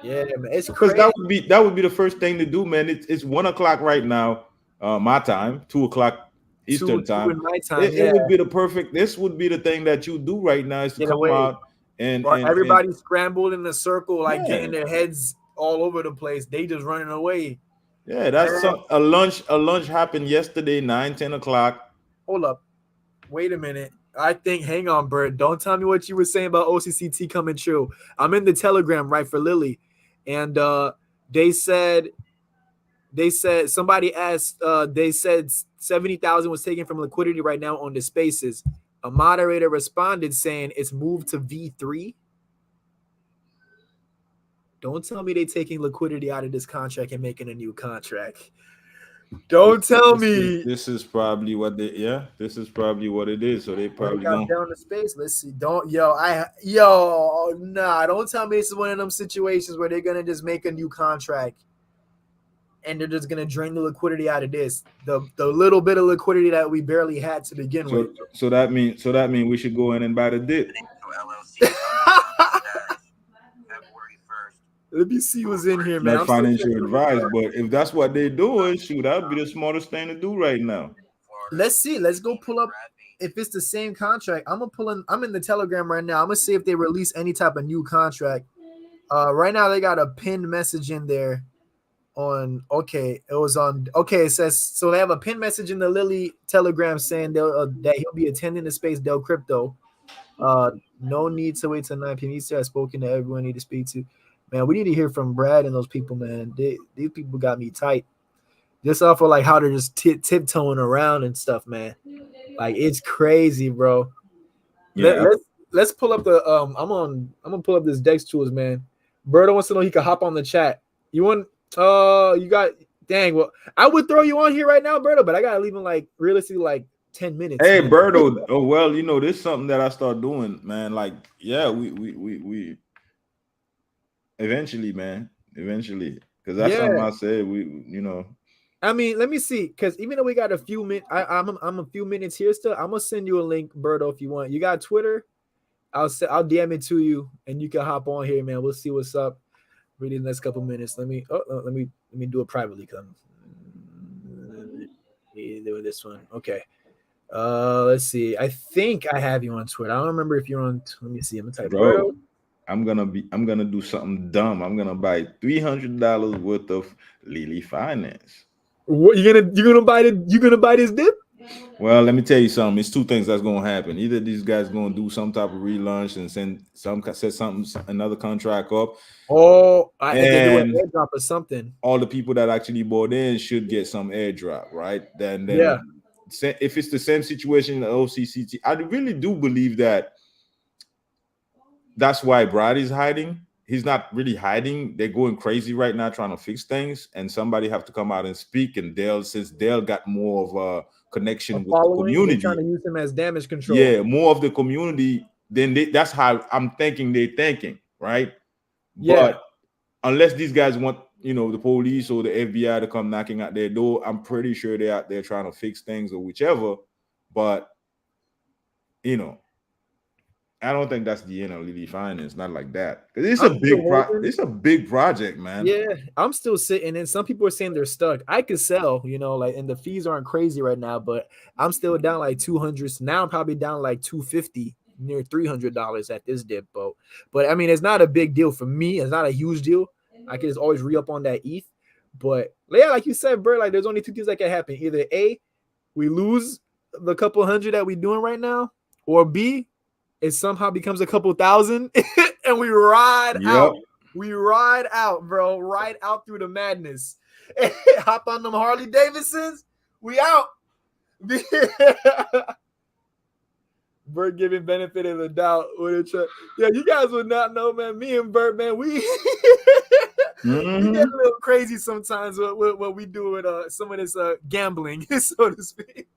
Yeah, man, it's because that would be the first thing to do, man. It's 1 o'clock right now, my time, 2 o'clock Eastern time. in my time. It would be the perfect. This would be the thing that you do right now is to Get come away. out and Everybody scrambled in a circle, like Yeah. getting their heads all over the place. They just running away. Yeah, that's a lunch. A lunch happened yesterday, 9-10 o'clock. Hold up. Wait a minute. I think, hang on, Bert. Don't tell me what you were saying about OCCT coming true. I'm in the Telegram, right, for Lilly. And they said somebody asked, they said 70,000 was taken from liquidity right now on the spaces. A moderator responded saying it's moved to V3. Don't tell me they're taking liquidity out of this contract and making a new contract. Don't tell me. This is probably what they. Yeah, this is probably what it is. So they probably got down to space. Let's see. Don't nah. Don't tell me this is one of them situations where they're gonna just make a new contract and they're just gonna drain the liquidity out of this. The little bit of liquidity that we barely had to begin with. So that means we should go in and buy the dip. Let me see what's in here, man. Not financial advice, but if that's what they're doing, shoot, that would be the smartest thing to do right now. Let's see. Let's go pull up if it's the same contract. I'm in the Telegram right now. I'm gonna see if they release any type of new contract. Right now they got a pinned message in there on it says so they have a pinned message in the Lilly Telegram saying that he'll be attending the Space Del Crypto. No need to wait till 9 p.m. Eastern. I've spoken to everyone I need to speak to. Man, we need to hear from Brad and those people, man. These people got me tight. Just off of like how they're just tiptoeing around and stuff, man. Like it's crazy, bro. Yeah. Let's pull up the I'm gonna pull up this Dex tools, man. Berto wants to know he can hop on the chat. You want you got dang, well, I would throw you on here right now, Berto, but I gotta leave in like realistically like 10 minutes. Hey, Berto. Oh well, this is something that I start doing, man. Like, yeah, we eventually, man. Eventually. Because that's something I said. I mean, let me see. Because even though we got a few minutes, I'm a few minutes here still. I'm gonna send you a link, Berto, if you want. You got Twitter? I'll DM it to you, and you can hop on here, man. We'll see what's up. Really, the next couple minutes. Let me do it privately. Come. Do this one. Okay. Let's see. I think I have you on Twitter. I don't remember if you're on. Let me see. I'm gonna type Berto. I'm gonna do something dumb. I'm gonna buy $300 worth of Lilly Finance. What you gonna buy this dip? Well, let me tell you something. It's two things that's gonna happen. Either these guys gonna do some type of relaunch and set another contract up. Oh, and they do an airdrop or something. All the people that actually bought in should get some airdrop, right? Then yeah. If it's the same situation in the OCCT, I really do believe that. That's why Brad is hiding. He's not really hiding. They're going crazy right now trying to fix things, and somebody have to come out and speak. And since Dale got more of a connection with the community, trying to use him as damage control. Yeah, more of the community. Then that's how I'm thinking they're thinking, right? Yeah. But unless these guys want, the police or the FBI to come knocking at their door, I'm pretty sure they're out there trying to fix things or whichever. But I don't think that's the end of Lilly Finance. Not like that. Because it's a big project, man. Yeah, I'm still sitting, and some people are saying they're stuck. I could sell, and the fees aren't crazy right now, but I'm still down like 200. So now I'm probably down like 250, near $300 at this dip, boat. But I mean, it's not a big deal for me. It's not a huge deal. I can just always re-up on that ETH. But yeah, like you said, Bert, like there's only two things that can happen. Either A, we lose the couple hundred that we're doing right now, or B, it somehow becomes a couple thousand and we ride out. We ride out, bro. Ride out through the madness. Hop on them Harley Davidsons. We out. Bert giving benefit of the doubt. Yeah, you guys would not know, man. Me and Bert, man, we get a little crazy sometimes with what we do with some of this gambling, so to speak.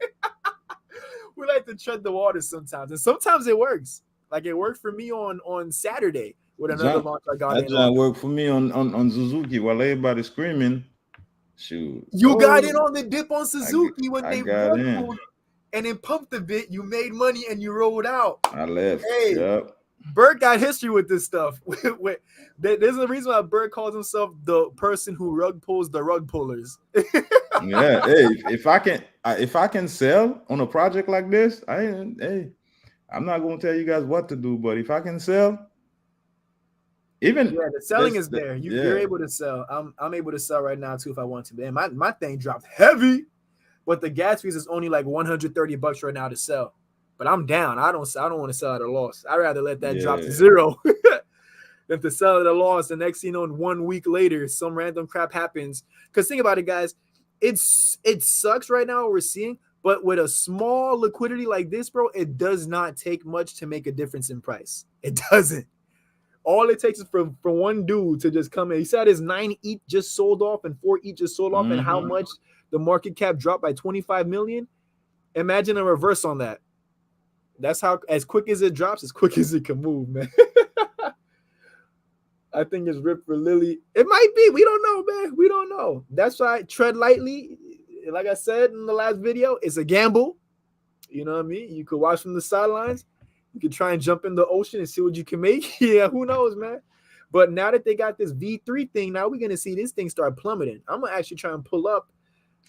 We like to tread the water sometimes, and sometimes it works. Like it worked for me on Saturday with another launch I got in. That worked for me on Suzuki while everybody screaming. Shoot, you got in on the dip on Suzuki when they got in, and then pumped a bit. You made money and you rolled out. I left. Hey, Bert got history with this stuff. There's a reason why Bert calls himself the person who rug pulls the rug pullers. Yeah, hey, if I can, if I can sell on a project like this, I'm not going to tell you guys what to do, but if I can sell, even the selling is there. You're able to sell. I'm able to sell right now too if I want to. Man, my thing dropped heavy, but the gas fees is only like $130 right now to sell. But I'm down. I don't want to sell at a loss. I'd rather let that drop to zero than to sell at a loss. The next, 1 week later, some random crap happens. Because think about it, guys. It sucks right now what we're seeing, but with a small liquidity like this, bro, it does not take much to make a difference in price. It doesn't. All it takes is for one dude to just come in. He said his 9 ETH just sold off and 4 ETH just sold off, and how much the market cap dropped by 25 million. Imagine a reverse on that. That's how, as quick as it drops, as quick as it can move, man. I think it's ripped for Lilly. It might be. We don't know, man. We don't know. That's why tread lightly. Like I said in the last video, it's a gamble. You know what I mean? You could watch from the sidelines. You could try and jump in the ocean and see what you can make. Yeah, who knows, man? But now that they got this V3 thing, now we're gonna see this thing start plummeting. I'm gonna actually try and pull up.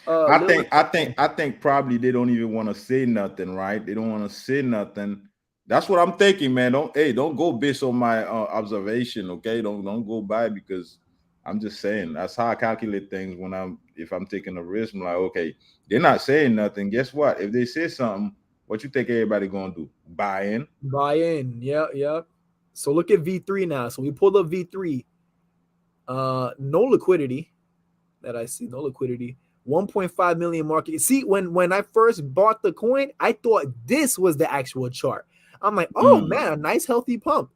I think probably they don't even want to say nothing, right? They don't want to say nothing. That's what I'm thinking, man. Don't go based on my observation, okay? Don't go by, because I'm just saying that's how I calculate things if I'm taking a risk. I'm like, okay, they're not saying nothing. Guess what? If they say something, what you think everybody gonna do? Buy in? Buy in. Yeah. So look at V3 now. So we pulled up V3. No liquidity that I see. No liquidity. 1.5 million market. See, when I first bought the coin, I thought this was the actual chart. I'm like, oh man, a nice healthy pump.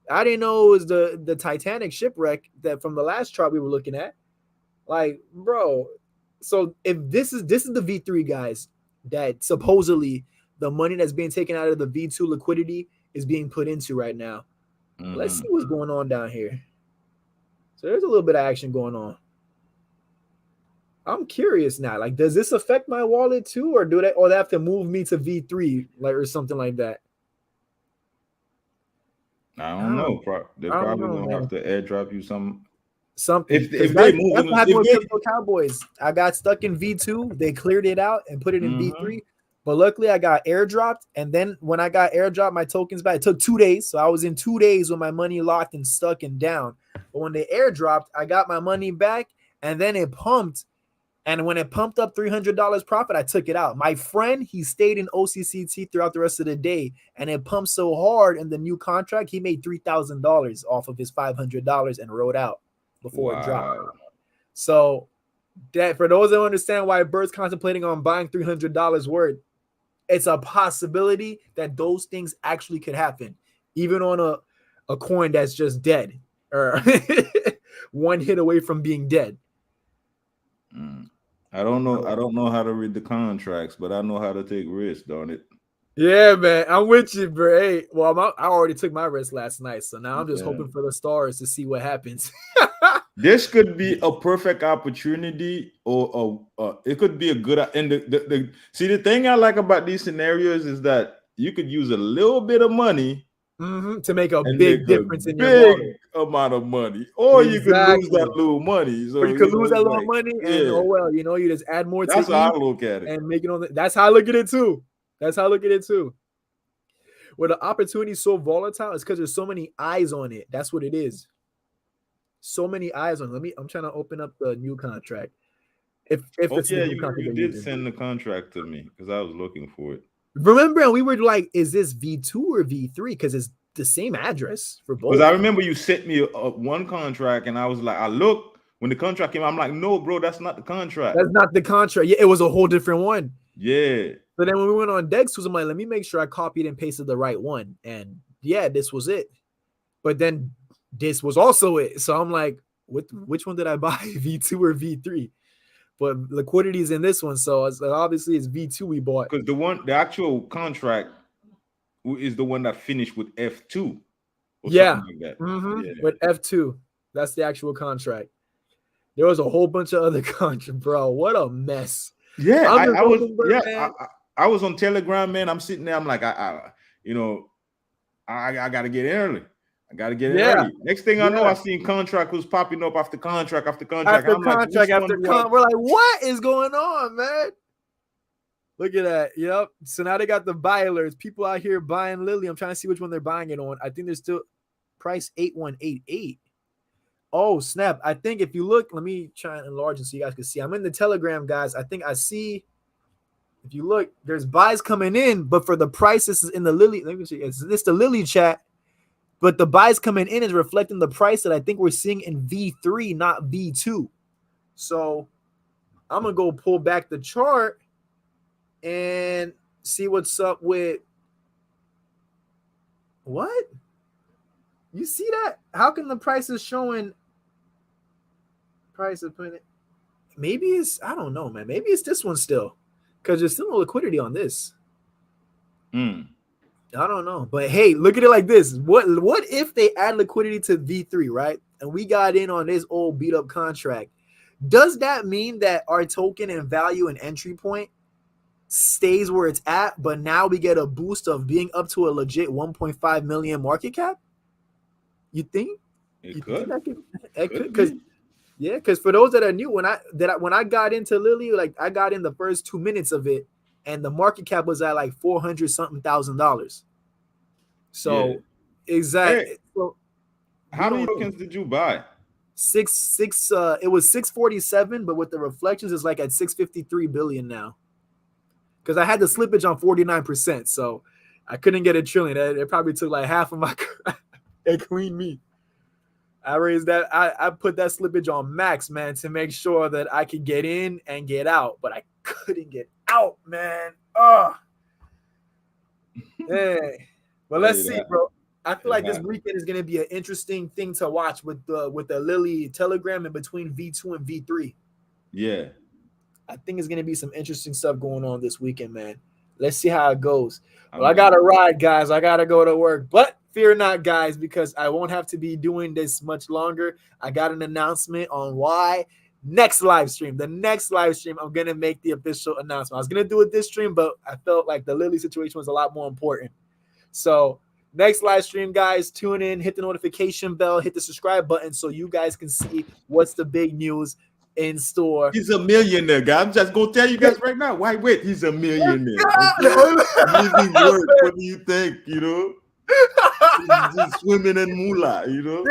I didn't know it was the Titanic shipwreck that from the last chart we were looking at. Like, bro. So if this is the V3, guys, that supposedly the money that's being taken out of the V2 liquidity is being put into right now. Let's see what's going on down here. So there's a little bit of action going on. I'm curious now. Like, does this affect my wallet too, or they have to move me to V3, like, or something like that? I don't know. They're probably gonna have to airdrop you something. If they move, that's what happened with Crypto Cowboys. I got stuck in V2. They cleared it out and put it in V3. But luckily, I got airdropped. And then when I got airdropped, my tokens back. It took 2 days, so I was in 2 days with my money locked and stuck and down. But when they airdropped, I got my money back, and then it pumped. And when it pumped up $300 profit, I took it out. My friend, he stayed in OCCT throughout the rest of the day, and it pumped so hard in the new contract, he made $3,000 off of his $500 and rode out before it dropped. So that, for those that don't understand why Bird's contemplating on buying $300 worth, it's a possibility that those things actually could happen, even on a coin that's just dead or one hit away from being dead. I don't know how to read the contracts, but I know how to take risks, darn it. Yeah, man, I'm with you, bro. Hey, well, I already took my risk last night, so now I'm just hoping for the stars to see what happens. This could be a perfect opportunity, or it could be a good. And the thing I like about these scenarios is that you could use a little bit of money to make a big difference in your wallet. Amount of money, or you could lose that little money. So or you could lose that little money, and oh well, you just add more. That's how I look at it, and make it on. That's how I look at it too. Where the opportunity is so volatile, it's because there's so many eyes on it. That's what it is. So many eyes on it. I'm trying to open up the new contract. If it's the new contract, you did send the contract to me because I was looking for it. Remember, we were like, is this V2 or V3? Because it's the same address for both. Because I remember you sent me one contract, and I was like, I looked when the contract came. I'm like, no, bro, that's not the contract. That's not the contract. Yeah, it was a whole different one. Yeah. But then when we went on DexTools, I'm like, let me make sure I copied and pasted the right one. And yeah, this was it. But then this was also it. So I'm like, which one did I buy? V2 or V3? But liquidity is in this one, so obviously it's V2 we bought. Because the actual contract is the one that finished with F2. Yeah. Like that. Yeah, with F2. That's the actual contract. There was a whole bunch of other contracts, bro. What a mess. Yeah, I was on Telegram, man. I'm sitting there. I'm like, I got to get in early. I got to get in early. Next thing I know, I seen contract was popping up after contract after contract. We're like, what is going on, man? Look at that. Yep. So now they got the buy alerts. People out here buying Lilly. I'm trying to see which one they're buying it on. I think there's still price 8188. Oh, snap. I think if you look, let me try and enlarge it so you guys can see. I'm in the Telegram, guys. I think I see, if you look, there's buys coming in, but for the price, this is in the Lilly. Let me see. It's the Lilly chat, but the buys coming in is reflecting the price that I think we're seeing in V3, not V2. So I'm going to go pull back the chart and see what's up with what? You see that? How can the price is showing price of putting it? Maybe it's, I don't know, man. Maybe it's this one still, because there's still no liquidity on this. I don't know. But hey, look at it like this. What if they add liquidity to V3, right? And we got in on this old beat up contract. Does that mean that our token and value and entry point stays where it's at, but now we get a boost of being up to a legit 1.5 million market cap? You think? It could. Because for those that are new, when I got into Lilly, like I got in the first 2 minutes of it, and the market cap was at like $400 something thousand. So exactly. Hey, so, how many tokens did you buy? Six. It was 647, but with the reflections, it's like at 653 billion now. Because I had the slippage on 49%, so I couldn't get $1 trillion. It probably took like half of my and Queen me. I raised that. I put that slippage on max, man, to make sure that I could get in and get out, but I couldn't get out, man. Oh, hey. But let's see, bro. I feel like this weekend is going to be an interesting thing to watch with the Lilly Telegram in between V2 and V3. Yeah. I think it's going to be some interesting stuff going on this weekend, man. Let's see how it goes. Well, I got to ride, guys. I got to go to work. But fear not, guys, because I won't have to be doing this much longer. I got an announcement on why. Next live stream. The next live stream, I'm going to make the official announcement. I was going to do it this stream, but I felt like the Lilly situation was a lot more important. So next live stream, guys, tune in, hit the notification bell, hit the subscribe button so you guys can see what's the big news in store. He's a millionaire, guy. I'm just gonna tell you guys right now. Why wait? He's a millionaire. Okay? Work. What do you think? You know, he's just swimming in moolah. You know,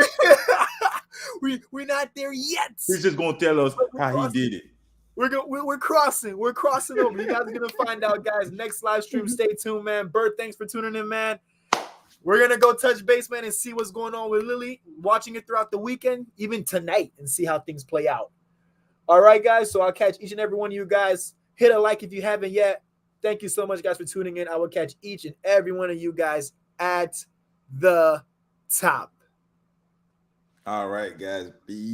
we're not there yet. He's just gonna tell us how he did it. We're crossing. We're crossing over. You guys are gonna find out, guys. Next live stream. Stay tuned, man. Bert, thanks for tuning in, man. We're gonna go touch base, man, and see what's going on with Lilly. Watching it throughout the weekend, even tonight, and see how things play out. All right, guys. So I'll catch each and every one of you guys. Hit a like if you haven't yet. Thank you so much, guys, for tuning in. I will catch each and every one of you guys at the top. All right, guys. Peace.